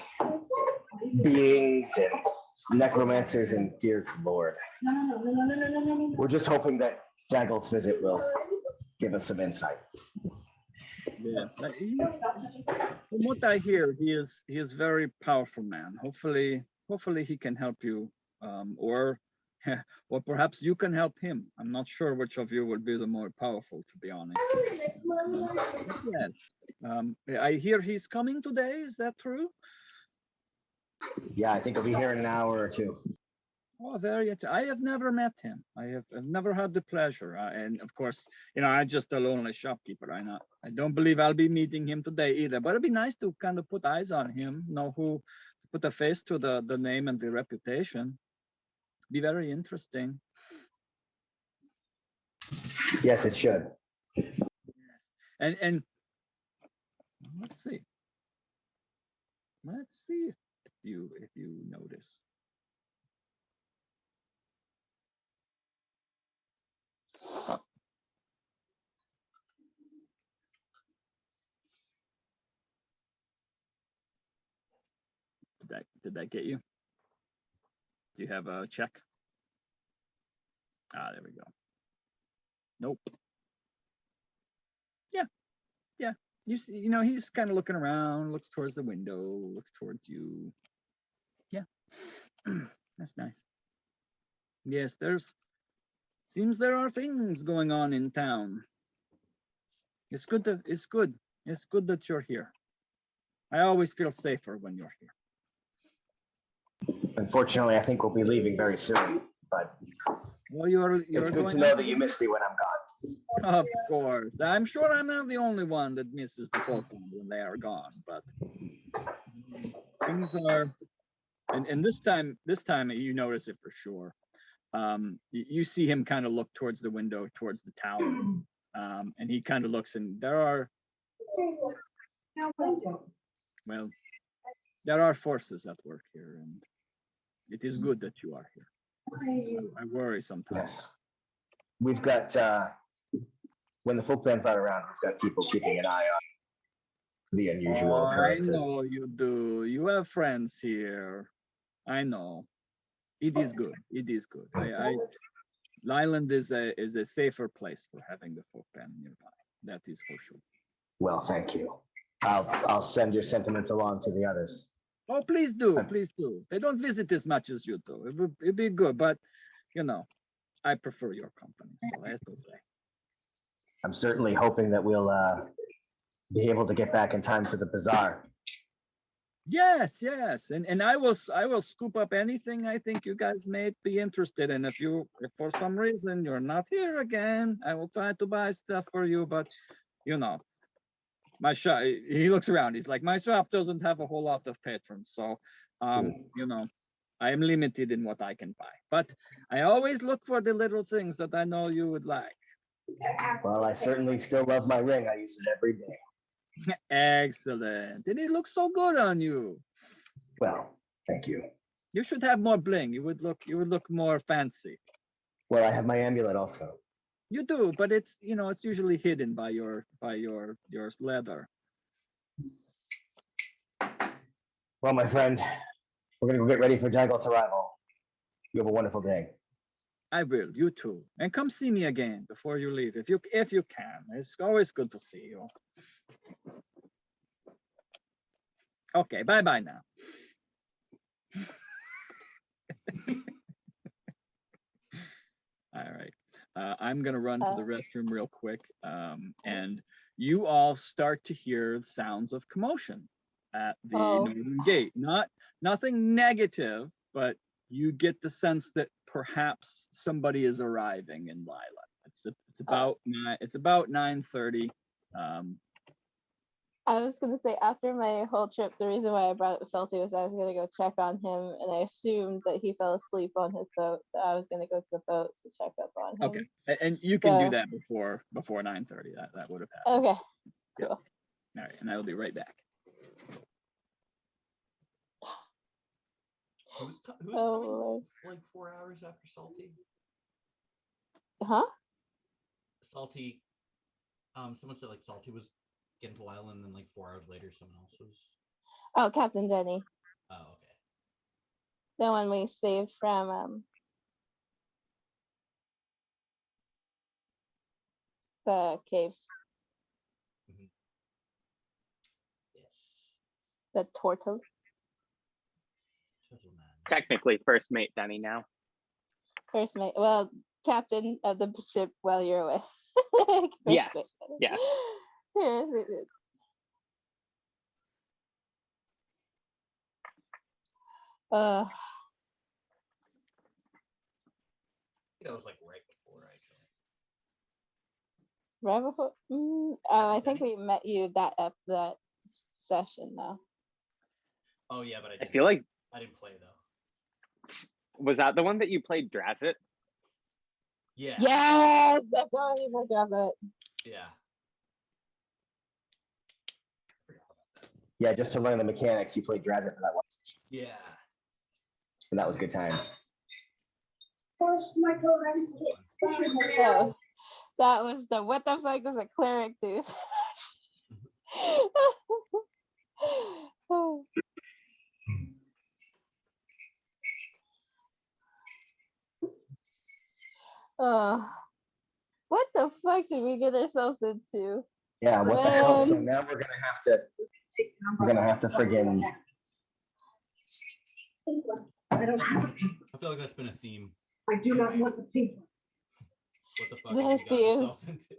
beings and necromancers and dear Lord. We're just hoping that Daggle's visit will give us some insight. Yes, From what I hear, he is very powerful man. Hopefully he can help you, or or perhaps you can help him. I'm not sure which of you will be the more powerful, to be honest. Yes. I hear he's coming today. Is that true? Yeah, I think I'll be here in an hour or two. Oh, I have never met him. I've never had the pleasure. And of course, I'm just a lonely shopkeeper. I don't believe I'll be meeting him today either. But it'd be nice to kind of put eyes on him, know who, put a face to the name and the reputation. Be very interesting. Yes, it should. And let's see if you notice. Did that get you? Do you have a check? Ah, there we go. Nope. Yeah. You see, he's kind of looking around, looks towards the window, looks towards you. Yeah. That's nice. Yes, seems there are things going on in town. It's good that you're here. I always feel safer when you're here. Unfortunately, I think we'll be leaving very soon, but Well, you're it's good going to know that you miss me when I'm gone. Of course. I'm sure I'm not the only one that misses the Pokemon when they are gone, but things are, and this time you notice it for sure. You see him kind of look towards the window, towards the tower, and he kind of looks, and there are forces at work here, and it is good that you are here. I worry sometimes. Yes. We've got, when the folk band's not around, we've got people keeping an eye on the unusual occurrences. I know you do. You have friends here. I know. It is good. It is good. Leilon is a safer place for having the folk band nearby. That is for sure. Well, thank you. I'll send your sentiments along to the others. Oh, please do. Please do. They don't visit as much as you do. It'd be good, but I prefer your company. So that's okay. I'm certainly hoping that we'll be able to get back in time for the bazaar. Yes, and I will scoop up anything I think you guys may be interested in. If for some reason you're not here again, I will try to buy stuff for you. But my shop. He looks around. He's like, my shop doesn't have a whole lot of patrons, so I am limited in what I can buy. But I always look for the little things that I know you would like. Well, I certainly still love my ring. I use it every day. Excellent. And it looks so good on you. Well, thank you. You should have more bling. You would look more fancy. Well, I have my amulet also. You do, but it's it's usually hidden by your leather. Well, my friend, we're gonna go get ready for Jaggel's arrival. You have a wonderful day. I will. You too. And come see me again before you leave, if you can. It's always good to see you. Okay, bye now. All right. I'm gonna run to the restroom real quick, and you all start to hear sounds of commotion at the northern gate. Nothing negative, but you get the sense that perhaps somebody is arriving in Leilon. It's about 9:30. I was gonna say, after my whole trip, the reason why I brought up Salty was I was gonna go check on him, and I assumed that he fell asleep on his boat, so I was gonna go to the boat to check up on him. Okay, and you can do that before 9:30. That would have happened. Okay, cool. All right, and I'll be right back. Who's coming like 4 hours after Salty? Huh? Salty. Someone said like Salty was getting to Leilon, and then like 4 hours later, someone else was. Oh, Captain Denny. Oh, okay. The one we saved from the caves. Mm-hmm. Yes. The turtle. Turtle man. Technically, first mate Denny now. First mate. Well, captain of the ship while you're away. First Yes, mate. yes. Yes, it is. I think that was like right before actually. Right before. I think we met you that session though. Oh yeah, but I feel like, I didn't play though. was that the one that you played Drazzat? Yeah. Yes, that's how he does it. Yeah. Yeah, just to learn the mechanics, you played Drazzat for that one session, Yeah. and that was good times. So that was the what the fuck does a cleric do? What the fuck did we get ourselves into? Yeah, what the hell? So Man. now we're gonna have to friggin' I don't have a pink. I feel like that's been a theme. I do not want the pink one. What the fuck The have we got theme. ourselves into?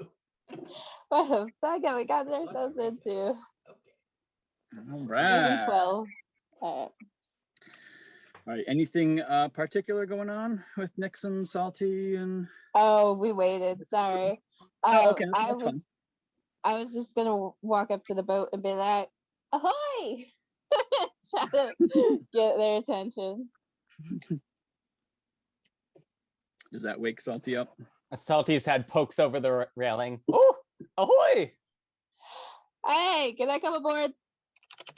What the fuck have we got ourselves into? Okay. All Using right. 12. All All right. Anything particular going on with Nixon, Salty, and? right. Oh, we waited. Sorry. Oh, okay, I that's was fine. I was just gonna walk up to the boat and be like, "Ahoy!" Try to get their attention. Does that wake Salty up? Salty's head pokes over the railing. Oh, ahoy! Hey, can I come aboard?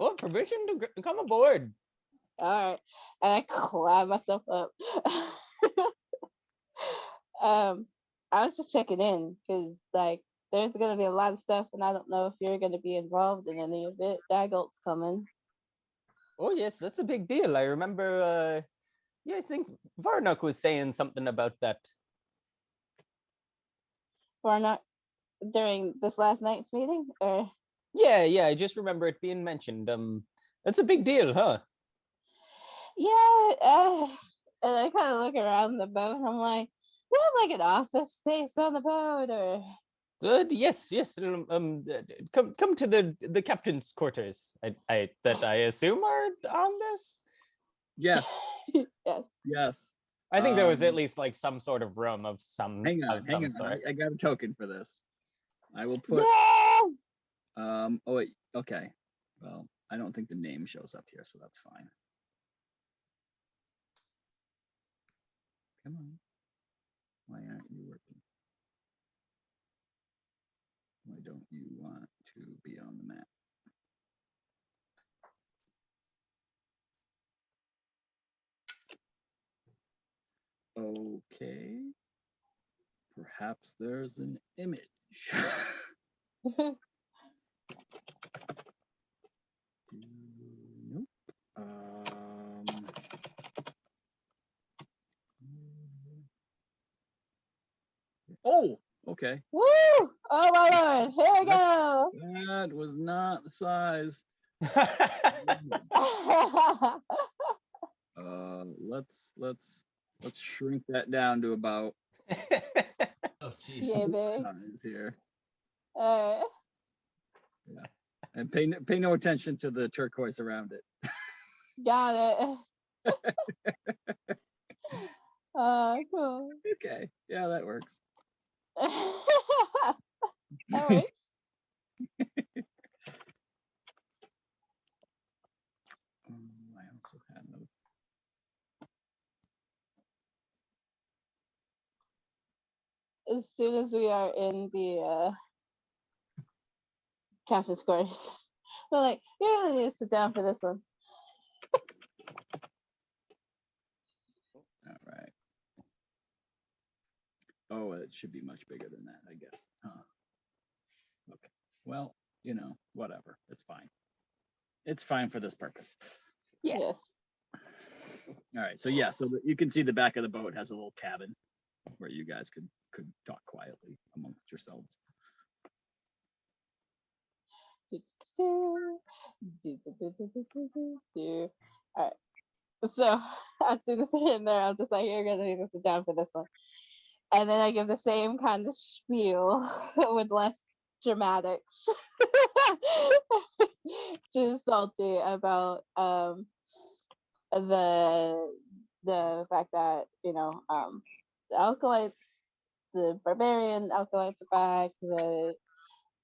Oh, permission to come aboard. All right, and I climb myself up. I was just checking in because like there's gonna be a lot of stuff, and I don't know if you're gonna be involved in any of it. Daggult's coming. Oh yes, that's a big deal. I remember. Yeah, I think Varnock was saying something about that. Or not during this last night's meeting, or Yeah, I just remember it being mentioned. That's a big deal, huh? yeah. And I kind of look around the boat, and I'm like, we have like an office space on the boat, or Good. Yes. Come to the captain's quarters. I assume are on this. Yes. yes. Yes. I think there was at Um, least like some sort of room of some Hang on. sort. I got a token for this. I will put. Yes. Oh wait. Okay. Well, I don't think the name shows up here, so that's fine. Come on. Why aren't you working? Why don't you want to be on the map? Okay. Perhaps there's an image. Nope. Oh, okay. Woo! Oh my lord! Here we go. That was not the size. Let's shrink that down to about Oh jeez. yeah, babe. size here. All Yeah, and pay no attention to the turquoise around it. right. Got it. Cool. Okay, yeah, that works. That works. I also had no. As soon as we are in the captain's quarters, we're like, you're gonna need to sit down for this one. All right. Oh, it should be much bigger than that, I guess. Huh. Okay. Well, whatever. It's fine. It's fine for this purpose. Yeah. Yes. All right. So yeah. So you can see the back of the boat has a little cabin where you guys could talk quietly amongst yourselves. All right. So as soon as they're in there, I'm just like, you're gonna need to sit down for this one. And then I give the same kind of spiel with less dramatics to Salty about the fact that, you know, the alkalites, the barbarian alkalites are back,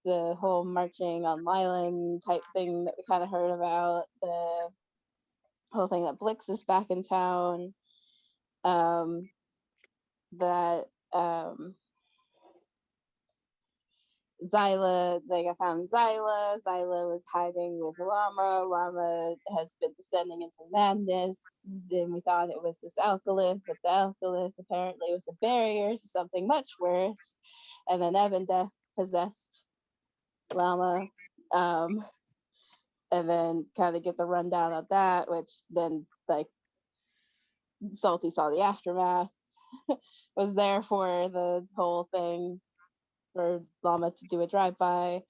the whole marching on Leilon type thing that we kind of heard about, the whole thing that Blix is back in town, that Zyla, like I found Zyla. Zyla was hiding with Llama. Llama has been descending into madness. Then we thought it was this alkalith, but the alkalith apparently was a barrier to something much worse. And then Ebondeath possessed Llama. And then kind of get the rundown of that, which then like Salty saw the aftermath, was there for the whole thing, for Llama to do a drive-by,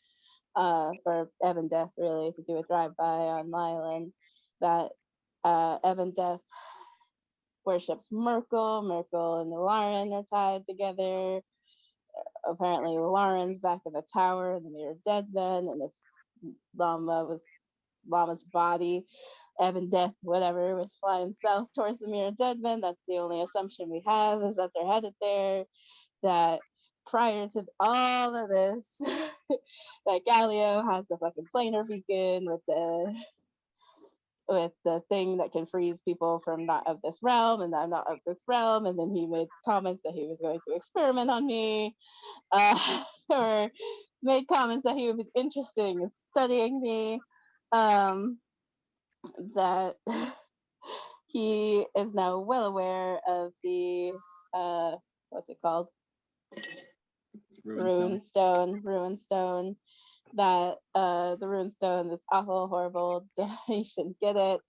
for Ebondeath really to do a drive-by on Leilon, that Ebondeath worships Merkel. Merkel and the Lauren are tied together. Apparently Lauren's back in the tower and the Mirror Dead Men, and if Llama's body, Ebondeath, whatever, was flying south towards the Mirror Dead Men, that's the only assumption we have, is that they're headed there. That prior to all of this, that Galio has the fucking planar beacon with the thing that can freeze people from not of this realm, and I'm not of this realm, and then he made comments that he was going to experiment on me, or made comments that he would be interested in studying me, that he is now well aware of the what's it called? Runestone. That the runestone is awful, horrible. You shouldn't get it.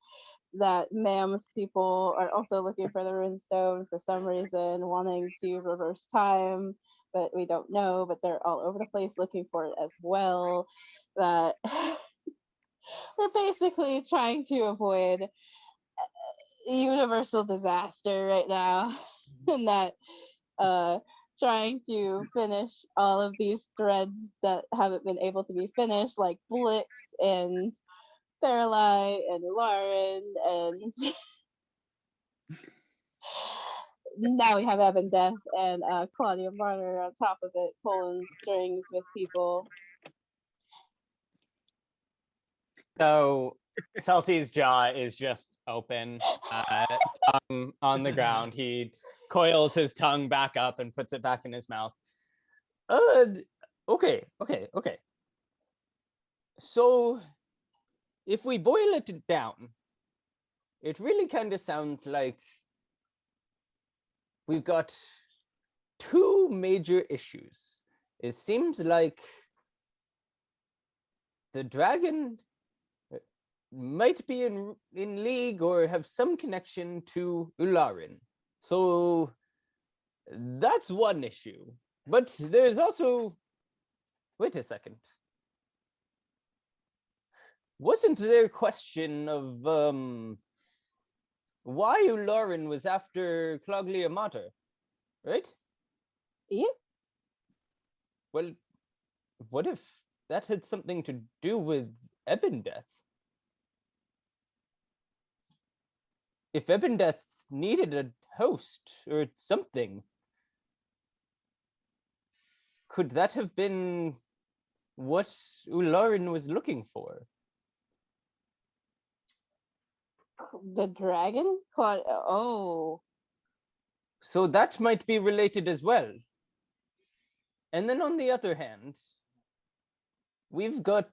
That Mam's people are also looking for the runestone for some reason, wanting to reverse time, but we don't know. But they're all over the place looking for it as well. That we're basically trying to avoid universal disaster right now, and that trying to finish all of these threads that haven't been able to be finished, like Blix and Fairlight and Lauren, and now we have Ebondeath and Claudia Marner on top of it, pulling strings with people. So Salty's jaw is just open, tongue on the ground. He coils his tongue back up and puts it back in his mouth. Okay. So if we boil it down, it really kind of sounds like we've got two major issues. It seems like the dragon might be in league or have some connection to Ularin. So that's one issue. But there's also, wait a second. Wasn't there a question of why Ularin was after Cloglia Mater, right? Yeah. Well, what if that had something to do with Ebondeath? If Ebondeath needed a host or something, could that have been what Ularin was looking for? The dragon? Oh. So that might be related as well. And then on the other hand, we've got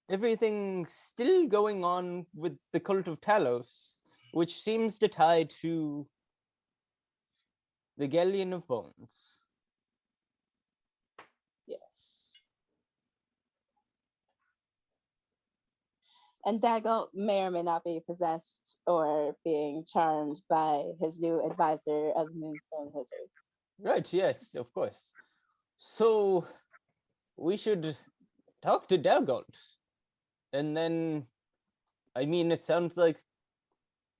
everything still going on with the cult of Talos, which seems to tie to the Galleon of Bones. Yes. And Daggle may or may not be possessed or being charmed by his new advisor of Moonstone Wizards. Right, yes, of course. So we should talk to Daggold and then, I mean, it sounds like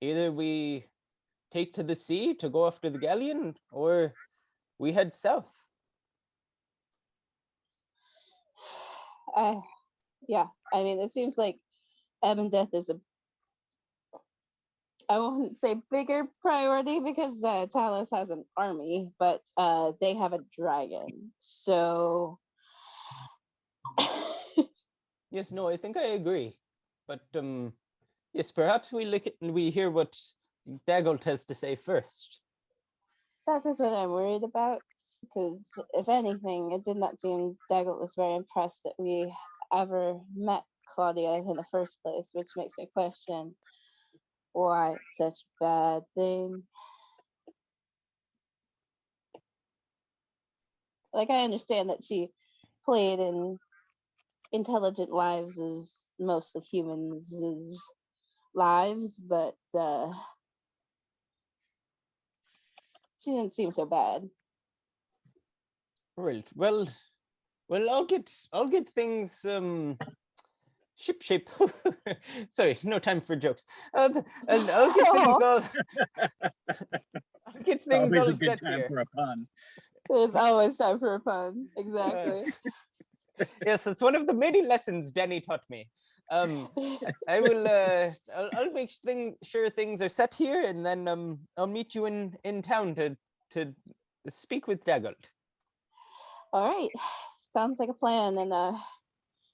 either we take to the sea to go after the galleon, or we head south. Yeah, I mean, it seems like Ebondeath is I won't say bigger priority because Talos has an army, but they have a dragon. So Yes, no, I think I agree. But yes, perhaps we hear what Daggelt has to say first. that is what I'm worried about. Because if anything, it did not seem Daggett was very impressed that we ever met Claudia in the first place, which makes me question why it's such a bad thing. Like, I understand that she played in intelligent lives as mostly humans' lives, but she didn't seem so bad. Right. Well, I'll get things ship shape. Sorry, no time for jokes. And I'll get things all. I'll get things Always all a good set time here. for a pun. There's always time for a pun. Exactly. Yes, it's one of the many lessons Danny taught me. I will. I'll make sure things are set here, and then I'll meet you in town to speak with Daggett. All right. Sounds like a plan. And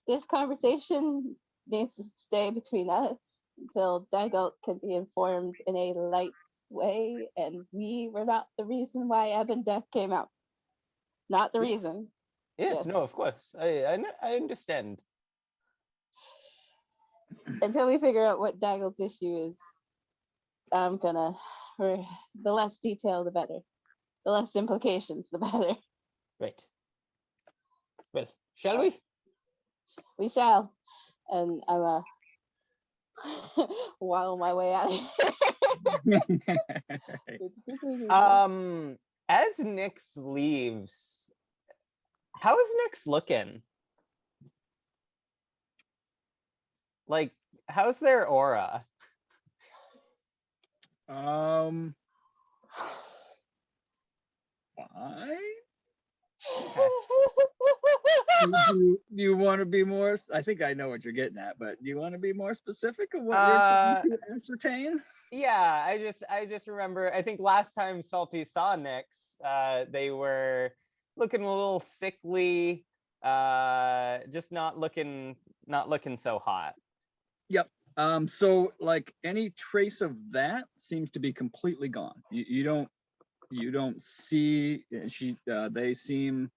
this conversation needs to stay between us until Daggett can be informed in a light way. And we were not the reason why Ebondeath came out. Not the reason. Yes, no, of course. I understand. Until we figure out what Daggelt's issue is, I'm gonna, the less detail, the better. The less implications, the better. Right. Well, shall we? We shall. And I'm waddle my way out of here. As Nyx leaves, how is Nyx looking? Like, how's their aura? Fine. Do you want to be more? I think I know what you're getting at, but do you want to be more specific of what you're trying to ascertain? Yeah, I just remember. I think last time Salty saw Nyx, they were looking a little sickly, just not looking so hot. Yep. So like any trace of that seems to be completely gone. You don't see they seem,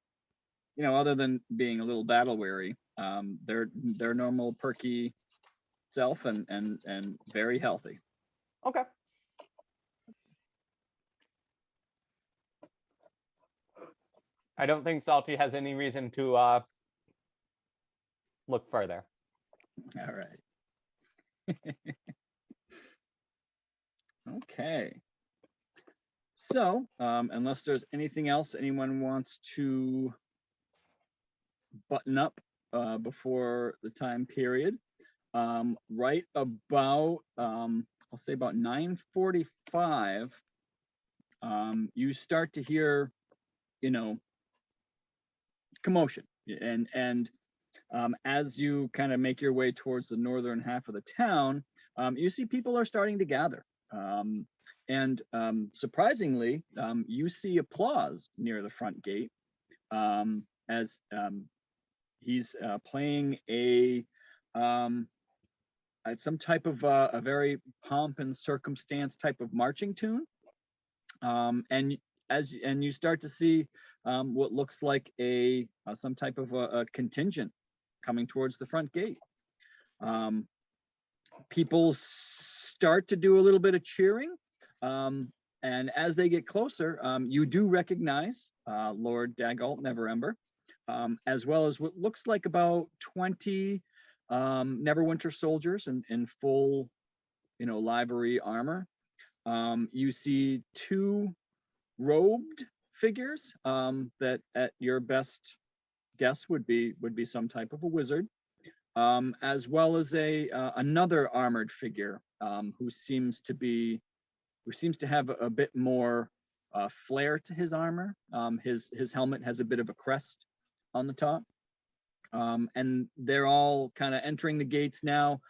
other than being a little battle weary, their normal perky self and very healthy. Okay. I don't think Salty has any reason to look further. All right. Okay. So, unless there's anything else anyone wants to button up before the time period, right about, I'll say about 9:45, you start to hear, commotion, and as you kind of make your way towards the northern half of the town, you see people are starting to gather. And surprisingly, you see applause near the front gate as he's playing some type of a very pomp and circumstance type of marching tune. And you start to see what looks like some type of a contingent coming towards the front gate. People start to do a little bit of cheering. And as they get closer, you do recognize Lord Daggett Neverember, as well as what looks like about 20 Neverwinter soldiers in full, livery armor. You see two robed figures that, at your best guess, would be some type of a wizard. as well as another armored figure who seems to have a bit more flair to his armor. His helmet has a bit of a crest on the top. And they're all kind of entering the gates now.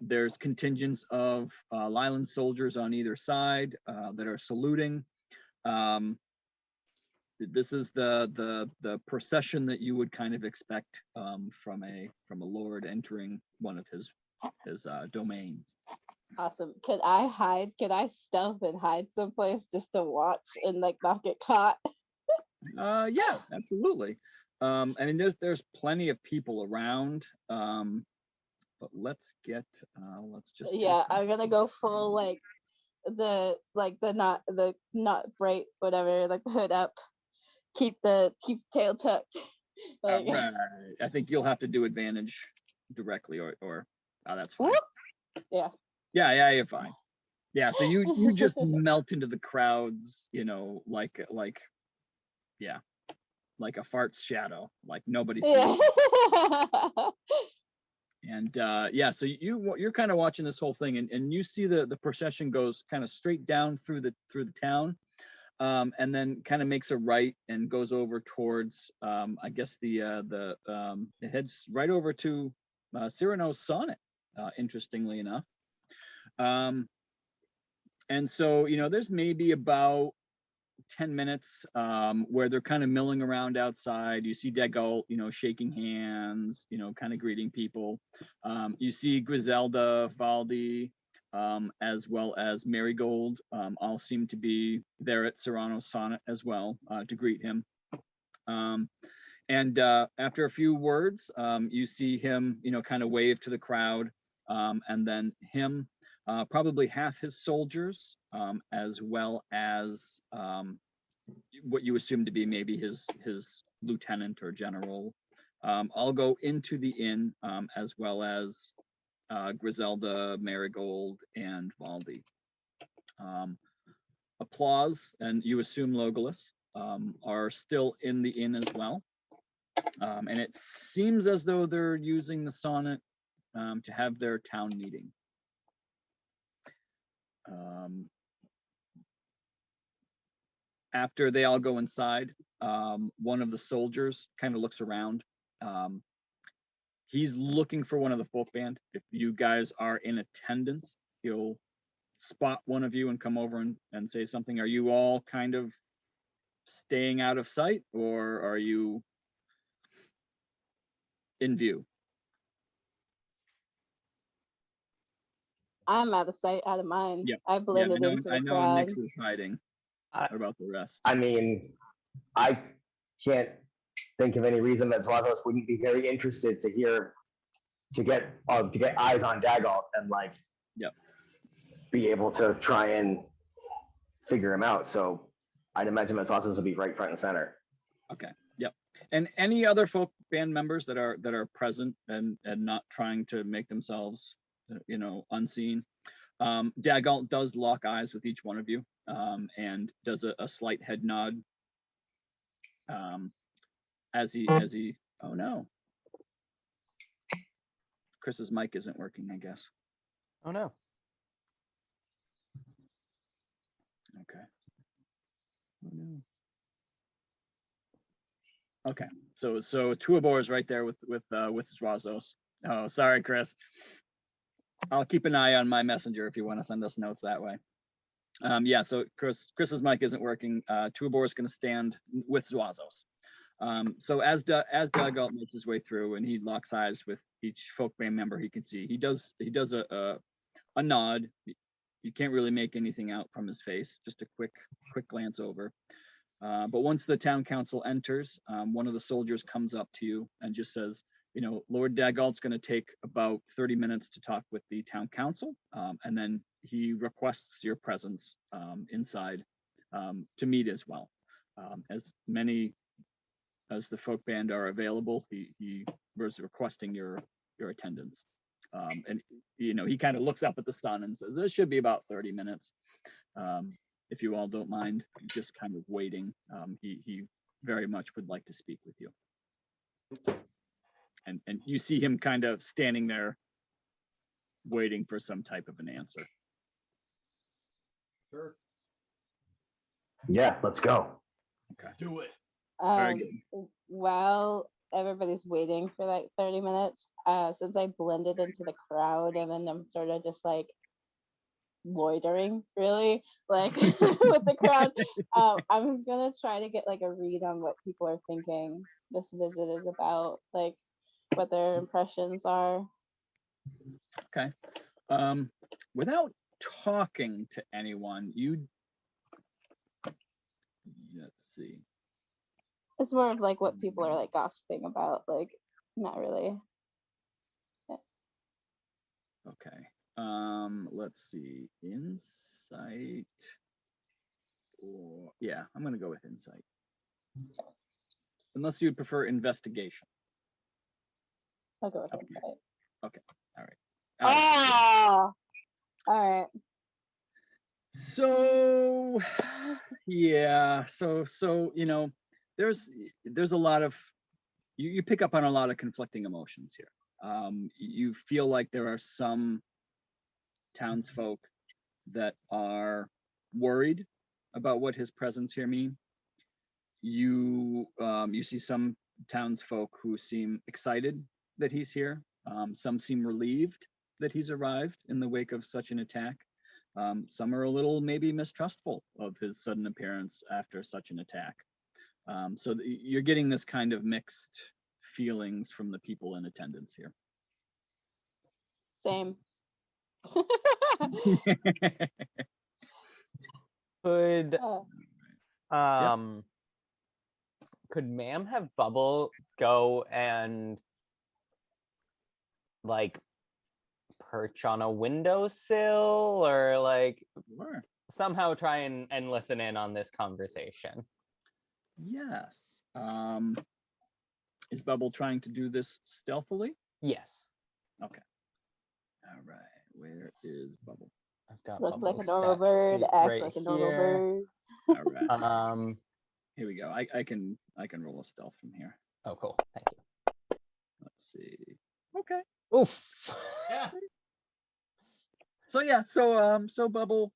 There's contingents of Leilon soldiers on either side that are saluting. This is the procession that you would kind of expect from a lord entering one of his domains. Awesome. Could I hide? Could I stealth and hide someplace just to watch and like not get caught? Yeah, absolutely. I mean, there's plenty of people around. But let's just Yeah, I'm gonna go full like the not bright whatever, like the hood up, keep the tail tucked. Like, right. I think you'll have to do advantage directly, or that's fine. whoop. Yeah. Yeah, you're fine. Yeah, so you just melt into the crowds, like a fart's shadow, like nobody sees you. And yeah, so you're kind of watching this whole thing, and you see the procession goes kind of straight down through the town, and then kind of makes a right and goes over towards I guess it heads right over to Cyrano's Sonnett, interestingly enough. And so there's maybe about 10 minutes where they're kind of milling around outside. You see Seagull, shaking hands, kind of greeting people. You see Griselda, Valdi, as well as Marigold, all seem to be there at Cyrano's Sonnett as well to greet him. And after a few words, you see him, kind of wave to the crowd, and then him, probably half his soldiers, as well as what you assume to be maybe his lieutenant or general, all go into the inn, as well as Griselda, Marigold, and Valdi. Applause, and you assume Logalas, are still in the inn as well. And it seems as though they're using the Sonnett to have their town meeting. After they all go inside, one of the soldiers kind of looks around. He's looking for one of the folk band. If you guys are in attendance, he'll spot one of you and come over and say something. Are you all kind of staying out of sight, or are you in view? I'm out of sight, out of mind. Yep. I blended into the crowd. Nix is hiding. What about the rest? I mean, I can't think of any reason that Zlatos wouldn't be very interested to get eyes on Daggalt and like, yep, be able to try and figure him out. So I'd imagine that Zlatos will be right front and center. Okay. Yep. And any other folk band members that are present and not trying to make themselves, unseen. Daggalt does lock eyes with each one of you, and does a slight head nod, as he oh no, Chris's mic isn't working, I guess. Oh no. Okay. Oh no. Okay, so Tuabor is right there with Razos. Oh, sorry, Chris. I'll keep an eye on my messenger if you want to send us notes that way. Yeah, so Chris's mic isn't working. Tuabor is going to stand with Zwazos. So as Daggalt makes his way through and he locks eyes with each folk band member he can see, he does a nod. You can't really make anything out from his face, just a quick glance over. But once the town council enters, one of the soldiers comes up to you and just says, Lord Daggalt's going to take about 30 minutes to talk with the town council, and then he requests your presence inside to meet as well. As many as the folk band are available, he was requesting your attendance. And he kind of looks up at the sun and says, this should be about 30 minutes. If you all don't mind just kind of waiting, he very much would like to speak with you. And you see him kind of standing there waiting for some type of an answer. Sure. Yeah, let's go. Do it. Very Um, good. while everybody's waiting for like 30 minutes, since I blended into the crowd and then I'm sort of just like loitering really like with the crowd, I'm gonna try to get like a read on what people are thinking this visit is about, like what their impressions are. Okay. Without talking to anyone, let's see. It's more of like what people are like gossiping about, like not really. Okay. Let's see. Insight. Or yeah, I'm gonna go with insight. Unless you'd prefer investigation. I'll go with Okay. insight. Okay. All right. All right. All right. So yeah, so there's a lot of you pick up on a lot of conflicting emotions here. You feel like there are some townsfolk that are worried about what his presence here mean. You see some townsfolk who seem excited that he's here. Some seem relieved that he's arrived in the wake of such an attack. Some are a little maybe mistrustful of his sudden appearance after such an attack. So you're getting this kind of mixed feelings from the people in attendance here. Same. Could Uh, could ma'am have Bubble go and like perch on a windowsill or like Sure. somehow try and listen in on this conversation? Yes. Is Bubble trying to do this stealthily? Yes. Okay. All right. Where is Bubble? I've got looks like a Bubble's normal stat bird, sheet acts right like a normal here. bird. All right. Here we go. I can roll a stealth from here. Oh, cool. Thank you. Let's see. Okay. Oof. Yeah. So yeah, so Bubble,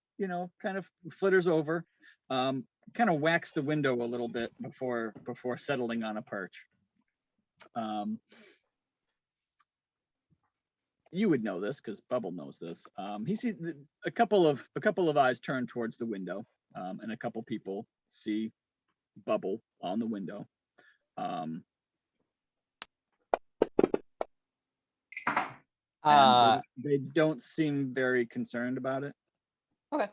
kind of flitters over, kind of whacks the window a little bit before settling on a perch. You would know this because Bubble knows this. He sees a couple of eyes turn towards the window, and a couple people see Bubble on the window. And they don't seem very concerned about it. Okay.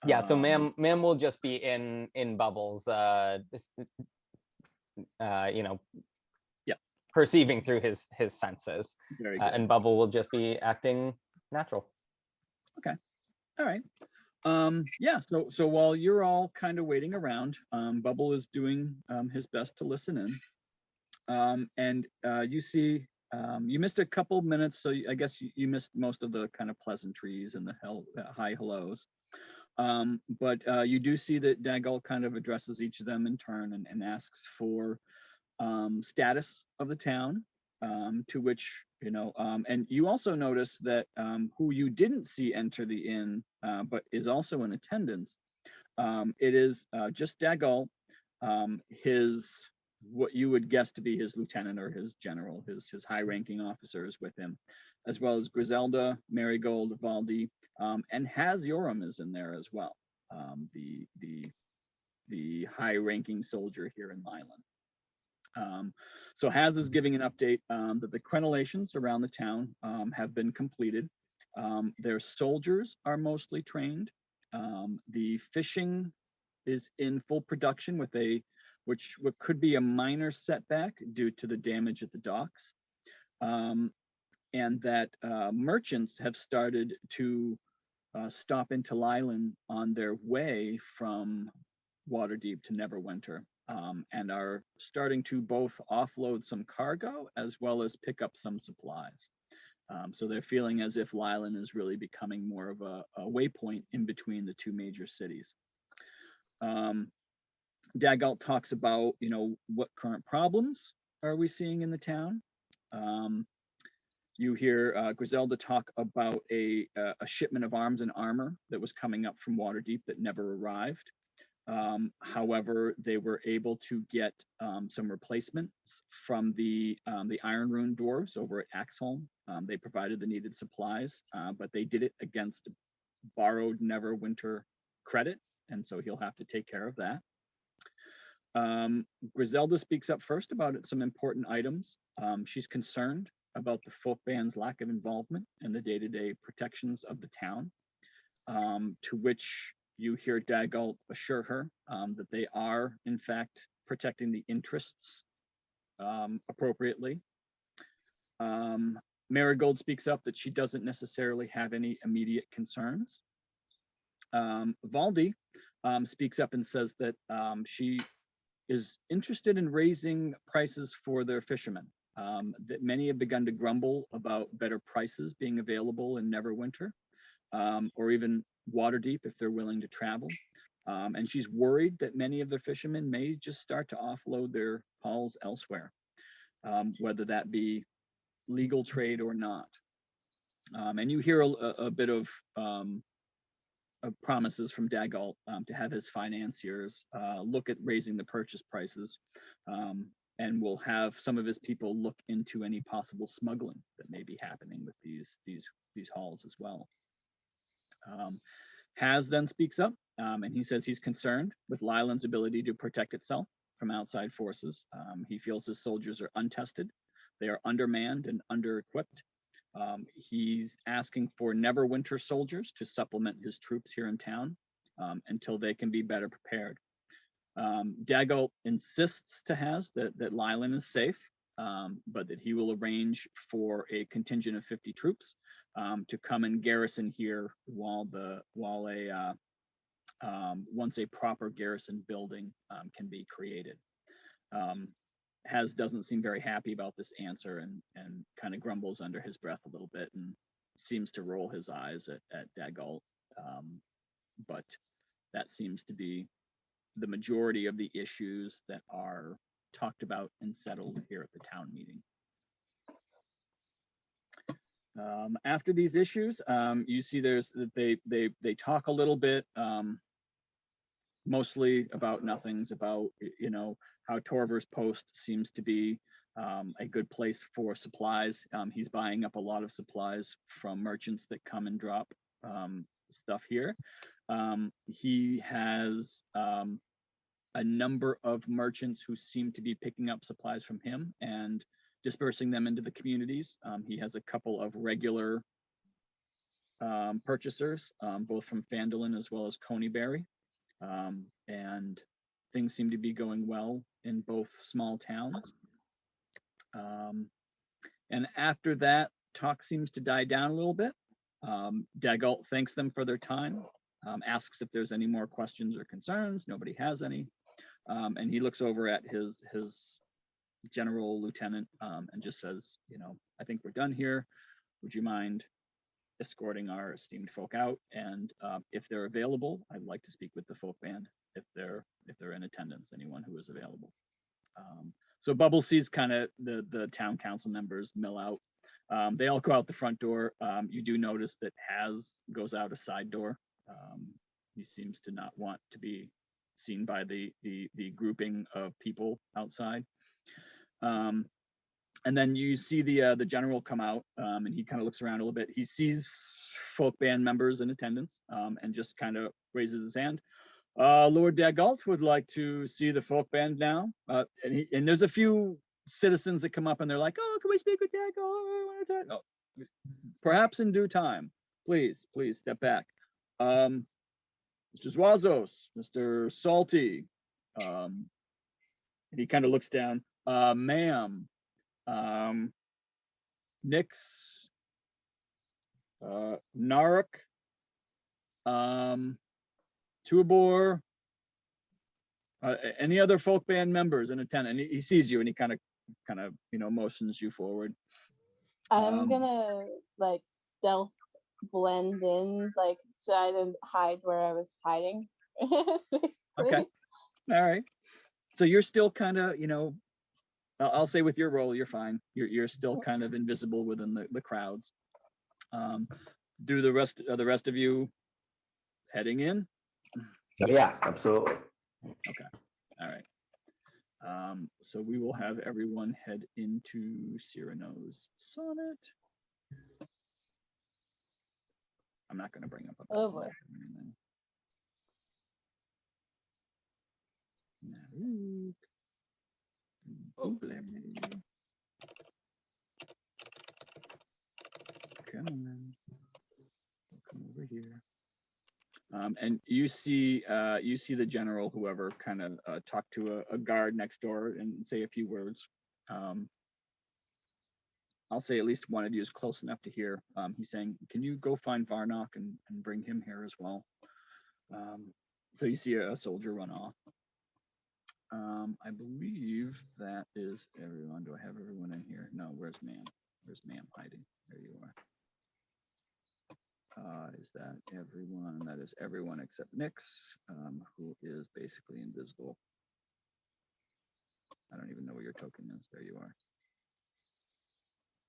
Yeah, so ma'am will just be in Bubbles, perceiving through his senses. Very good. And Bubble will just be acting natural. Okay. All right. Yeah, so while you're all kind of waiting around, Bubble is doing his best to listen in. And you see, you missed a couple minutes, so I guess you missed most of the kind of pleasantries and the high hellos. But you do see that Dagal kind of addresses each of them in turn and asks for status of the town, to which, and you also notice that who you didn't see enter the inn, but is also in attendance, it is just Dagal, his, what you would guess to be his lieutenant or his general, his high-ranking officers with him, as well as Griselda, Marigold, Valdi, and Has Yoram is in there as well, the high-ranking soldier here in Leilon. So Has is giving an update that the crenellations around the town have been completed. Their soldiers are mostly trained. The fishing is in full production with what could be a minor setback due to the damage at the docks. And that merchants have started to stop into Leilon on their way from Waterdeep to Neverwinter, and are starting to both offload some cargo as well as pick up some supplies. So they're feeling as if Leilon is really becoming more of a waypoint in between the two major cities. Daggalt talks about, what current problems are we seeing in the town? You hear Griselda talk about a shipment of arms and armor that was coming up from Waterdeep that never arrived. However, they were able to get some replacements from the Iron Rune dwarves over at Axholm. They provided the needed supplies, but they did it against borrowed Neverwinter credit, and so he'll have to take care of that. Griselda speaks up first about some important items. She's concerned about the folk band's lack of involvement in the day-to-day protections of the town, to which you hear Daggalt assure her that they are, in fact, protecting the interests appropriately. Marigold speaks up that she doesn't necessarily have any immediate concerns. Valdi speaks up and says that she is interested in raising prices for their fishermen, that many have begun to grumble about better prices being available in Neverwinter, or even Waterdeep if they're willing to travel. And she's worried that many of the fishermen may just start to offload their hauls elsewhere, whether that be legal trade or not. And you hear a bit of promises from Daggalt to have his financiers look at raising the purchase prices, and will have some of his people look into any possible smuggling that may be happening with these hauls as well. Has then speaks up, and he says he's concerned with Leilon's ability to protect itself from outside forces. He feels his soldiers are untested, they are undermanned and under-equipped. He's asking for Neverwinter soldiers to supplement his troops here in town until they can be better prepared. Daggalt insists to Has that Leilon is safe, but that he will arrange for a contingent of 50 troops to come and garrison here once a proper garrison building can be created. Has doesn't seem very happy about this answer and kind of grumbles under his breath a little bit and seems to roll his eyes at Daggalt. But that seems to be the majority of the issues that are talked about and settled here at the town meeting. After these issues, you see they talk a little bit, mostly about nothings, about, you know, how Torver's Post seems to be a good place for supplies. He's buying up a lot of supplies from merchants that come and drop stuff here. He has a number of merchants who seem to be picking up supplies from him and dispersing them into the communities. He has a couple of regular purchasers, both from Phandalin as well as Coneyberry. And things seem to be going well in both small towns. And after that, talk seems to die down a little bit. Daggalt thanks them for their time, asks if there's any more questions or concerns. Nobody has any. And he looks over at his general lieutenant and just says, you know, I think we're done here. Would you mind escorting our esteemed folk out? And if they're available, I'd like to speak with the folk band if they're in attendance, anyone who is available. So Bubble sees kind of the town council members mill out. They all go out the front door. You do notice that Has goes out a side door. He seems to not want to be seen by the grouping of people outside. And then you see the general come out, and he kind of looks around a little bit. He sees folk band members in attendance, and just kind of raises his hand. Lord Daggalt would like to see the folk band now. And there's a few citizens that come up and they're like, "Oh, can we speak with Daggalt? Oh, perhaps in due time. Please step back." Mr. Zwazos, Mr. Salty. And he kind of looks down. Ma'am. Nix. Knaruck. Tuabor. Any other folk band members in attendance? And he sees you and he kind of motions you forward. I'm gonna like stealth blend in, like try to hide where I was hiding. Basically. Okay. All right. So you're still kind of, I'll say with your roll, you're fine. You're still kind of invisible within the crowds. Do the rest of you heading in? Yeah, absolutely. Okay. All right. So we will have everyone head into Cyrano's sonnet. I'm not going to bring up a Oh, boy. or anything. Oh. Come on. Come over here. And you see the general, whoever, kind of talk to a guard next door and say a few words. I'll say at least one of you is close enough to hear. He's saying, "Can you go find Varnock and bring him here as well?" So you see a soldier run off. I believe that is everyone. Do I have everyone in here? No. Where's Ma'am? Where's Ma'am hiding? There you are. Is that everyone? That is everyone except Nyx, who is basically invisible. I don't even know where your token is. There you are.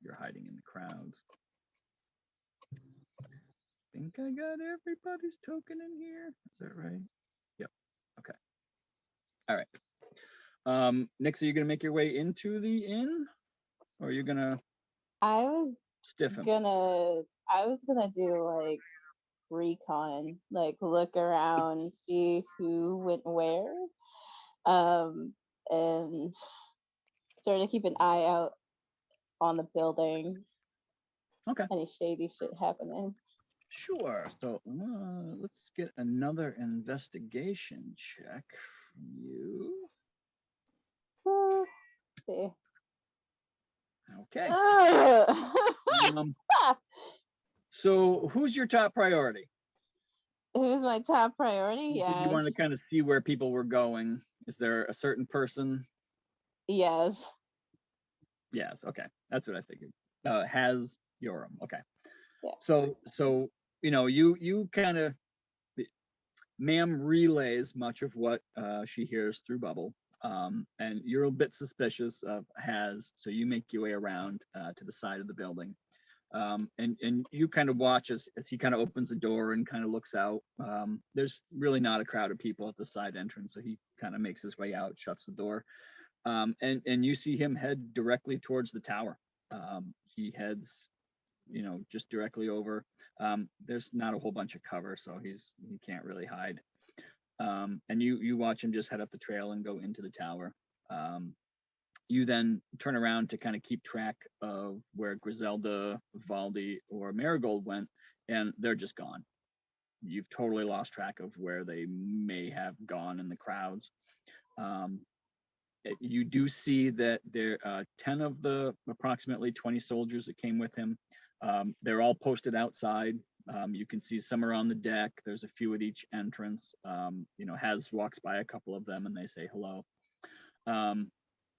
You're hiding in the crowds. I think I got everybody's token in here. Is that right? Yep. Okay. All right. Nyx, are you gonna make your way into the inn, or are you gonna I was stiff him? I was gonna do like recon, like look around, see who went where, and sort of keep an eye out on the building. Okay. Any shady shit happening. Sure. So let's get another investigation check from you. Let's see. Okay. Ugh. So who's your top priority? Who's my top priority? You said you wanted to Yes. kind of see where people were going. Is there a certain person? Yes. Yes. Okay. That's what I figured. Has Yoram. Okay. Yeah. So you kind of, Ma'am relays much of what she hears through Bubble. And you're a bit suspicious of Has, so you make your way around to the side of the building. And you kind of watch as he kind of opens the door and kind of looks out. There's really not a crowd of people at the side entrance, so he kind of makes his way out, shuts the door. And you see him head directly towards the tower. He heads, just directly over. There's not a whole bunch of cover, so he can't really hide. And you watch him just head up the trail and go into the tower. You then turn around to kind of keep track of where Griselda, Valdi, or Marigold went, and they're just gone. You've totally lost track of where they may have gone in the crowds. You do see that there 10 of the approximately 20 soldiers that came with him. They're all posted outside. You can see some are on the deck. There's a few at each entrance. Has walks by a couple of them and they say hello.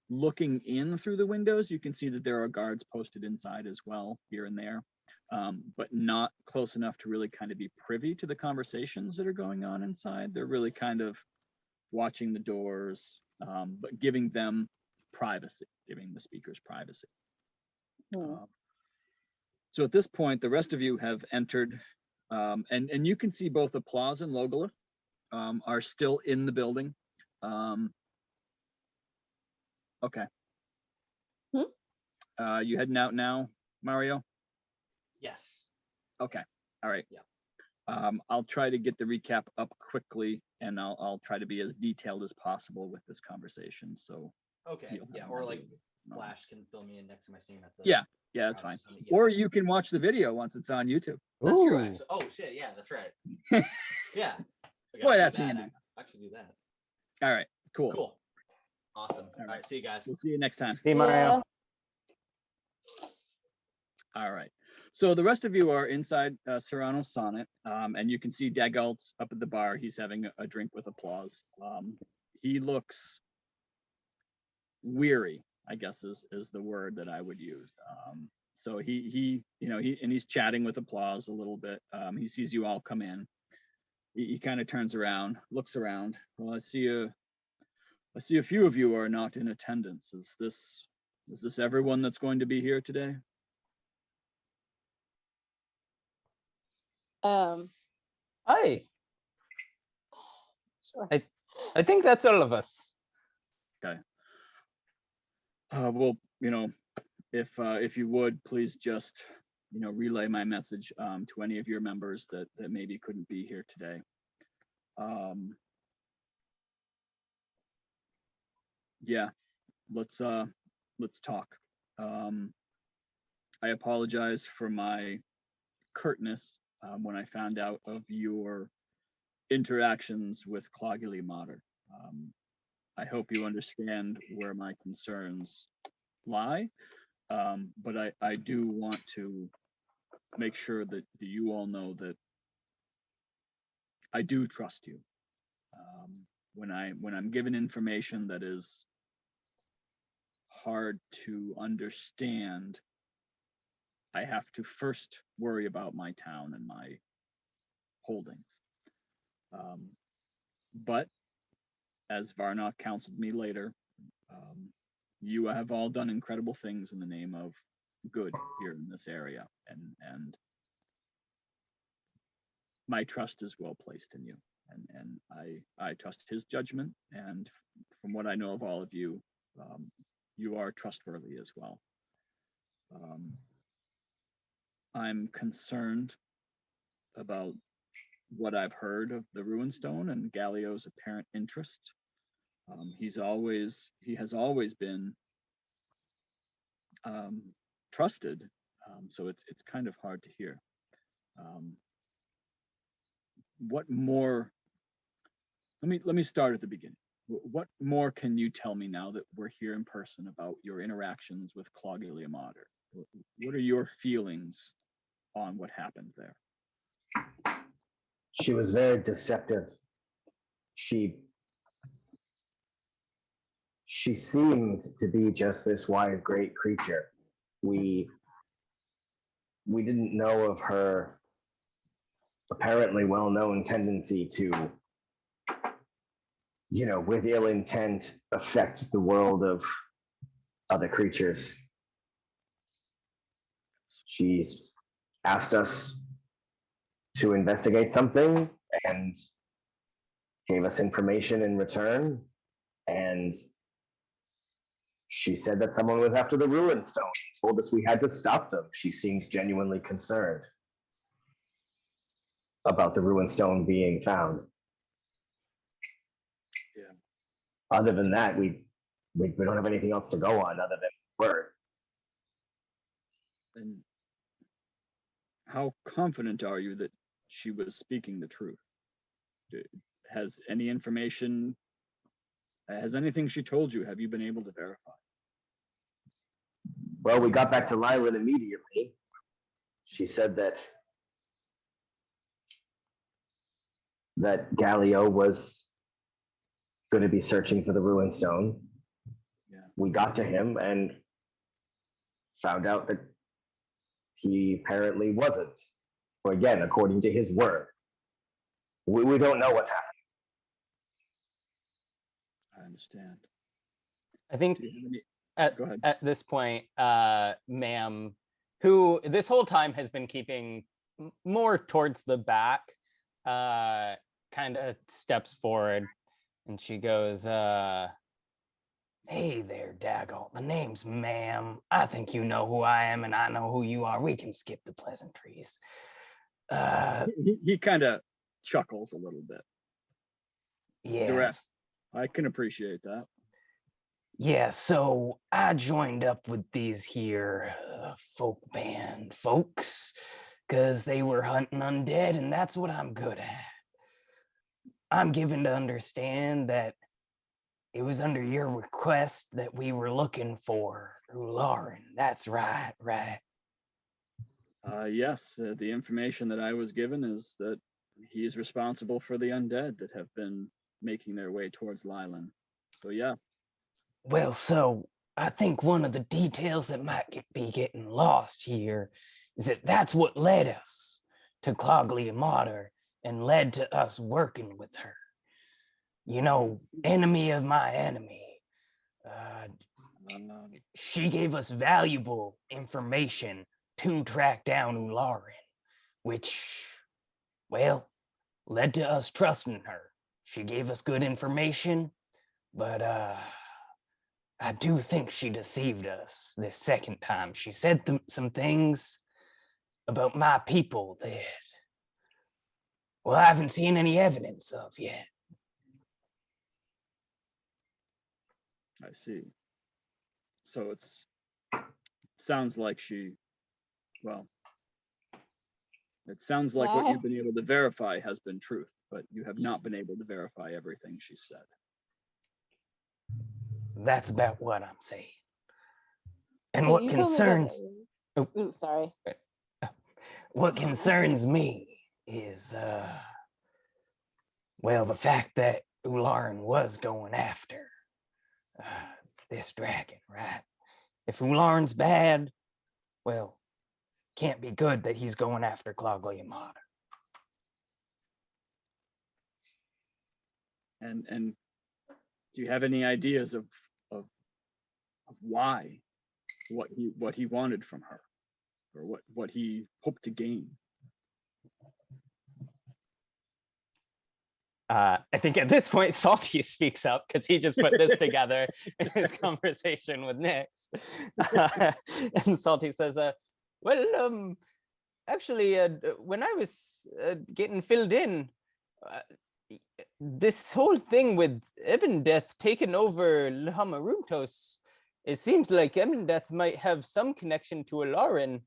Looking in through the windows, you can see that there are guards posted inside as well, here and there, but not close enough to really kind of be privy to the conversations that are going on inside. They're really kind of watching the doors, but giving them privacy, giving the speakers privacy. So at this point, the rest of you have entered, and you can see both Applause and Logalas are still in the building. Okay. You heading out now, Mario? Yes. Okay. All right. Yeah. I'll try to get the recap up quickly, and I'll try to be as detailed as possible with this conversation. So. Okay. Yeah. Or like Flash can fill me in next time I see him at the. Yeah, that's fine. Or you can watch the video once it's on YouTube. That's true. Ooh. Actually. Oh shit! Yeah, that's right. Yeah. Okay, Boy, I'll do that's that. handy. I actually do that. All right. Cool. Cool. Awesome. All right. See you guys. We'll see you next time. See you, Mario. All right. So the rest of you are inside Cyrano's sonnet, and you can see Dagalt's up at the bar. He's having a drink with Applause. He looks weary, I guess is the word that I would use. So he's chatting with Applause a little bit. He sees you all come in. He kind of turns around, looks around. Well, I see I see a few of you are not in attendance. Is this everyone that's going to be here today? Hi. Sure. I think that's all of us. Okay. Well, if you would please just relay my message to any of your members that maybe couldn't be here today. Yeah, let's talk. I apologize for my curtness when I found out of your interactions with Clogily Mater. I hope you understand where my concerns lie, but I do want to make sure that you all know that I do trust you. When I'm given information that is hard to understand, I have to first worry about my town and my holdings. But as Varnock counseled me later, you have all done incredible things in the name of good here in this area, and my trust is well placed in you, and I trust his judgment, and from what I know of all of you, you are trustworthy as well. I'm concerned about what I've heard of the Ruinstone and Galio's apparent interest. He has always been trusted, so it's kind of hard to hear. What more? Let me start at the beginning. What more can you tell me now that we're here in person about your interactions with Clogily Mater? What are your feelings on what happened there? She was very deceptive. She seemed to be just this wide, great creature. We didn't know of her apparently well-known tendency to, with ill intent, affect the world of other creatures. She's asked us to investigate something and gave us information in return, and she said that someone was after the Ruinstone. Told us we had to stop them. She seemed genuinely concerned about the Ruinstone being found. Yeah. Other than that, we don't have anything else to go on other than word. And how confident are you that she was speaking the truth? Has anything she told you, have you been able to verify? Well, we got back to Leilon immediately. She said that Galio was going to be searching for the Ruinstone. Yeah. We got to him and found out that he apparently wasn't. Or again, according to his word. We don't know what's happening. I understand. I think Do you have any? Go ahead. at this point, ma'am, who this whole time has been keeping more towards the back, kind of steps forward and she goes, hey there, Daggle. The name's ma'am. I think you know who I am and I know who you are. We can skip the pleasantries. He kind of chuckles a little bit. Yes. Direct. I can appreciate that. Yeah, so I joined up with these here folk band folks because they were hunting undead, and that's what I'm good at. I'm given to understand that it was under your request that we were looking for Lauren. That's right. Yes, the information that I was given is that he's responsible for the undead that have been making their way towards Leilon. So yeah. Well, so I think one of the details that might be getting lost here is that that's what led us to Clogily Mater and led to us working with her. you know, enemy of my enemy. She gave us valuable information to track down Ularin, which, well, led to us trusting her. She gave us good information, but I do think she deceived us this second time. She said some things about my people that, well, I haven't seen any evidence of yet. I see. So sounds like it sounds like what you've been able to verify has been truth, but you have not been able to verify everything she said. That's about what I'm saying. And So what you told me that- concerns Ooh, sorry. what concerns me is well, the fact that Ularin was going after this dragon, right? If Ularin's bad, well, can't be good that he's going after Clogliamata. And do you have any ideas of why, what he wanted from her, or what he hoped to gain? I think at this point, Salty speaks up because he just put this together in his conversation with Nyx. And Salty says, well, actually, when I was getting filled in, this whole thing with Ebondeath taking over Lhamarutos, it seems like Ebondeath might have some connection to Ularin.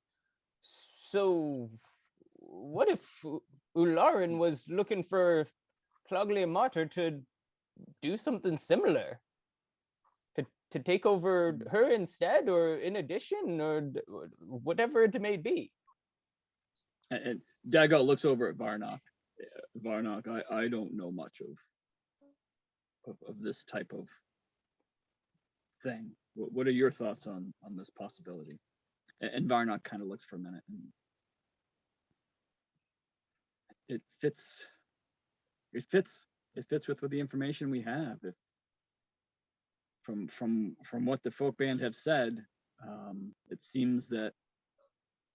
So what if Ularin was looking for Clogliamata to do something similar? To take over her instead, or in addition, or whatever it may be. And Dago looks over at Varnock. Varnock, I don't know much of this type of thing. What are your thoughts on this possibility? And Varnock kind of looks for a minute, and it fits with the information we have. If from what the folk band have said, it seems that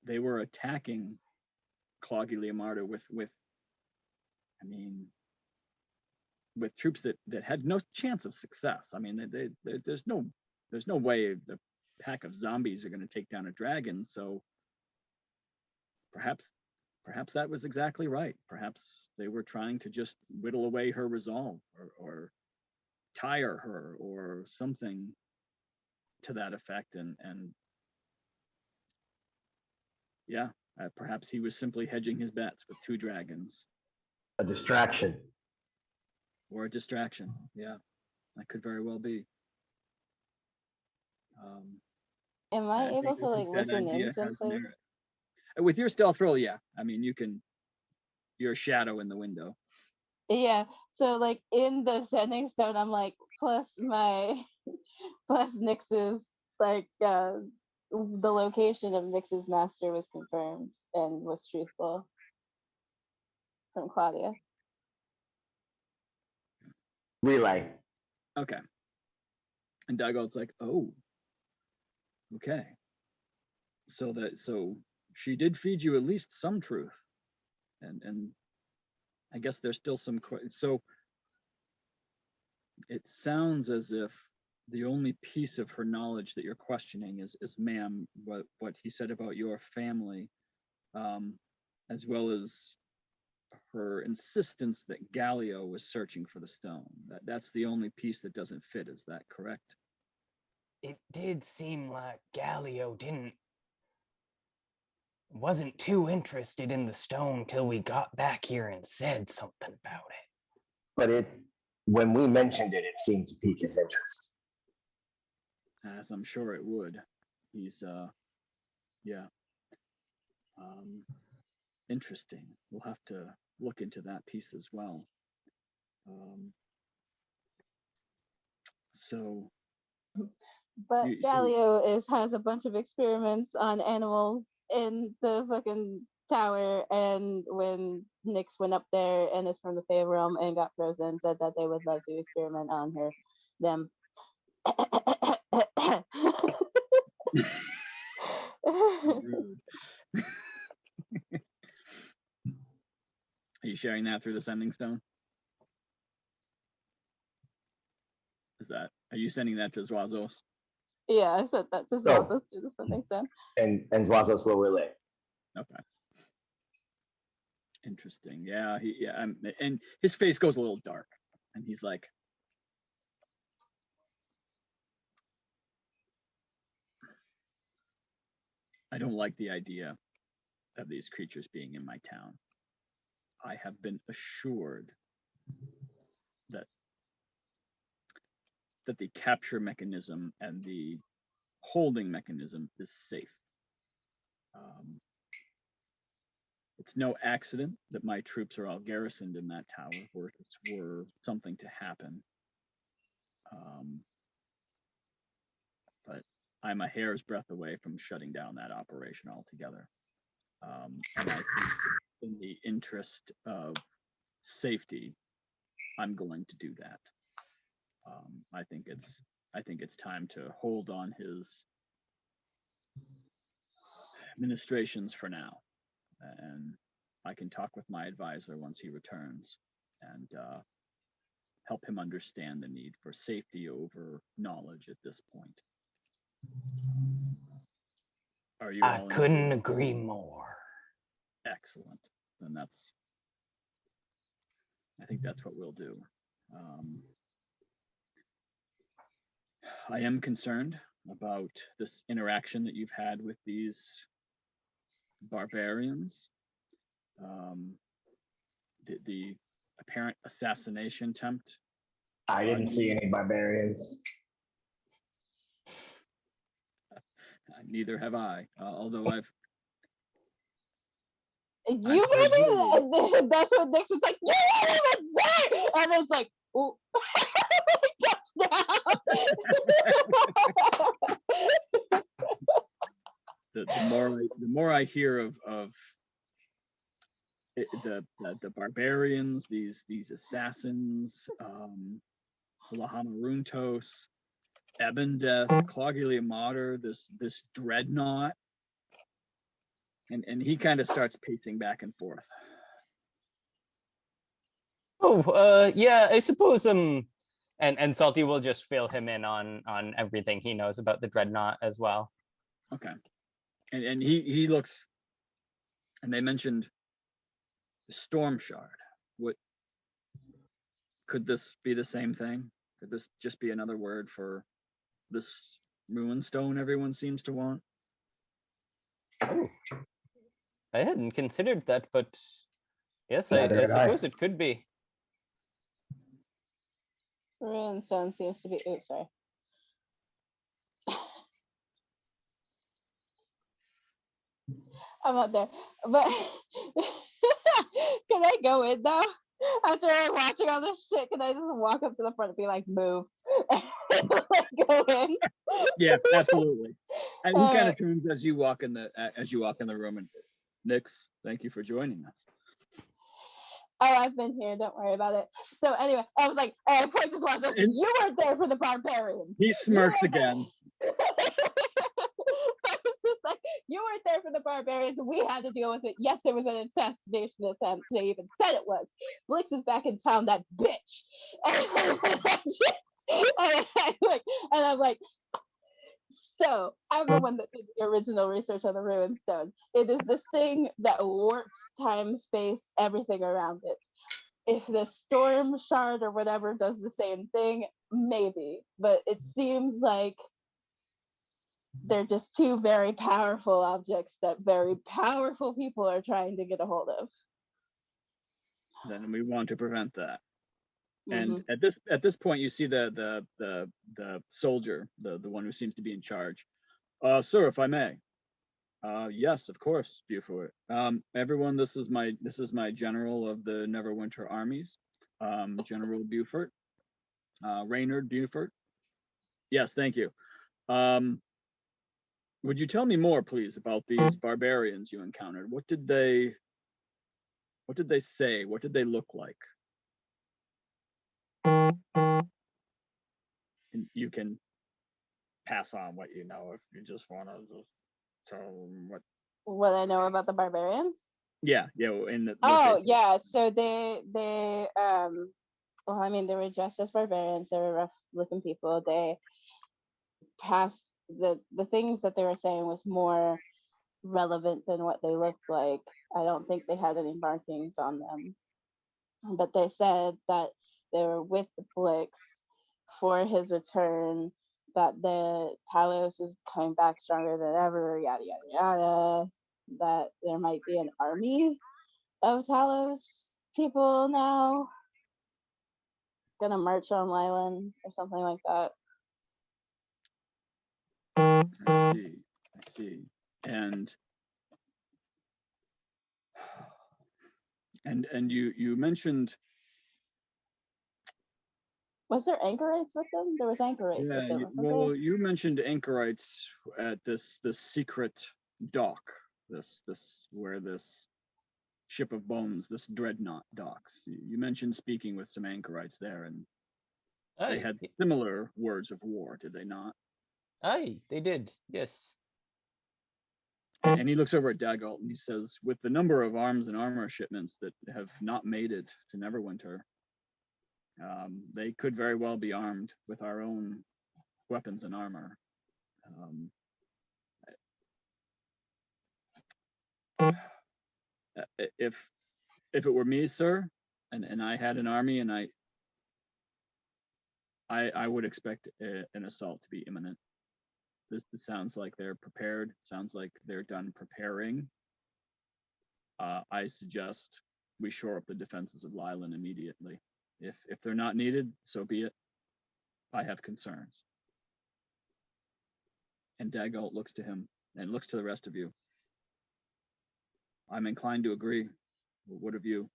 they were attacking Clogliamata with troops that had no chance of success. I mean, there's no way the pack of zombies are going to take down a dragon. So perhaps that was exactly right. Perhaps they were trying to just whittle away her resolve, or tire her, or something to that effect. And yeah, perhaps he was simply hedging his bets with two dragons. A distraction. Or a distraction. Yeah, that could very well be. Am I able think to like that listen idea in has someplace? merit. With your stealth roll, yeah. I mean, you're a shadow in the window. Yeah. So like in the setting stone, I'm like plus Nyx's like the location of Nyx's master was confirmed and was truthful from Claudia. Relay. Okay. And Dagold's like, oh, okay. So she did feed you at least some truth, and I guess there's still some. So it sounds as if the only piece of her knowledge that you're questioning is ma'am, what he said about your family, as well as her insistence that Galio was searching for the stone. That's the only piece that doesn't fit. Is that correct? It did seem like Galio wasn't too interested in the stone till we got back here and said something about it. But when we mentioned it, it seemed to pique his interest. As I'm sure it would. He's yeah. Interesting. We'll have to look into that piece as well. So But Galio has a bunch of experiments on animals in the fucking tower, and when Nyx went up there and is from the Fey realm and got frozen, said that they would love to experiment on them. Rude. Are you sharing that through the sending stone? Are you sending that to Zwazos? Yeah, I said that to Zwazos through the sending stone. And Zwazos will relay. Okay. Interesting. Yeah, and his face goes a little dark, and he's like, I don't like the idea of these creatures being in my town. I have been assured that the capture mechanism and the holding mechanism is safe. It's no accident that my troops are all garrisoned in that tower, were something to happen. But I'm a hair's breadth away from shutting down that operation altogether. And I think in the interest of safety, I'm going to do that. I think it's time to hold on his administrations for now, and I can talk with my advisor once he returns and help him understand the need for safety over knowledge at this point. Are you? I couldn't agree more. Excellent. Then I think that's what we'll do. I am concerned about this interaction that you've had with these barbarians. The apparent assassination attempt. I didn't see any barbarians. Neither have I, although I've You really? That's what Nyx is like. You weren't even there, and it's like, oh, the more I hear of the barbarians, these assassins, Lahana Runtos, Ebondeath, Clogilia Mater, this dreadnought, and he kind of starts pacing back and forth. Oh, yeah, I suppose and Salty will just fill him in on everything he knows about the dreadnought as well. Okay, and he looks, and they mentioned the storm shard. What could this be? The same thing? Could this just be another word for this ruin stone everyone seems to want? Oh, I hadn't considered that, but yes, I suppose it could be. Ruin stone seems to be. Oops, sorry. I'm not there, but can I go in though? After watching all this shit, can I just walk up to the front and be like, move? Go in? Yeah, absolutely. And he kind of turns as you walk in the room, and Nyx, thank you for joining us. Oh, I've been here. Don't worry about it. So anyway, I was like, I point to Swanson. You weren't there for the barbarians. He smirks again. I was just like, you weren't there for the barbarians. We had to deal with it. Yes, there was an assassination attempt. They even said it was. Blix is back in town, that bitch. And I'm like, so I'm the one that did the original research on the ruined stone. It is this thing that warps time, space, everything around it. If the storm shard or whatever does the same thing, maybe. But it seems like they're just two very powerful objects that very powerful people are trying to get a hold of. Then we want to prevent that. Mm-hmm. And at this point, you see the soldier, the one who seems to be in charge. Sir, if I may. Yes, of course, Buford. Everyone, this is my general of the Neverwinter armies, General Buford, Reynard Buford. Yes, thank you. Would you tell me more, please, about these barbarians you encountered? What did they say? What did they look like? And you can pass on what you know if you just want to just tell them What I know about the barbarians? Yeah, and Oh yeah, so they well, I mean, they were dressed as barbarians. They were rough looking people. They passed the things that they were saying was more relevant than what they looked like. I don't think they had any markings on them, but they said that they were with the Blix for his return, that the Talos is coming back stronger than ever, yada yada yada, that there might be an army of Talos people now gonna march on Leilon or something like that. I see. And you mentioned, Was there anchorites with them? There was anchorites with them, wasn't there? you mentioned anchorites at this secret dock, this where this ship of bones, this dreadnought docks. You mentioned speaking with some anchorites there, and they had similar words of war, did they not? Aye, they did. Yes. And he looks over at Daggalt and he says, with the number of arms and armor shipments that have not made it to Neverwinter, they could very well be armed with our own weapons and armor. If it were me, sir, and I had an army, and I would expect an assault to be imminent. This sounds like they're prepared. Sounds like they're done preparing. I suggest we shore up the defenses of Leilon immediately. If they're not needed, so be it. I have concerns. And Daggalt looks to him and looks to the rest of you. I'm inclined to agree. What of you?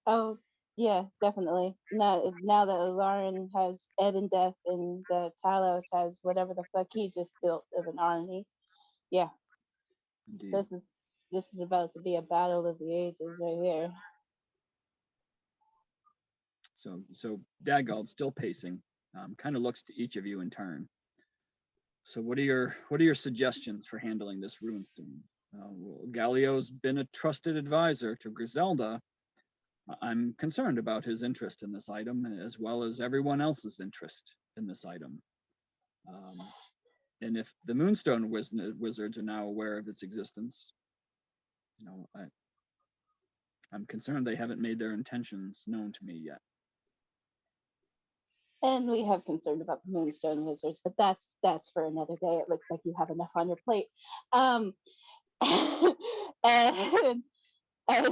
Oh, yeah, definitely. Now that Lauren has Ebondeath and the Talos has whatever the fuck he just built of an army. Yeah. Indeed. This is about to be a battle of the ages right here. So Daggalt, still pacing, kind of looks to each of you in turn. So what are your suggestions for handling this runestone? Galio's been a trusted advisor to Griselda. I'm concerned about his interest in this item, as well as everyone else's interest in this item. And if the Moonstone wizards are now aware of its existence, I'm concerned they haven't made their intentions known to me yet. And we have concern about the Moonstone Wizards, but that's for another day. It looks like you have enough on your plate. And I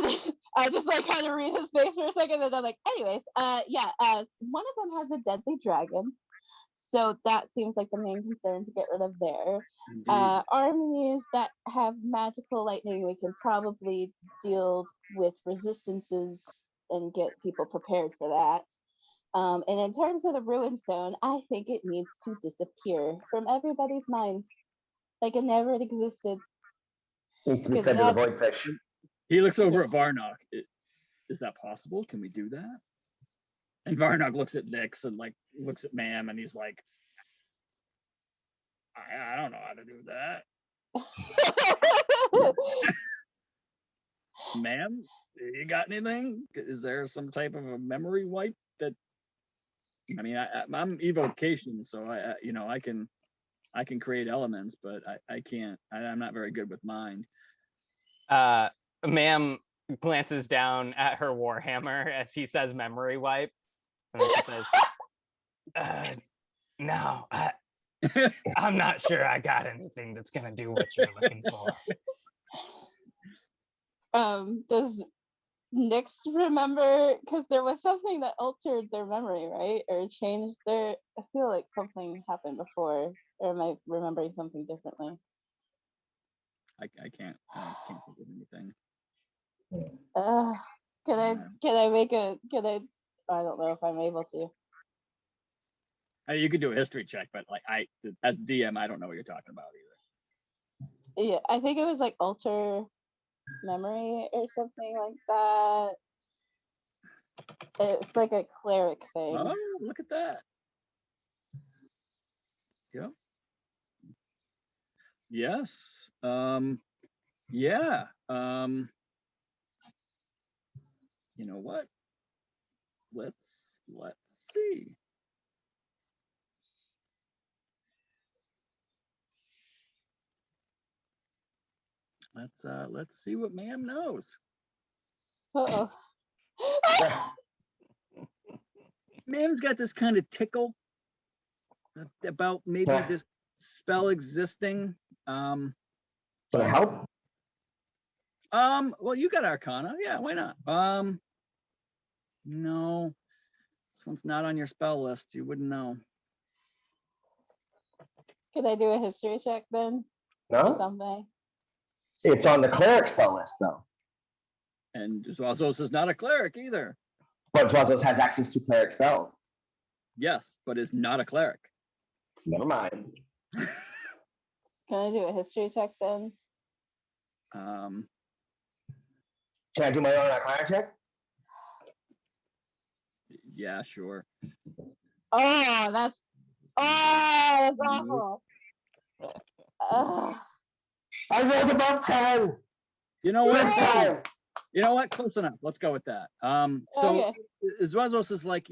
just like kind of read his face for a second, and I'm like, anyways, one of them has a deadly dragon, so that seems like the main concern to get rid of there. Armies that have magical lightning, we can probably deal with resistances and get people prepared for that. And in terms of the Ruin Stone, I think it needs to disappear from everybody's minds, like it never existed. Needs to be fed to the void fish. He looks over at Varnock. Is that possible? Can we do that? And Varnock looks at Nyx and like looks at Mam, and he's like, I don't know how to do that. Mam, you got anything? Is there some type of a memory wipe that? I mean, I'm evocation, so I can create elements, but I can't. I'm not very good with mind. Ma'am glances down at her warhammer as he says memory wipe, and then she says, no, I'm not sure I got anything that's gonna do what you're looking for. Does Nyx remember, because there was something that altered their memory, right? Or changed their, I feel like something happened before, or am I remembering something differently? I can't think of anything. Can I make a, I don't know if I'm able to. You could do a history check, but like as DM, I don't know what you're talking about either. Yeah, I think it was like alter memory or something like that. It's like a cleric thing. Oh, look at that. Yeah. Yes. Yeah. You know what? Let's see. Let's see what ma'am knows. Uh-oh. Ma'am's got this kind of tickle about maybe Yeah. this spell existing. Can I help? Well, you got Arcana. Yeah, why not? No, this one's not on your spell list. You wouldn't know. Can I do a history check then? Or No? something? It's on the cleric spell list, though. And Zwazos is not a cleric either. But Zwazos has access to cleric spells. Yes, but is not a cleric. Never mind. Can I do a history check then? Can I do my own Arcana check? Yeah, sure. Oh, that's awful. Ugh. I rolled above 10 You know what? this time. You know what? Close enough. Let's go with that. So Okay. Zwazos is like,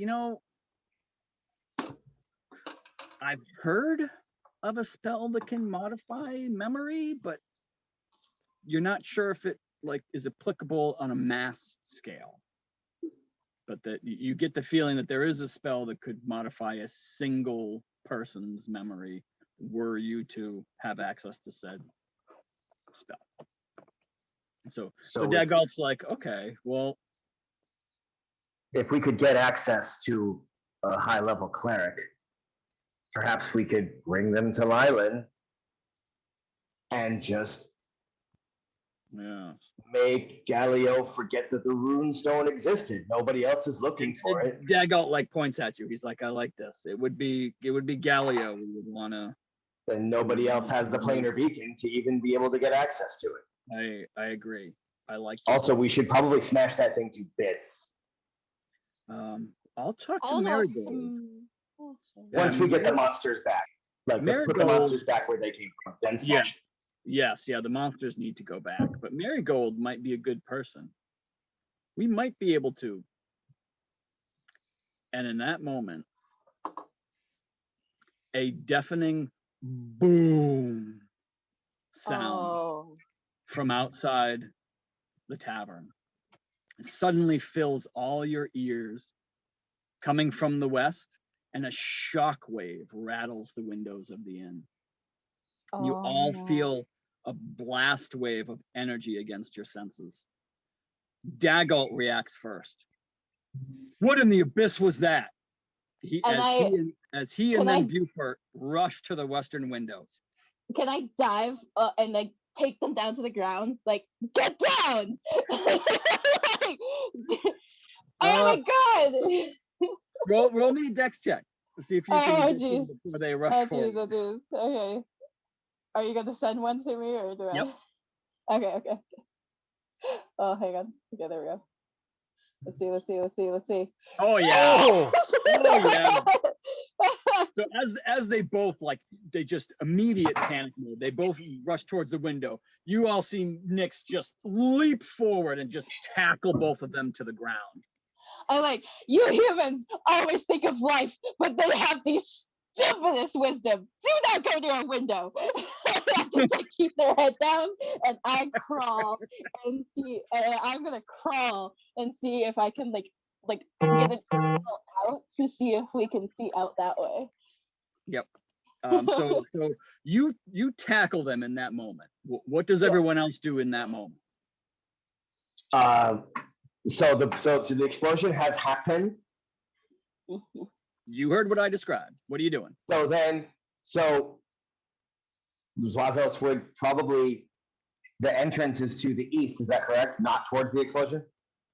I've heard of a spell that can modify memory, but you're not sure if it like is applicable on a mass scale. But that you get the feeling that there is a spell that could modify a single person's memory were you to have access to said spell. So So Dagalt's like, okay, well, if we could get access to a high-level cleric, perhaps we could bring them to Leilon and just yeah. make Galileo forget that the rune stone existed. Nobody else is looking for it. Dagalt like points at you. He's like, I like this. It would be Galileo we would want to. And nobody else has the planar beacon to even be able to get access to it. I agree. I like this. Also, we should probably smash that thing to bits. I'll talk I to don't know. Marigold. Once we get the monsters back. Like, let's put the Marigold- monsters back where they came from, then smash it. Yes, yeah, the monsters need to go back, but Marigold might be a good person. We might be able to. And in that moment, a deafening boom sounds Oh. from outside the tavern. It suddenly fills all your ears, coming from the west, and a shock wave rattles the windows of the inn. You Oh, all no. feel a blast wave of energy against your senses. Dagalt reacts first. What in the abyss was that? As he and then Buford rush to the western windows. Can I dive and like take them down to the ground? Like, get down! Like, oh my god! Roll me a dex check to see if you Oh, can get jeez. them before they rush Oh forward. jeez, oh jeez. Okay. Are you gonna send one to me or do Yep. I? Okay. Oh, hang on. Okay, there we go. Let's see. Oh yeah. Oh, Oh yeah. So as they both they just immediate panic mode. They both rush towards the window. You all see Nyx just leap forward and just tackle both of them to the ground. I like, you humans always think of life, but they have the stupidest wisdom. Do not go near a window. Just like keep their head down, and I crawl and see. I'm gonna crawl and see if I can like get an angle out to see if we can see out that way. Yep. So you tackle them in that moment. What does everyone else do in that moment? So the explosion has happened. You heard what I described. What are you doing? So Zwazos would probably, the entrance is to the east, is that correct? Not towards the explosion?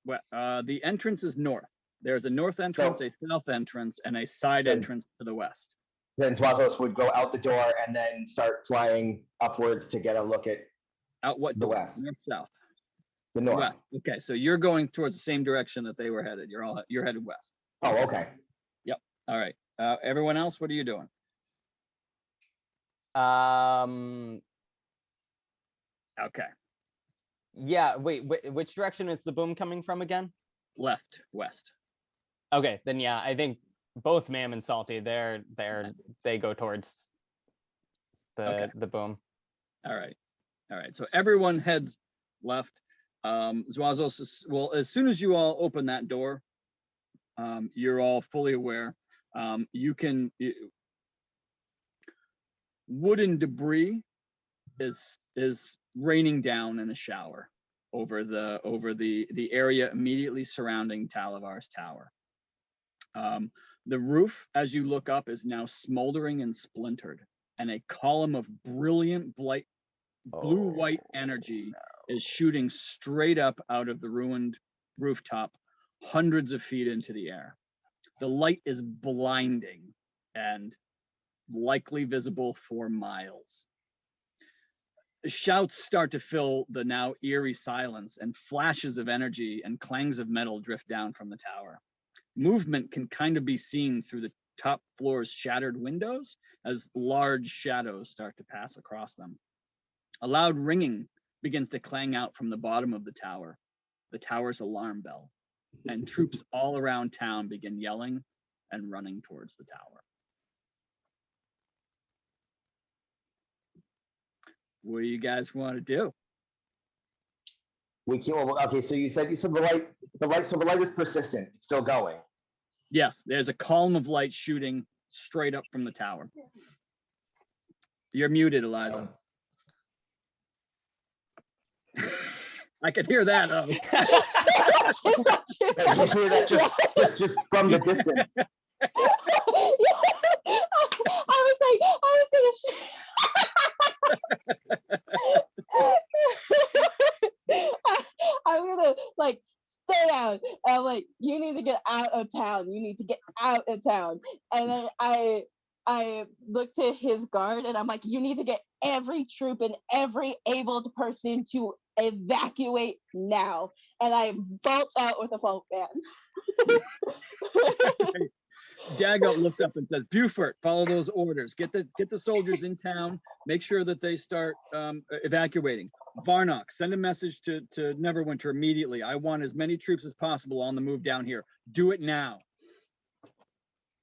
Well, the entrance is north. There's a north entrance, a south entrance, and a side Good. entrance to the west. Then Zwazos would go out the door and then start flying upwards to get a look at Out what the door? west. North, south, the north. west. Okay, so you're going towards the same direction that they were headed. You're headed west. Oh, okay. All right. Everyone else, what are you doing? Okay. Yeah, wait, which direction is the boom coming from again? Left, west. Okay, then yeah, I think both Mam and Salty, they go towards the boom. All right. So everyone heads left. Zwazos, well, as soon as you all open that door, you're all fully aware. Wooden debris is raining down in a shower over the area immediately surrounding Talavar's tower. The roof, as you look up, is now smoldering and splintered, and a column of brilliant blue-white energy is shooting straight up out of the ruined rooftop, hundreds of feet into the air. The light is blinding and likely visible for miles. Shouts start to fill the now eerie silence, and flashes of energy and clangs of metal drift down from the tower. Movement can kind of be seen through the top floor's shattered windows as large shadows start to pass across them. A loud ringing begins to clang out from the bottom of the tower's alarm bell, and troops all around town begin yelling and running towards the tower. What do you guys want to do? We can, okay, so you said the light is persistent. It's still going. Yes, there's a column of light shooting straight up from the tower. You're muted, Eliza. I could hear that. I can hear that just from the distance. I was I'm gonna like stay down. I'm like, you need to get out of town. You need to get out of town. And then I look to his guard and I'm like, you need to get every troop and every able person to evacuate now. And I bolt out with a folk band. Dago looks up and says, Buford, follow those orders. Get the soldiers in town. Make sure that they start evacuating. Varnock, send a message to Neverwinter immediately. I want as many troops as possible on the move down here. Do it now.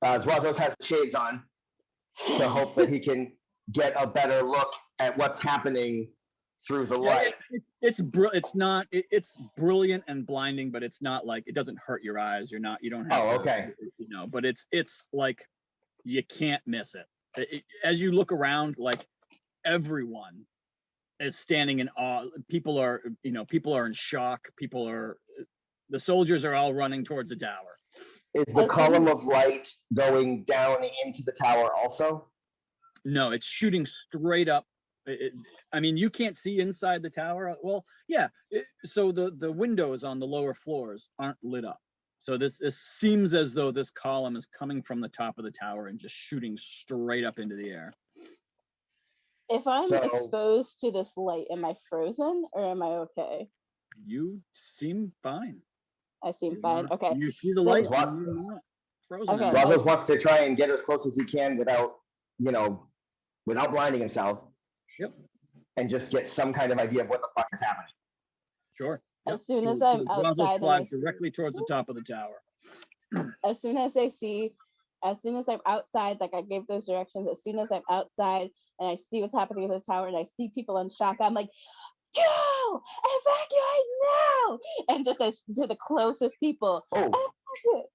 Zwazos has the shades on to hope that he can get a better look at what's happening through the light. It's brilliant and blinding, but it's not like, it doesn't hurt your eyes. You don't have but it's like you can't miss it. As you look around, like everyone is standing in awe. People are in shock. The soldiers are all running towards the tower. Is the column of light going down into the tower also? No, it's shooting straight up. I mean, you can't see inside the tower. Well, yeah. So the windows on the lower floors aren't lit up. So this seems as though this column is coming from the top of the tower and just shooting straight up into the air. If I'm exposed to this light, am I frozen or am I okay? You seem fine. I seem fine. Okay. You see the light. You're not frozen. Okay. Zwazos wants to try and get as close as he can without blinding himself. Yep. And just get some kind of idea of what the fuck is happening. Sure. As soon as I'm outside, flies directly towards the top of the tower. As soon as I'm outside, like I gave those directions, as soon as I'm outside and I see what's happening in the tower and I see people in shock, I'm like, go, evacuate now! And just as to the closest people,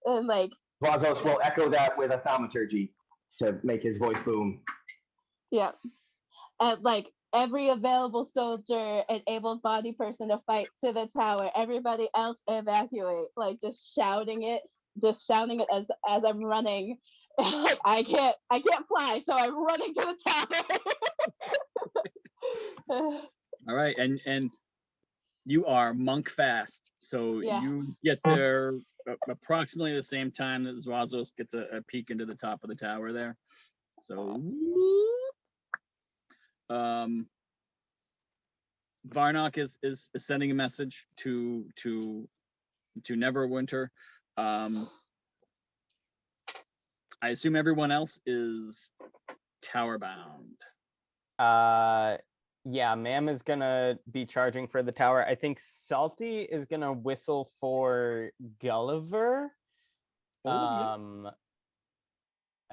and like Zwazos will echo that with a thaumaturgy to make his voice boom. Yeah. And like every available soldier and able-bodied person to fight to the tower, everybody else evacuate, like just shouting it as I'm running. Like I can't fly, so I'm running to the tower. All right, and you are monk fast, so Yeah. you get there approximately the same time that Zwazos gets a peek into the top of the tower there. So, Varnock is sending a message to Neverwinter. I assume everyone else is tower bound. Yeah, Ma'am is gonna be charging for the tower. I think Salty is gonna whistle for Gulliver. I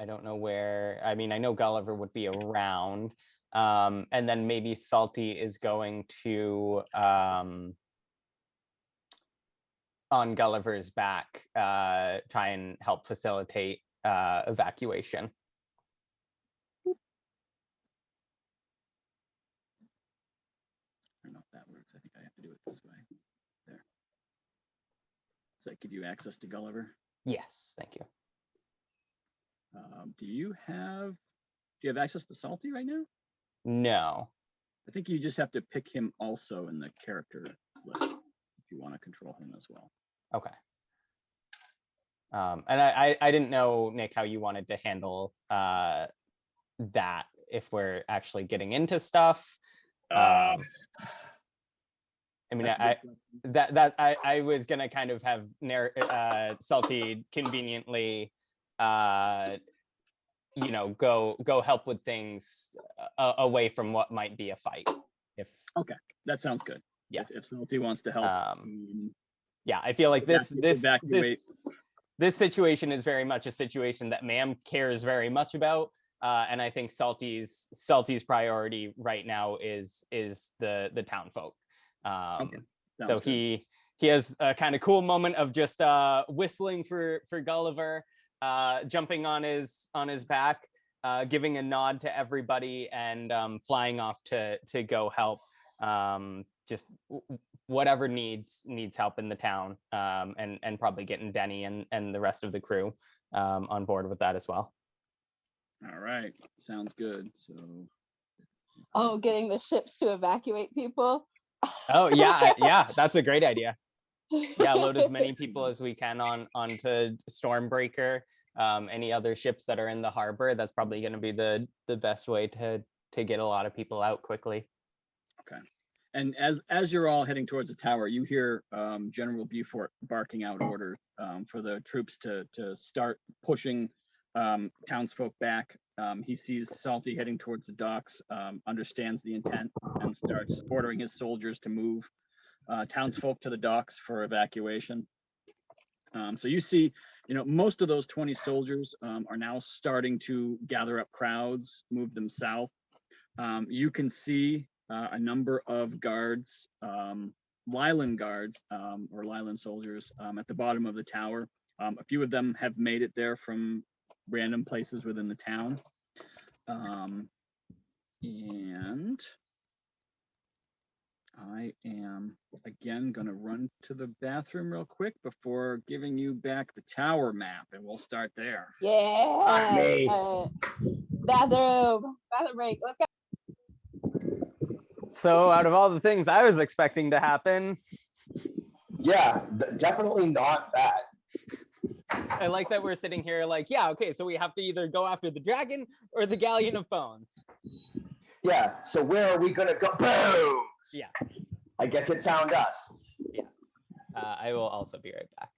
don't know where. I mean, I know Gulliver would be around. And then maybe Salty is going to on Gulliver's back, try and help facilitate evacuation. I don't know if that works. I think I have to do it this way. There. Does that give you access to Gulliver? Yes, thank you. Do you have access to Salty right now? No. I think you just have to pick him also in the character list if you want to control him as well. Okay. And I didn't know, Nick, how you wanted to handle that if we're actually getting into stuff. I mean, I was gonna kind of have Salty conveniently, you know, go help with things away from what might be a fight. Okay, that sounds good. Yeah, if Salty wants to help. Yeah, I feel like this evacuate. This situation is very much a situation that Ma'am cares very much about. And I think Salty's priority right now is the town folk. Okay. So good. he has a kind of cool moment of just whistling for Gulliver, jumping on his back, giving a nod to everybody, and flying off to go help. Just whatever needs help in the town, and probably getting Denny and the rest of the crew on board with that as well. All right, sounds good. So, getting the ships to evacuate people. Oh yeah, that's a great idea. Yeah, load as many people as we can onto Stormbreaker. Any other ships that are in the harbor, that's probably going to be the best way to get a lot of people out quickly. Okay. And as you're all heading towards the tower, you hear General Beaufort barking out orders for the troops to start pushing townsfolk back. He sees Salty heading towards the docks, understands the intent, and starts ordering his soldiers to move townsfolk to the docks for evacuation. So you see, most of those 20 soldiers are now starting to gather up crowds, move them south. You can see a number of guards, Leilon guards, or Leilon soldiers at the bottom of the tower. A few of them have made it there from random places within the town. And I am again gonna run to the bathroom real quick before giving you back the tower map, and we'll start there. Yeah. Bathroom break. Let's go. So out of all the things I was expecting to happen, Yeah, definitely not that. I like that we're sitting here like, yeah, okay, so we have to either go after the dragon or the Galleon of Bones. Yeah, so where are we gonna go? Boom! Yeah. I guess it found us. Yeah. I will also be right back.